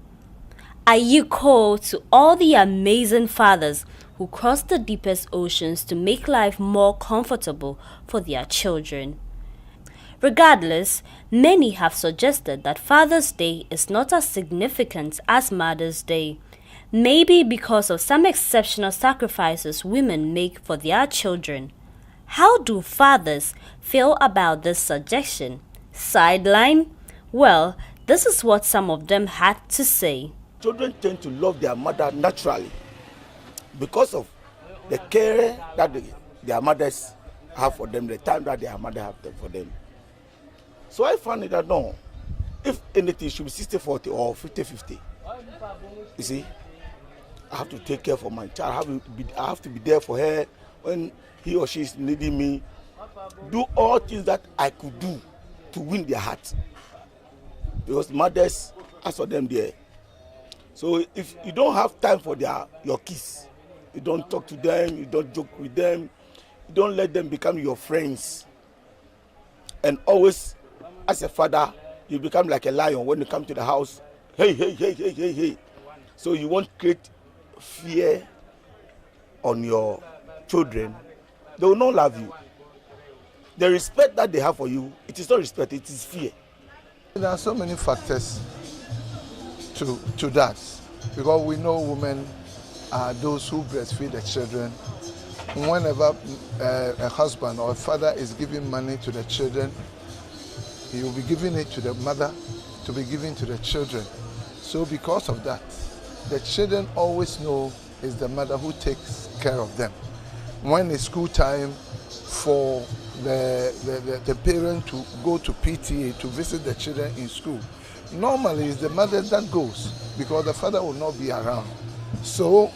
Are you called to all the amazing fathers who cross the deepest oceans to make life more comfortable for their children? Regardless, many have suggested that Father's Day is not as significant as Mother's Day. Maybe because of some exceptional sacrifices women make for their children. How do fathers feel about this suggestion? Sideline? Well, this is what some of them had to say. Children tend to love their mother naturally because of the care that their mothers have for them, the time that their mother have for them. So I found it that no, if anything, it should be 60-40 or 50-50. You see, I have to take care for my child. I have to be there for her when he or she is needing me. Do all things that I could do to win their heart. Because mothers ask for them there. So if you don't have time for your kids, you don't talk to them, you don't joke with them, you don't let them become your friends. And always, as a father, you become like a lion when you come to the house. Hey, hey, hey, hey, hey, hey. So you won't create fear on your children. They will not love you. The respect that they have for you, it is not respect, it is fear. There are so many factors to that, because we know women are those who breastfeed the children. Whenever a husband or a father is giving money to the children, he will be giving it to the mother to be given to the children. So because of that, the children always know it's the mother who takes care of them. When it's school time for the parent to go to PTA to visit the children in school, normally it's the mother that goes because the father will not be around. So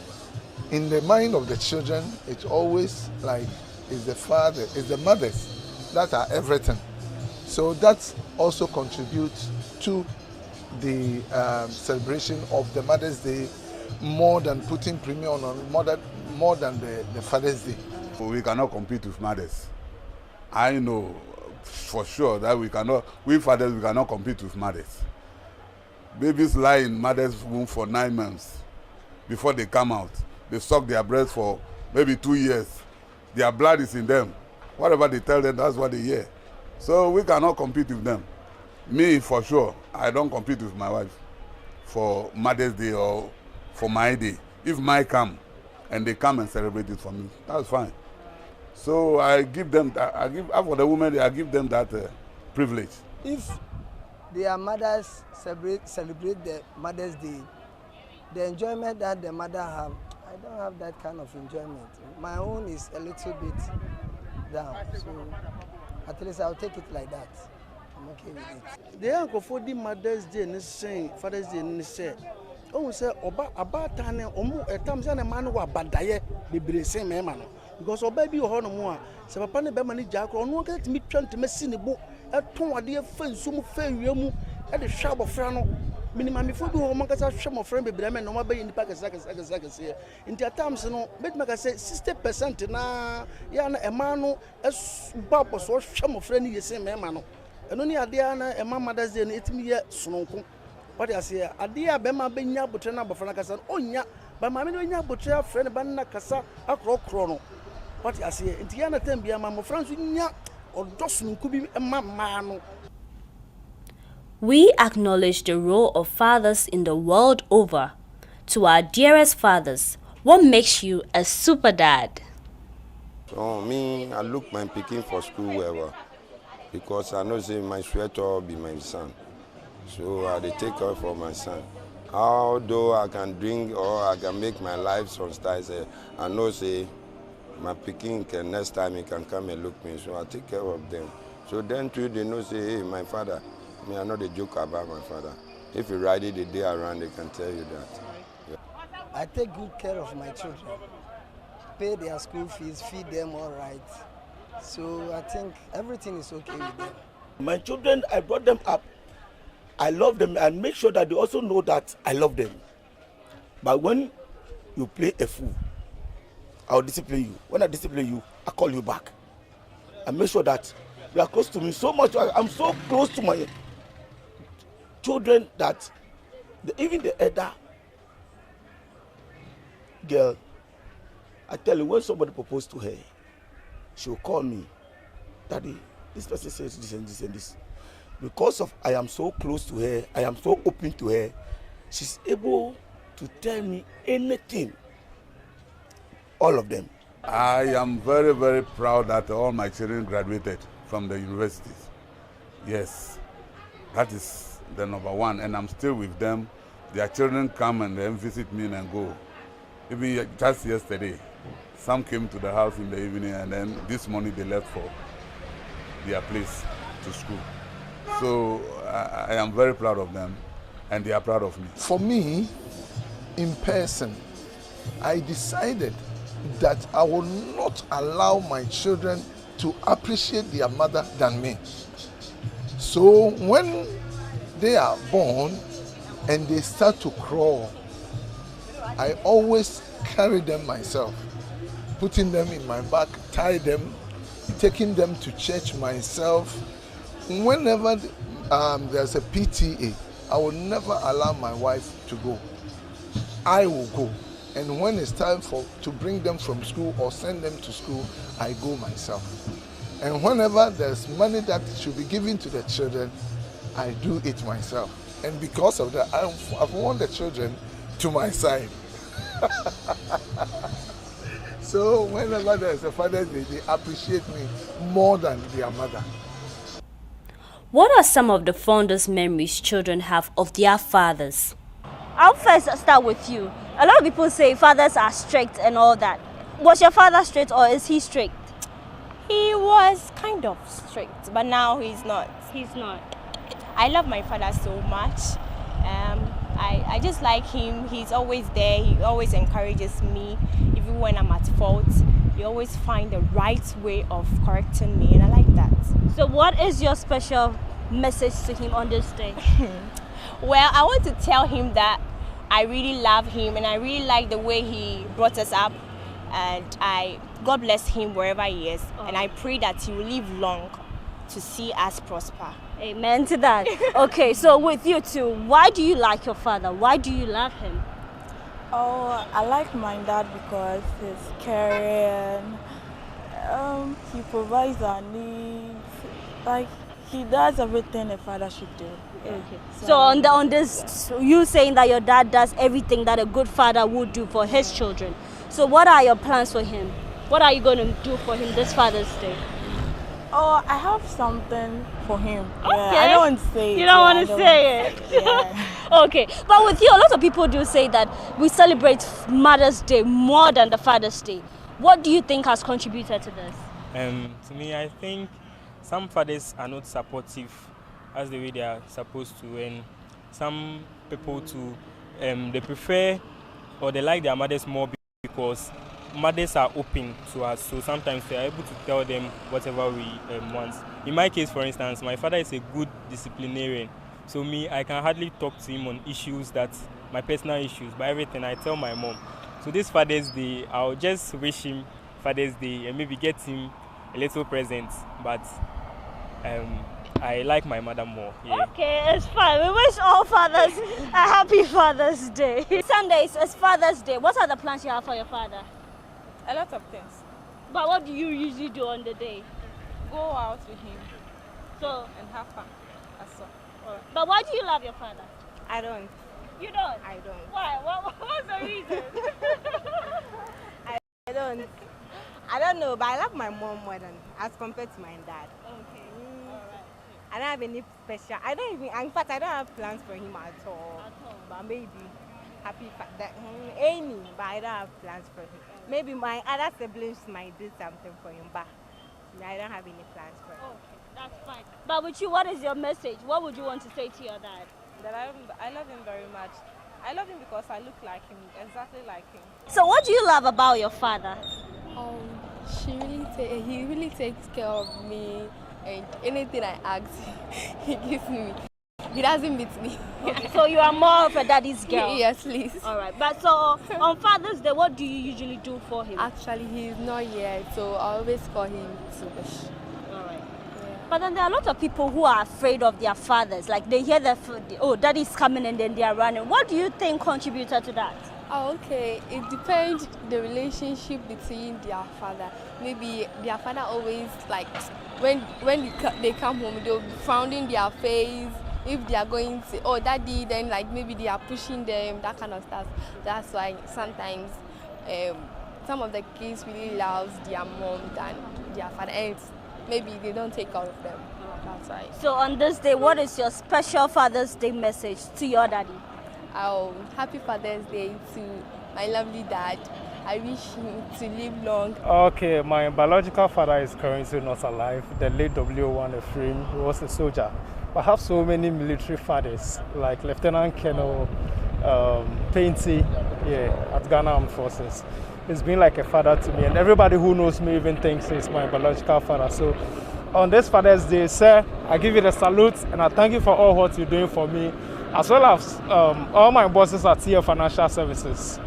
in the mind of the children, it's always like it's the father, it's the mothers that are everything. So that also contributes to the celebration of the Mother's Day more than putting premium on more than the Father's Day. We cannot compete with mothers. I know for sure that we fathers, we cannot compete with mothers. Babies lie in mother's womb for 9 months before they come out. They suck their breast for maybe 2 years. Their blood is in them. Whatever they tell them, that's what they hear. So we cannot compete with them. Me, for sure, I don't compete with my wife for Mother's Day or for my day. If mine come and they come and celebrate it for me, that's fine. So I give them that. For the women, I give them that privilege. If their mothers celebrate the Mother's Day, the enjoyment that the mother have, I don't have that kind of enjoyment. My own is a little bit down. So at least I'll take it like that. I'm okay with it. The uncle for the Mother's Day and saying Father's Day and say, oh, say about time at times and a man who are badaye be same man. Because baby or no more. So Papa Bemani Jack or no get me trying to mess in the book at Tom dear friend, some fair you at the shop of Frano. Minimum before you home, I sham of friend, but I'm not in the pack as here. In the times, no, but make I say 60% na yana a man as Bob was so sham of friend, you say, man. And only a dear a mother's day and 8 me yet, Snonko. What I say, a dear Bema Benya Butana Bafanakas, oh, yeah, but my Mamma Butcher, friend Banna Casa, a croc chrono. What I say, in Tiana Tembia, Mamma France, or Dawson could be a man. We acknowledge the role of fathers in the world over. To our dearest fathers, what makes you a super dad? So me, I look my picking for school wherever, because I know say my sweater will be my son. So I take care for my son. Although I can drink or I can make my life some styles, I know say my picking can next time he can come and look me. So I take care of them. So then too they know say, hey, my father. Me, I know the joke about my father. If you ride it the day around, they can tell you that. Yeah. I take good care of my children, pay their school fees, feed them all right. So I think everything is okay with them. My children, I brought them up. I love them and make sure that they also know that I love them. But when you play a fool, I'll discipline you. When I discipline you, I call you back. I make sure that you are close to me so much. I'm so close to my children that even the elder girl, I tell you, when somebody proposed to her, she'll call me, Daddy, this person says this and this and this. Because of I am so close to her, I am so open to her, she's able to tell me anything. All of them. I am very, very proud that all my children graduated from the universities. Yes, that is the number one, and I'm still with them. Their children come and then visit me and go. Even just yesterday, some came to the house in the evening, and then this morning they left for their place to school. So I am very proud of them, and they are proud of me. For me, in person, I decided that I will not allow my children to appreciate their mother than me. So when they are born and they start to crawl, I always carry them myself, putting them in my back, tie them, taking them to church myself. Whenever there's a PTA, I will never allow my wife to go. I will go. And when it's time to bring them from school or send them to school, I go myself. And whenever there's money that should be given to the children, I do it myself. And because of that, I've won the children to my side. So whenever there's a Father's Day, they appreciate me more than their mother. What are some of the fondest memories children have of their fathers? I'll first start with you. A lot of people say fathers are strict and all that. Was your father strict or is he strict? He was kind of strict, but now he's not. He's not. I love my father so much. I just like him. He's always there. He always encourages me, even when I'm at fault. He always finds the right way of correcting me, and I like that. So what is your special message to him on this day? Well, I want to tell him that I really love him and I really like the way he brought us up, and God bless him wherever he is, and I pray that he will live long to see us prosper. Amen to that. Okay, so with you too, why do you like your father? Why do you love him? Oh, I like my dad because he's caring. He provides our needs. Like, he does everything a father should do. Okay. So on this, you saying that your dad does everything that a good father would do for his children. So what are your plans for him? What are you going to do for him this Father's Day? Oh, I have something for him. Okay. Yeah, I don't want to say it. You don't want to say it? Yeah. Okay. But with you, a lot of people do say that we celebrate Mother's Day more than the Father's Day. What do you think has contributed to this? To me, I think some fathers are not supportive as the way they are supposed to, and some people too, they prefer or they like their mothers more because mothers are open to us, so sometimes they are able to tell them whatever we want. In my case, for instance, my father is a good disciplinarian, so I can hardly talk to him on issues my personal issues, but everything I tell my mom. So this Father's Day, I'll just wish him Father's Day and maybe get him a little present, but I like my mother more. Yeah. Okay, it's fine. We wish all fathers a happy Father's Day. Sundays is Father's Day. What are the plans you have for your father? A lot of things. But what do you usually do on the day? Go out with him. So and have fun. That's all. But why do you love your father? I don't. You don't? I don't. Why? What's the reason? I don't know, but I love my mom more than as compared to my dad. Okay. I don't have any special. In fact, I don't have plans for him at all. But maybe happy that any, but I don't have plans for him. Maybe my other siblings might do something for him, but I don't have any plans for him. Okay, that's fine. But with you, what is your message? What would you want to say to your dad? That I love him very much. I love him because I look like him, exactly like him. So what do you love about your father? He really takes care of me, and anything I ask, he gives me. He doesn't beat me. Okay, so you are more of a daddy's girl? Yes, please. All right. But so on Father's Day, what do you usually do for him? Actually, he's not here, so I always call him to wish. All right. Yeah. But then there are a lot of people who are afraid of their fathers. Like they hear daddy's coming and then they are running. What do you think contributed to that? Oh, okay. It depends the relationship between their father. Maybe their father always, like, when they come home, they'll be frowning their face if they are going to, oh, daddy, then like maybe they are pushing them, that kind of stuff. That's why sometimes some of the kids really love their mom than their father, and maybe they don't take care of them. That's why. So on this day, what is your special Father's Day message to your daddy? Oh, happy Father's Day to my lovely dad. I wish him to live long. Okay, my biological father is currently not alive. The late W1 Ephraim, he was a soldier. I have so many military fathers, like Lieutenant Colonel Painty, at Ghana Armed Forces. He's been like a father to me, and everybody who knows me even thinks he's my biological father. So on this Father's Day, sir, I give you the salute, and I thank you for all what you're doing for me, as well as all my bosses at TL Financial Services.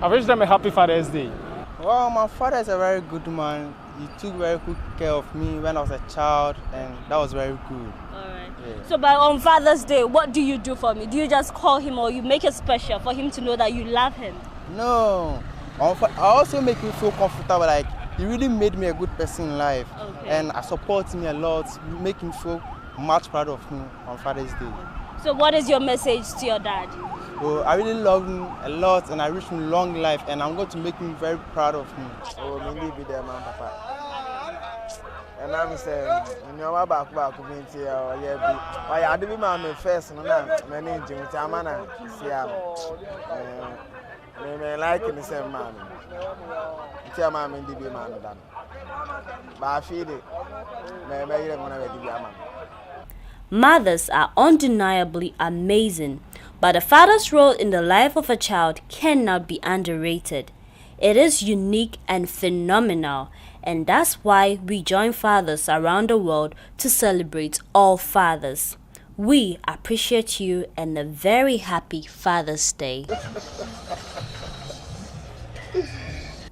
I wish them a happy Father's Day. Well, my father is a very good man. He took very good care of me when I was a child, and that was very good. All right. Yeah. So on Father's Day, what do you do for me? Do you just call him, or you make it special for him to know that you love him? No. I also make him feel comfortable, like he really made me a good person in life. Okay. And I support me a lot, make him feel much proud of me on Father's Day. So what is your message to your dad? Oh, I really love him a lot, and I wish him long life, and I'm going to make him very proud of me. Oh, maybe be there, man, Papa. And I'm saying, you know about being here, or yeah, I did be my first, and I'm managing with Amana. See, I'm like the same man. Tell my man to be man. But I feel it. Maybe you're going to be a man. Mothers are undeniably amazing, but a father's role in the life of a child cannot be underrated. It is unique and phenomenal, and that's why we join fathers around the world to celebrate all fathers. We appreciate you and a very happy Father's Day.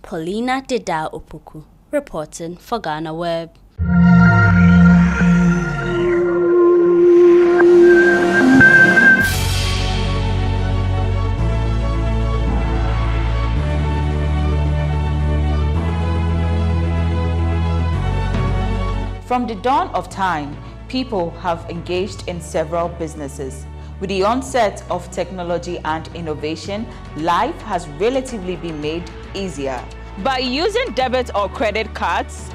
Paulina Deda Opoku, reporting for GhanaWeb. From the dawn of time, people have engaged in several businesses. With the onset of technology and innovation, life has relatively been made easier. By using debit or credit cards,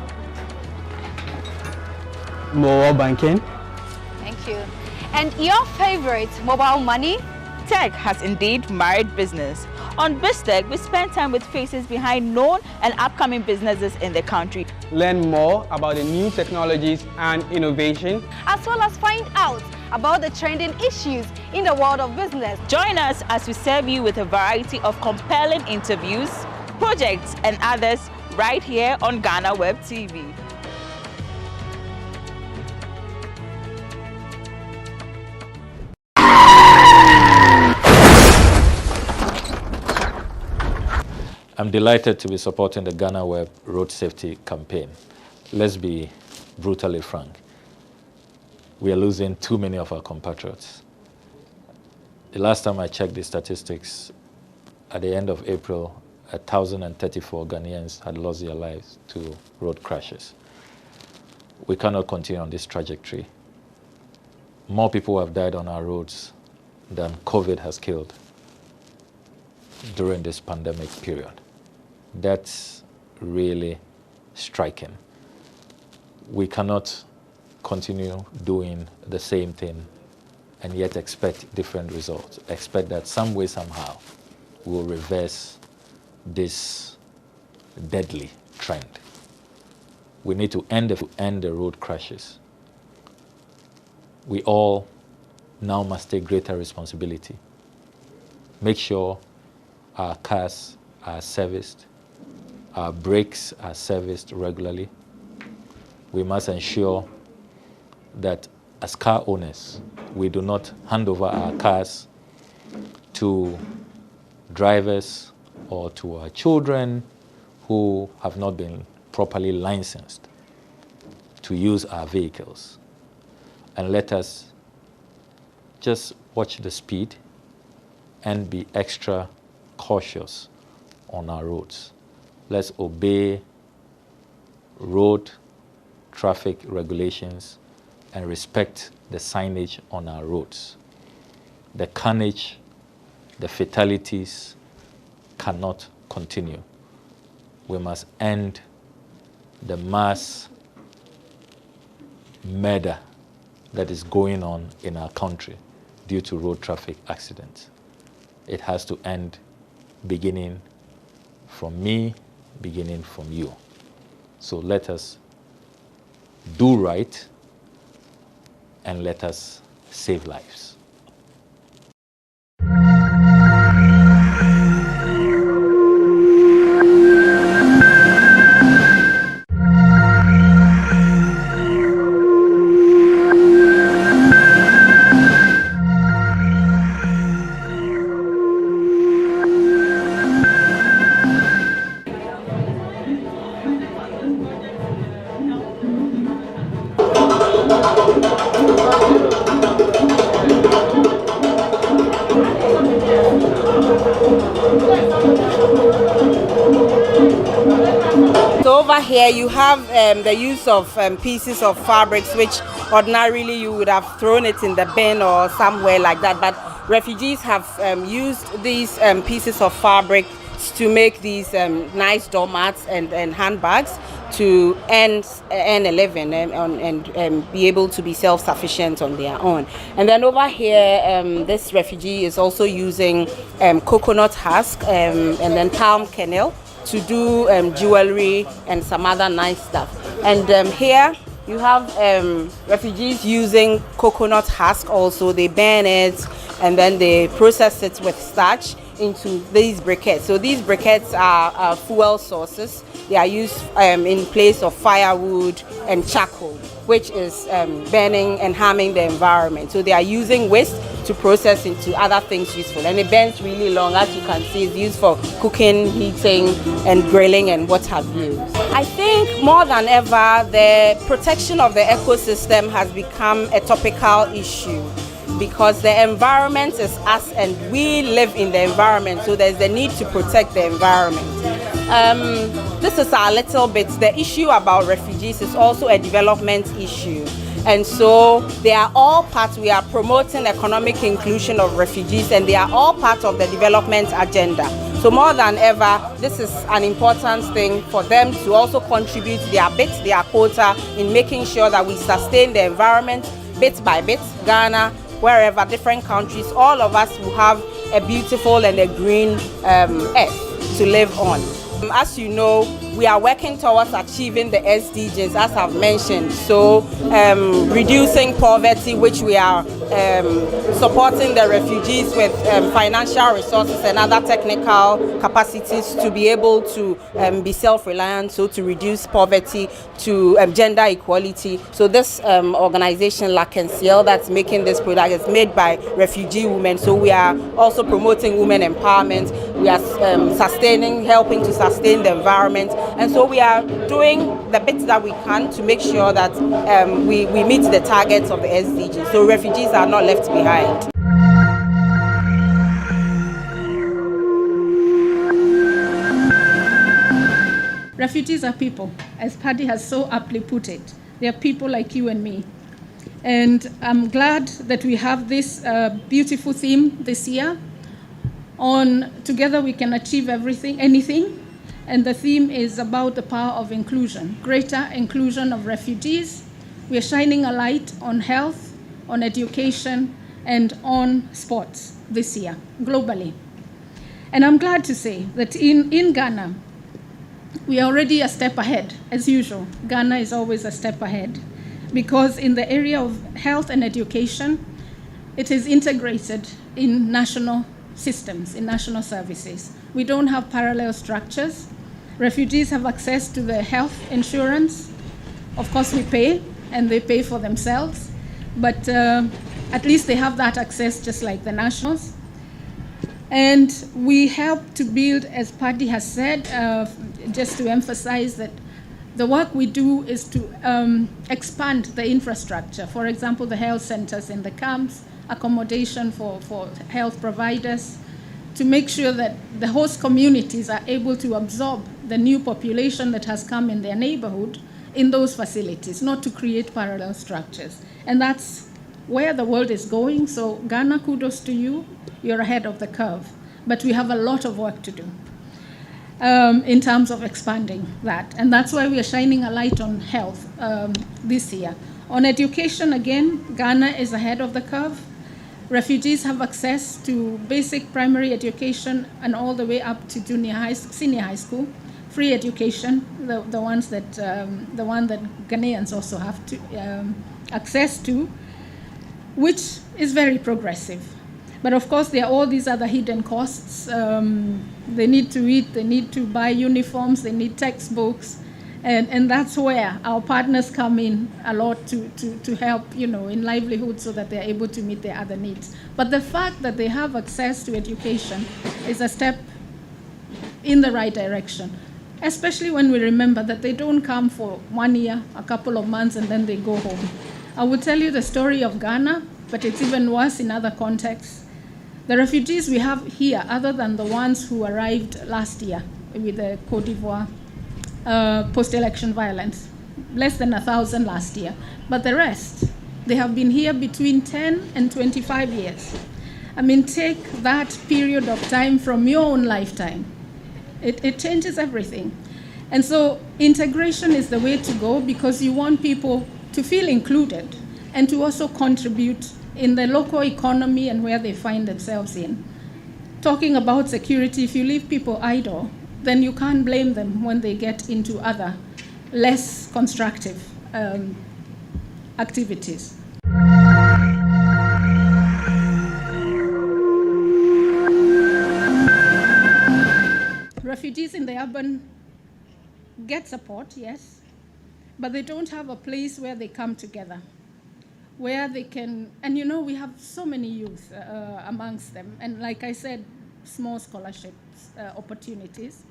mobile banking. Thank you. And your favorite, mobile money? tech has indeed married business. On BizTech, we spend time with faces behind known and upcoming businesses in the country. Learn more about the new technologies and innovation, as well as find out about the trending issues in the world of business. Join us as we serve you with a variety of compelling interviews, projects, and others right here on GhanaWeb TV. I'm delighted to be supporting the GhanaWeb Road Safety Campaign. Let's be brutally frank. We are losing too many of our compatriots. The last time I checked the statistics, at the end of April, 1,034 Ghanaians had lost their lives to road crashes. We cannot continue on this trajectory. More people have died on our roads than COVID has killed during this pandemic period. That's really striking. We cannot continue doing the same thing and yet expect different results. Expect that some way, somehow, we'll reverse this deadly trend. We need to end the road crashes. We all now must take greater responsibility. Make sure our cars are serviced, our brakes are serviced regularly. We must ensure that as car owners, we do not hand over our cars to drivers or to our children who have not been properly licensed to use our vehicles. And let us just watch the speed and be extra cautious on our roads. Let's obey road traffic regulations and respect the signage on our roads. The carnage, the fatalities cannot continue. We must end the mass murder that is going on in our country due to road traffic accidents. It has to end, beginning from me, beginning from you. So let us do right and let us save lives. So over here you have the use of pieces of fabrics which ordinarily you would have thrown it in the bin or somewhere like that, but refugees have used these pieces of fabric to make these nice doormats and handbags to earn a living and be able to be self-sufficient on their own. And then over here, this refugee is also using coconut husk and then palm kernel to do jewelry and some other nice stuff. And here you have refugees using coconut husk also. They burn it and then they process it with starch into these briquettes. So these briquettes are fuel sources. They are used in place of firewood and charcoal, which is burning and harming the environment. So they are using waste to process into other things useful. And it burns really long. As you can see, it's used for cooking, heating, and grilling and what have you. I think more than ever, the protection of the ecosystem has become a topical issue, because the environment is us and we live in the environment, so there's the need to protect the environment. This is a little bit, the issue about refugees is also a development issue. And so they are all part, we are promoting economic inclusion of refugees, and they are all part of the development agenda. So more than ever, this is an important thing for them to also contribute their bit, their quota, in making sure that we sustain the environment bit by bit. Ghana, wherever, different countries, all of us will have a beautiful and a green earth to live on. As you know, we are working towards achieving the SDGs, as I've mentioned. So reducing poverty, which we are supporting the refugees with financial resources and other technical capacities to be able to be self-reliant, so to reduce poverty, to gender equality. So this organization, Lakensiel, that's making this product, is made by refugee women. So we are also promoting women empowerment. We are sustaining, helping to sustain the environment. And so we are doing the bits that we can to make sure that we meet the targets of the SDGs. So refugees are not left behind. Refugees are people, as Paddy has so aptly put it. They are people like you and me. And I'm glad that we have this beautiful theme this year on Together We Can Achieve Anything. And the theme is about the power of inclusion, greater inclusion of refugees. We are shining a light on health, on education, and on sports this year, globally. And I'm glad to say that in Ghana, we are already a step ahead, as usual. Ghana is always a step ahead, because in the area of health and education, it is integrated in national systems, in national services. We don't have parallel structures. Refugees have access to the health insurance. Of course, we pay, and they pay for themselves, but at least they have that access just like the nationals. And we help to build, as Paddy has said, just to emphasize that the work we do is to expand the infrastructure. For example, the health centers in the camps, accommodation for health providers, to make sure that the host communities are able to absorb the new population that has come in their neighborhood in those facilities, not to create parallel structures. And that's where the world is going. So Ghana, kudos to you. You're ahead of the curve. But we have a lot of work to do in terms of expanding that. And that's why we are shining a light on health this year. On education, again, Ghana is ahead of the curve. Refugees have access to basic primary education and all the way up to senior high school. Free education, the one that Ghanaians also have to access to, which is very progressive. But of course, there are all these other hidden costs. They need to eat, they need to buy uniforms, they need textbooks, and that's where our partners come in a lot to help, in livelihood so that they're able to meet their other needs. But the fact that they have access to education is a step in the right direction, especially when we remember that they don't come for 1 year, a couple of months, and then they go home. I will tell you the story of Ghana, but it's even worse in other contexts. The refugees we have here, other than the ones who arrived last year with the Côte d'Ivoire post-election violence, less than 1,000 last year. But the rest, they have been here between 10 and 25 years. I mean, take that period of time from your own lifetime. It changes everything. And so integration is the way to go, because you want people to feel included and to also contribute in the local economy and where they find themselves in. Talking about security, if you leave people idle, then you can't blame them when they get into other, less constructive activities. Refugees in the urban get support, yes, but they don't have a place where they come together, where they can, and we have so many youth amongst them, and like I said, small scholarships opportunities.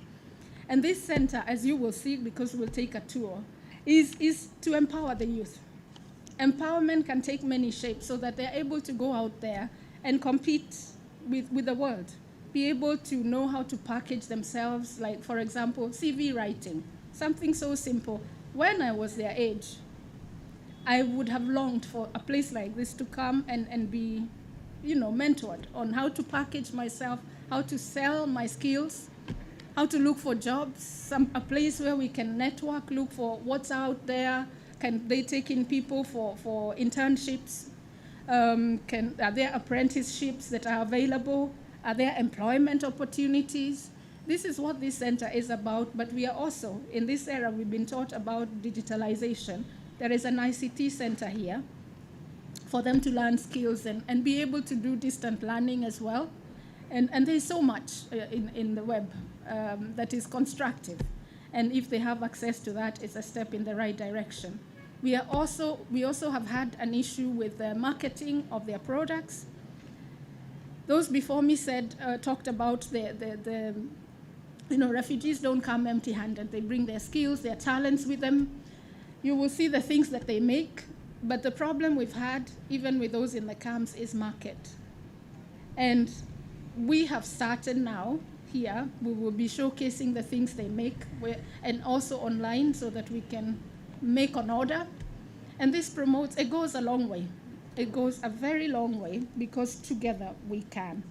And this center, as you will see, because we'll take a tour, is to empower the youth. Empowerment can take many shapes so that they're able to go out there and compete with the world, be able to know how to package themselves, like, for example, CV writing, something so simple. When I was their age, I would have longed for a place like this to come and be, mentored on how to package myself, how to sell my skills, how to look for jobs, a place where we can network, look for what's out there. Can they take in people for internships? Are there apprenticeships that are available? Are there employment opportunities? This is what this center is about, but we are also, in this era, we've been taught about digitalization. There is an ICT center here for them to learn skills and be able to do distant learning as well. And there's so much in the web that is constructive. And if they have access to that, it's a step in the right direction. We also have had an issue with the marketing of their products. Those before me talked about the refugees don't come empty-handed. They bring their skills, their talents with them. You will see the things that they make, but the problem we've had, even with those in the camps, is market. And we have started now here. We will be showcasing the things they make, and also online, so that we can make an order. And this promotes, it goes a long way. It goes a very long way, because together we can.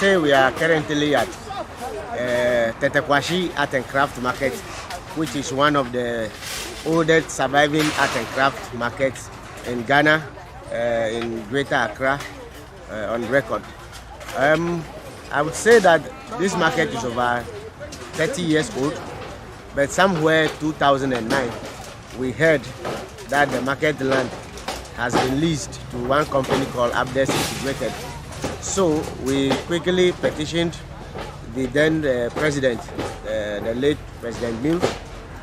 say we are currently at Tetekwashi Art and Craft Market, which is one of the oldest surviving art and craft markets in Ghana, in Greater Accra, on record. I would say that this market is over 30 years old, but somewhere 2009, we heard that the market land has been leased to one company called Abdes Integrated. So we quickly petitioned the then president, the late President Mills,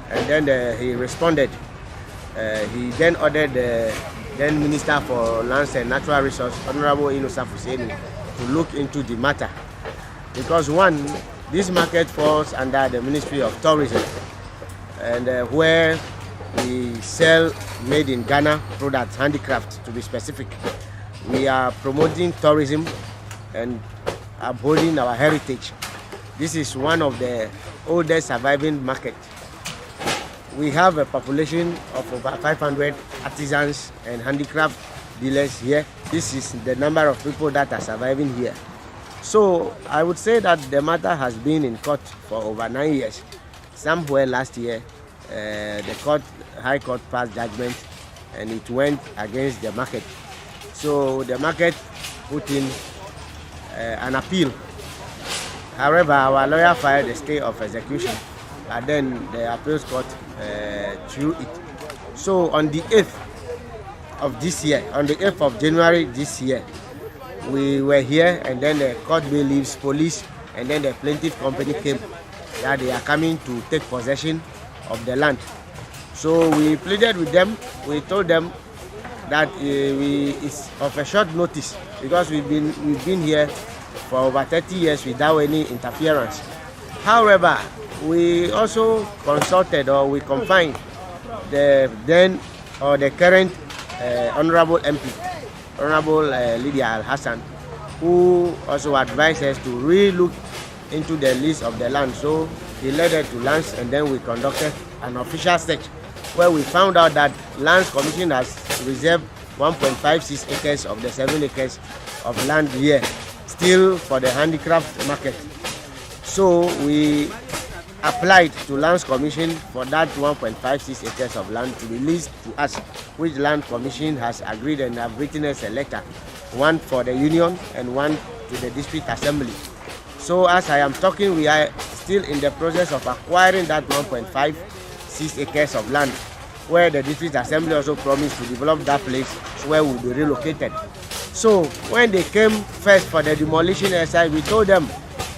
and then he responded. He then ordered the then Minister for Lands and Natural Resources, Honorable Inusa Fuseni, to look into the matter. Because one, this market falls under the Ministry of Tourism, and where we sell made in Ghana products, handicraft to be specific. We are promoting tourism and upholding our heritage. This is one of the oldest surviving markets. We have a population of over 500 artisans and handicraft dealers here. This is the number of people that are surviving here. So I would say that the matter has been in court for over 9 years. Somewhere last year, the High Court passed judgment and it went against the market. So the market put in an appeal. However, our lawyer filed a stay of execution, and then the appeals court threw it. So on the 8th of this year, on the 8th of January this year, we were here, and then the court bailiffs, police, and then the plaintiff company came that they are coming to take possession of the land. So we pleaded with them. We told them that it's of a short notice because we've been here for over 30 years without any interference. However, we also consulted, or we confined the then or the current Honorable MP, Honorable Lydia Al-Hassan, who also advised us to re-look into the list of the land. So he led us to lands, and then we conducted an official search where we found out that Lands Commission has reserved 1.56 acres of the 7 acres of land here, still for the handicraft market. So we applied to Lands Commission for that 1.56 acres of land to be leased to us, which Land Commission has agreed and have written us a letter, one for the union and one to the district assembly. So as I am talking, we are still in the process of acquiring that 1.56 acres of land, where the district assembly also promised to develop that place where we will be relocated. So when they came first for the demolition exercise, we told them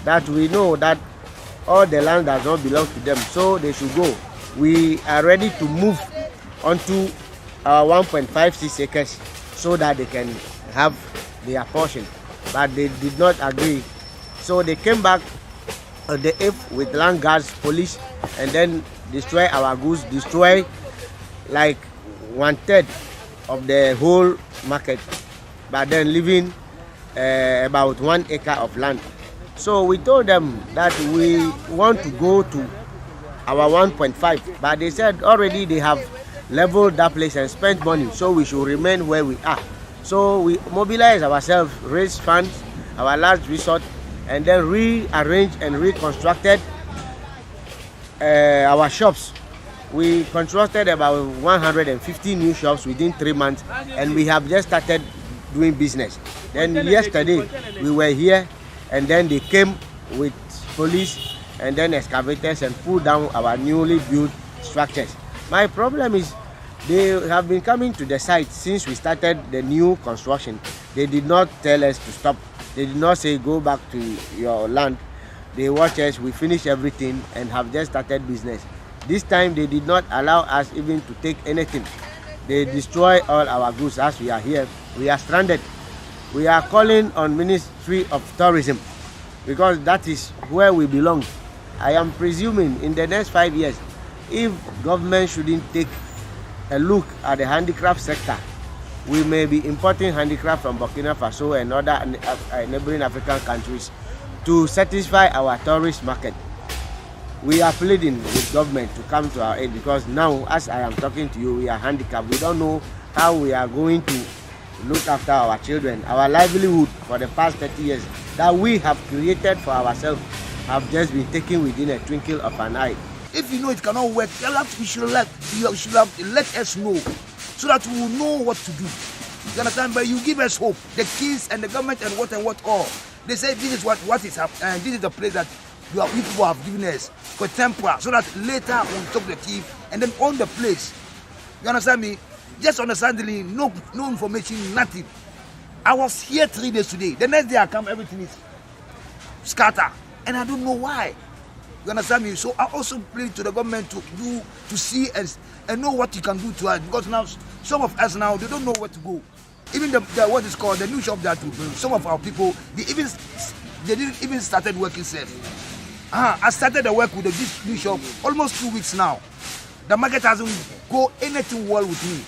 that we know that all the land does not belong to them, so they should go. We are ready to move onto our 1.56 acres so that they can have their portion, but they did not agree. So they came back on the 8th with land guards, police, and then destroy our goods, destroy like 1/3 of the whole market, but then leaving about 1 acre of land. So we told them that we want to go to our 1.5, but they said already they have leveled that place and spent money, so we should remain where we are. So we mobilized ourselves, raised funds, our last resort, and then rearranged and reconstructed our shops. We constructed about 150 new shops within 3 months, and we have just started doing business. Then yesterday we were here, and then they came with police and then excavators and pulled down our newly built structures. My problem is they have been coming to the site since we started the new construction. They did not tell us to stop. They did not say go back to your land. They watch us, we finish everything and have just started business. This time they did not allow us even to take anything. They destroy all our goods. As we are here, we are stranded. We are calling on Ministry of Tourism because that is where we belong. I am presuming in the next 5 years, if government shouldn't take a look at the handicraft sector, we may be importing handicraft from Burkina Faso and other neighboring African countries to satisfy our tourist market. We are pleading with government to come to our aid because now, as I am talking to you, we are handicapped. We don't know how we are going to look after our children, our livelihood for the past 30 years. that we have created for ourselves have just been taken within a twinkle of an eye. If you know it cannot work, you should let us know so that we will know what to do. You understand? But you give us hope. The kids and the government and what all. They say this is what is happening, and this is the place that you people have given us for temporary, so that later we'll talk to the chief and then own the place. You understand me? Just understandingly, no information, nothing. I was here 3 days today. The next day I come, everything is scattered. And I don't know why. You understand me? So I also plead to the government to see us and know what you can do to us. Because now, some of us now, they don't know where to go. Even the what is called the new shop that we build, some of our people, they didn't even started working safe. I started the work with this new shop almost 2 weeks now. The market hasn't go anything well with me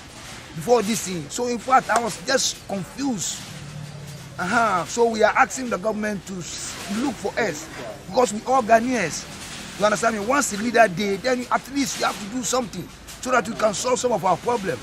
before this thing. So in fact, I was just confused. So we are asking the government to look for us because we all Ghanaians. You understand me? Once the leader day, then at least you have to do something so that we can solve some of our problems.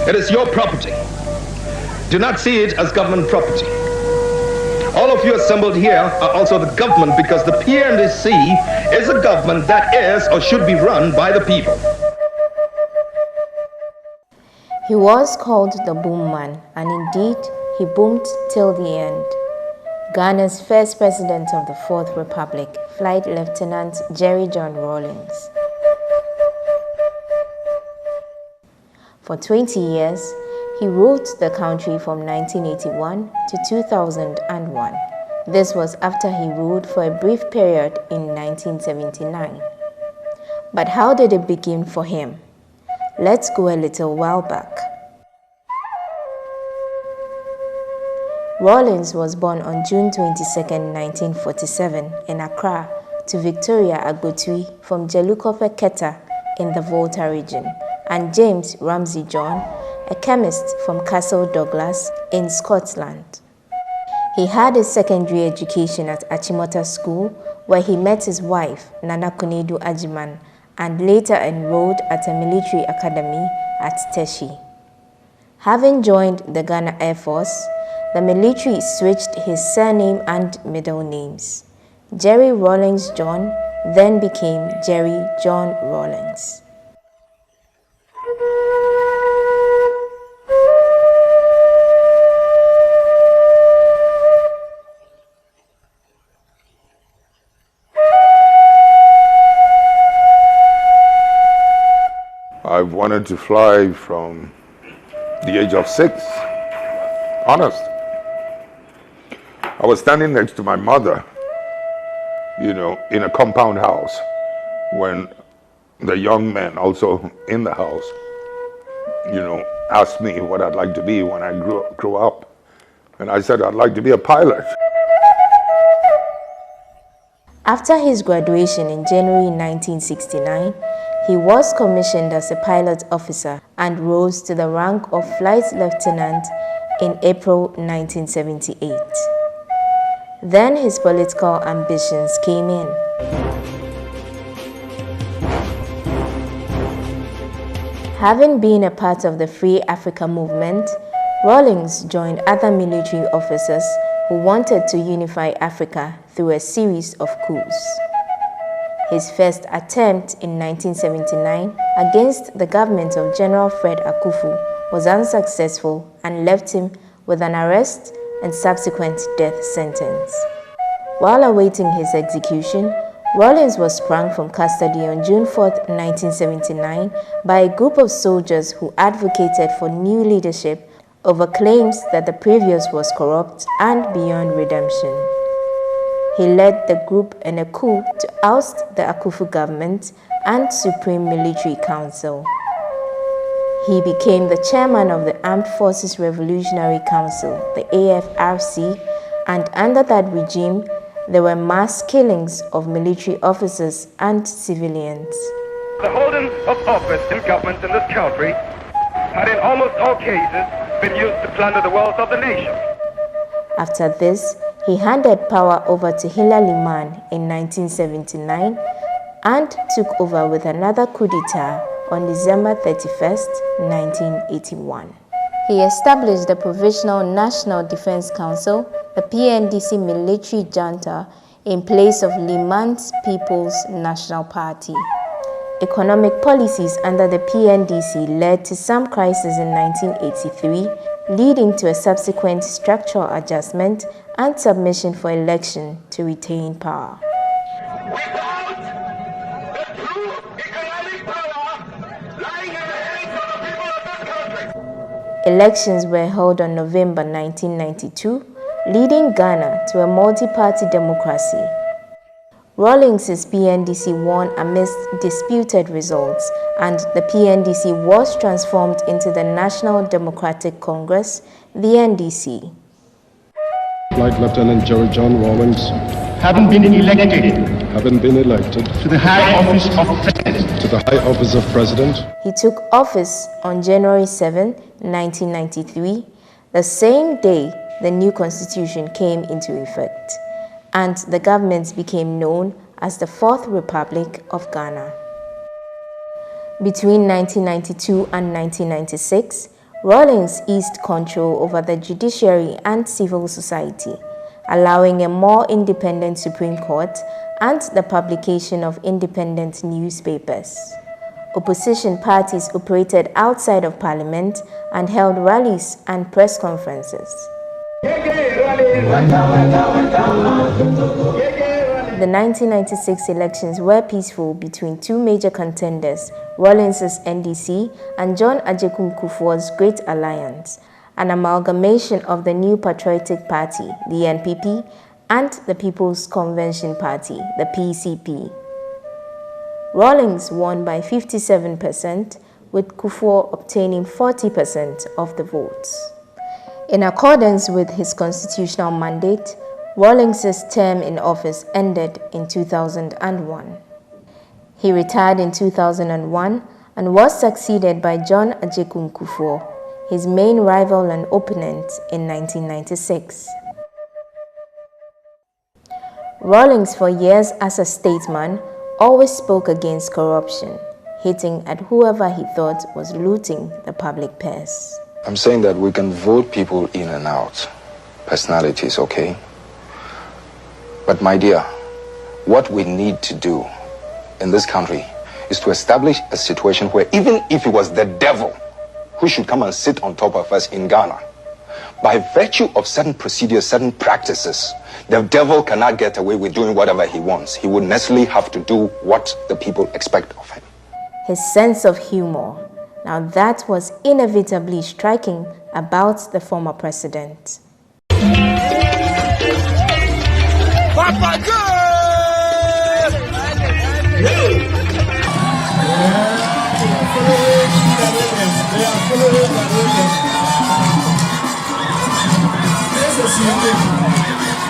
It is your property. Do not see it as government property. All of you assembled here are also the government because the PNDC is a government that is or should be run by the people. He was called the boom man, and indeed he boomed till the end. Ghana's first president of the Fourth Republic, Flight Lieutenant Jerry John Rawlings. For 20 years, he ruled the country from 1981 to 2001. This was after he ruled for a brief period in 1979. But how did it begin for him? Let's go a little while back. Rawlings was born on June 22, 1947 in Accra to Victoria Agbotui from Jelukope Keta in the Volta region, and James Ramsey John, a chemist from Castle Douglas in Scotland. He had his secondary education at Achimota School, where he met his wife, Nana Konedu Ajiman, and later enrolled at a military academy at Teshi. Having joined the Ghana Air Force, the military switched his surname and middle names. Jerry Rawlings John then became Jerry John Rawlings. I've wanted to fly from the age of 6. Honest. I was standing next to my mother, in a compound house when the young men also in the house, asked me what I'd like to be when I grow up. And I said, I'd like to be a pilot. After his graduation in January 1969, he was commissioned as a pilot officer and rose to the rank of flight lieutenant in April 1978. Then his political ambitions came in. Having been a part of the Free Africa movement, Rawlings joined other military officers who wanted to unify Africa through a series of coups. His first attempt in 1979 against the government of General Fred Akufu was unsuccessful and left him with an arrest and subsequent death sentence. While awaiting his execution, Rawlings was sprung from custody on June 4, 1979 by a group of soldiers who advocated for new leadership over claims that the previous was corrupt and beyond redemption. He led the group in a coup to oust the Akufu government and Supreme Military Council. He became the chairman of the Armed Forces Revolutionary Council, the AFRC, And under that regime, there were mass killings of military officers and civilians. The holding of office in government in this country had in almost all cases been used to plunder the wealth of the nation. After this, he handed power over to Hilary Liman in 1979 and took over with another coup d'etat on December 31st, 1981. He established the Provisional National Defense Council, the PNDC military junta, in place of Liman's People's National Party. Economic policies under the PNDC led to some crises in 1983, leading to a subsequent structural adjustment and submission for election to retain power. Elections were held on November 1992, leading Ghana to a multi-party democracy. Rawlings's PNDC won amidst disputed results, and the PNDC was transformed into the National Democratic Congress, the NDC. Flight Lieutenant Jerry John Rawlings haven't been elected to the high office of President. He took office on January 7, 1993, the same day the new constitution came into effect, and the government became known as the Fourth Republic of Ghana. Between 1992 and 1996, Rawlings eased control over the judiciary and civil society, allowing a more independent Supreme Court and the publication of independent newspapers. Opposition parties operated outside of Parliament and held rallies and press conferences. The 1996 elections were peaceful between two major contenders, Rawlings's NDC and John Agyekum Kufuor's Great Alliance, an amalgamation of the New Patriotic Party, the NPP, and the People's Convention Party, the PCP. Rawlings won by 57%, with Kufuor obtaining 40% of the votes. In accordance with his constitutional mandate, Rawlings's term in office ended in 2001. He retired in 2001 and was succeeded by John Agyekum Kufuor, his main rival and opponent in 1996. Rawlings, for years as a statesman, always spoke against corruption, hitting at whoever he thought was looting the public purse. I'm saying that we can vote people in and out, personalities, okay? But my dear, what we need to do in this country is to establish a situation where even if it was the devil who should come and sit on top of us in Ghana, by virtue of certain procedures, certain practices, the devil cannot get away with doing whatever he wants. He would necessarily have to do what the people expect of him. His sense of humor, now that was inevitably striking about the former president. Papa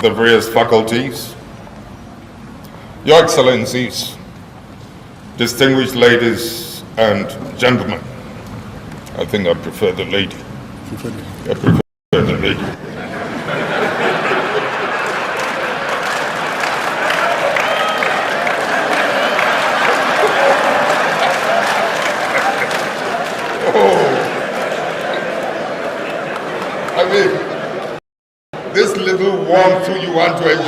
The various faculties, Your Excellencies, distinguished ladies and gentlemen. I think I prefer the lady. I prefer the lady. This little warm food you want to enjoy.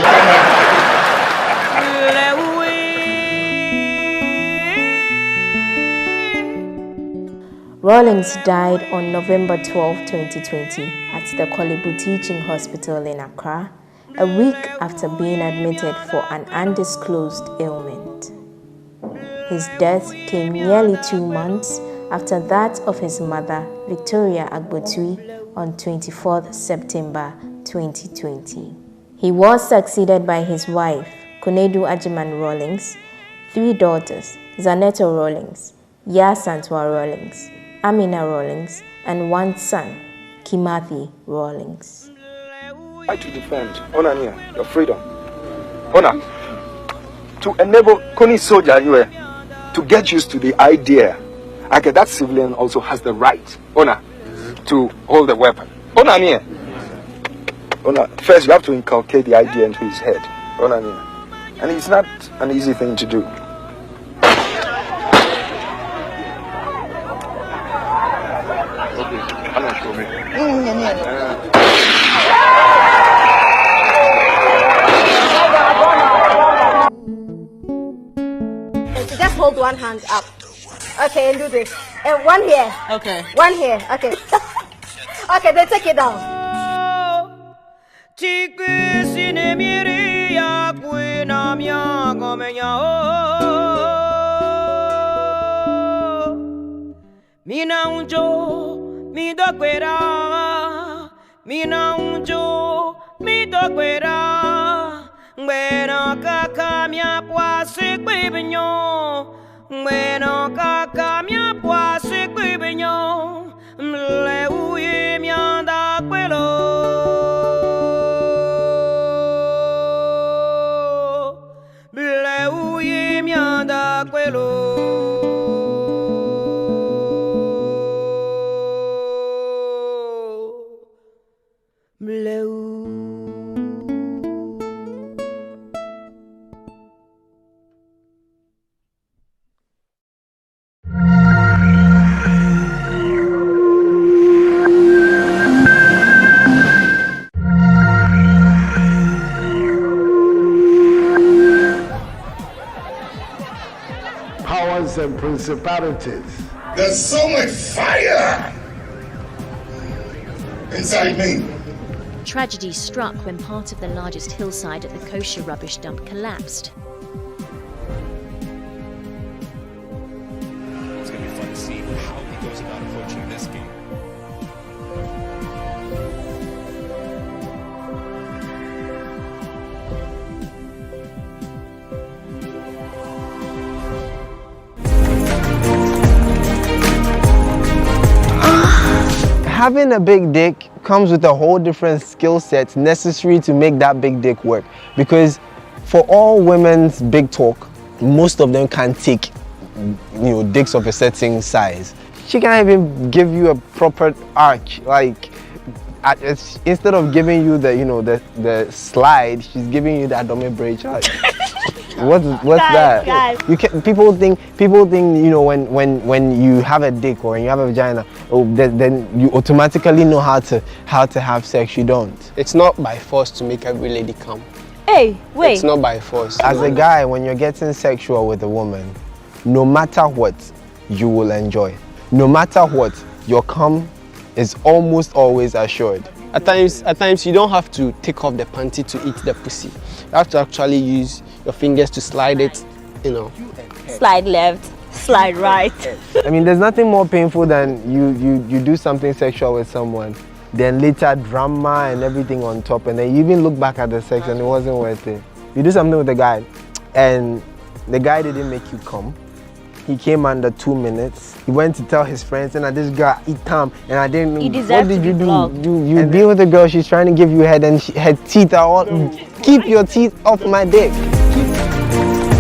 Rawlings died on November 12, 2020 at the Kolebu Teaching Hospital in Accra, a week after being admitted for an undisclosed ailment. His death came nearly 2 months after that of his mother, Victoria Agbotui, on 24th September 2020. He was succeeded by his wife, Konedu Agyeman Rawlings, 3 daughters, Zaneto Rawlings, Ya Santwa Rawlings, Amina Rawlings, and 1 son, Kimathi Rawlings. Fight to defend. Honor, your freedom. Honor, to enable Koni soldier to get used to the idea. Okay, that civilian also has the right, honor, to hold the weapon. Honor, first you have to inculcate the idea into his head. Honor, and it's not an easy thing to do. Just hold one hand up. Okay, and do this. And one here. Okay. One here. Okay. Okay, then take it down. Mina unjo mi dokwera, mina unjo mi dokwera, ngwena kaka mia poase kwebenyo, ngwena kaka mia poase kwebenyo, mle uye mianda kwelo, mle uye mianda kwelo. Powers and principalities. There's so much fire inside me. Tragedy struck when part of the largest hillside at the kosher rubbish dump collapsed. It's going to be fun to see how he goes about approaching this game. Having a big dick comes with a whole different skill set necessary to make that big dick work. Because for all women's big talk, most of them can't take, dicks of a certain size. She can't even give you a proper arch. Like, instead of giving you the slide, she's giving you the abdomen bridge. Like, what's that? You can, people think when you have a dick or when you have a vagina, then you automatically know how to have sex. You don't. It's not by force to make every lady come. Hey, wait. It's not by force. As a guy, when you're getting sexual with a woman, no matter what, you will enjoy. No matter what, your cum is almost always assured. At times you don't have to take off the panty to eat the pussy. You have to actually use your fingers to slide it, Slide left, slide right. I mean, there's nothing more painful than you do something sexual with someone, then later drama and everything on top, and then you even look back at the sex and it wasn't worth it. You do something with a guy, and the guy didn't make you come. He came under 2 minutes. He went to tell his friends, and this girl eat time, and I didn't know. What did you do? You deal with a girl, she's trying to give you head, and her teeth are all. Keep your teeth off my dick.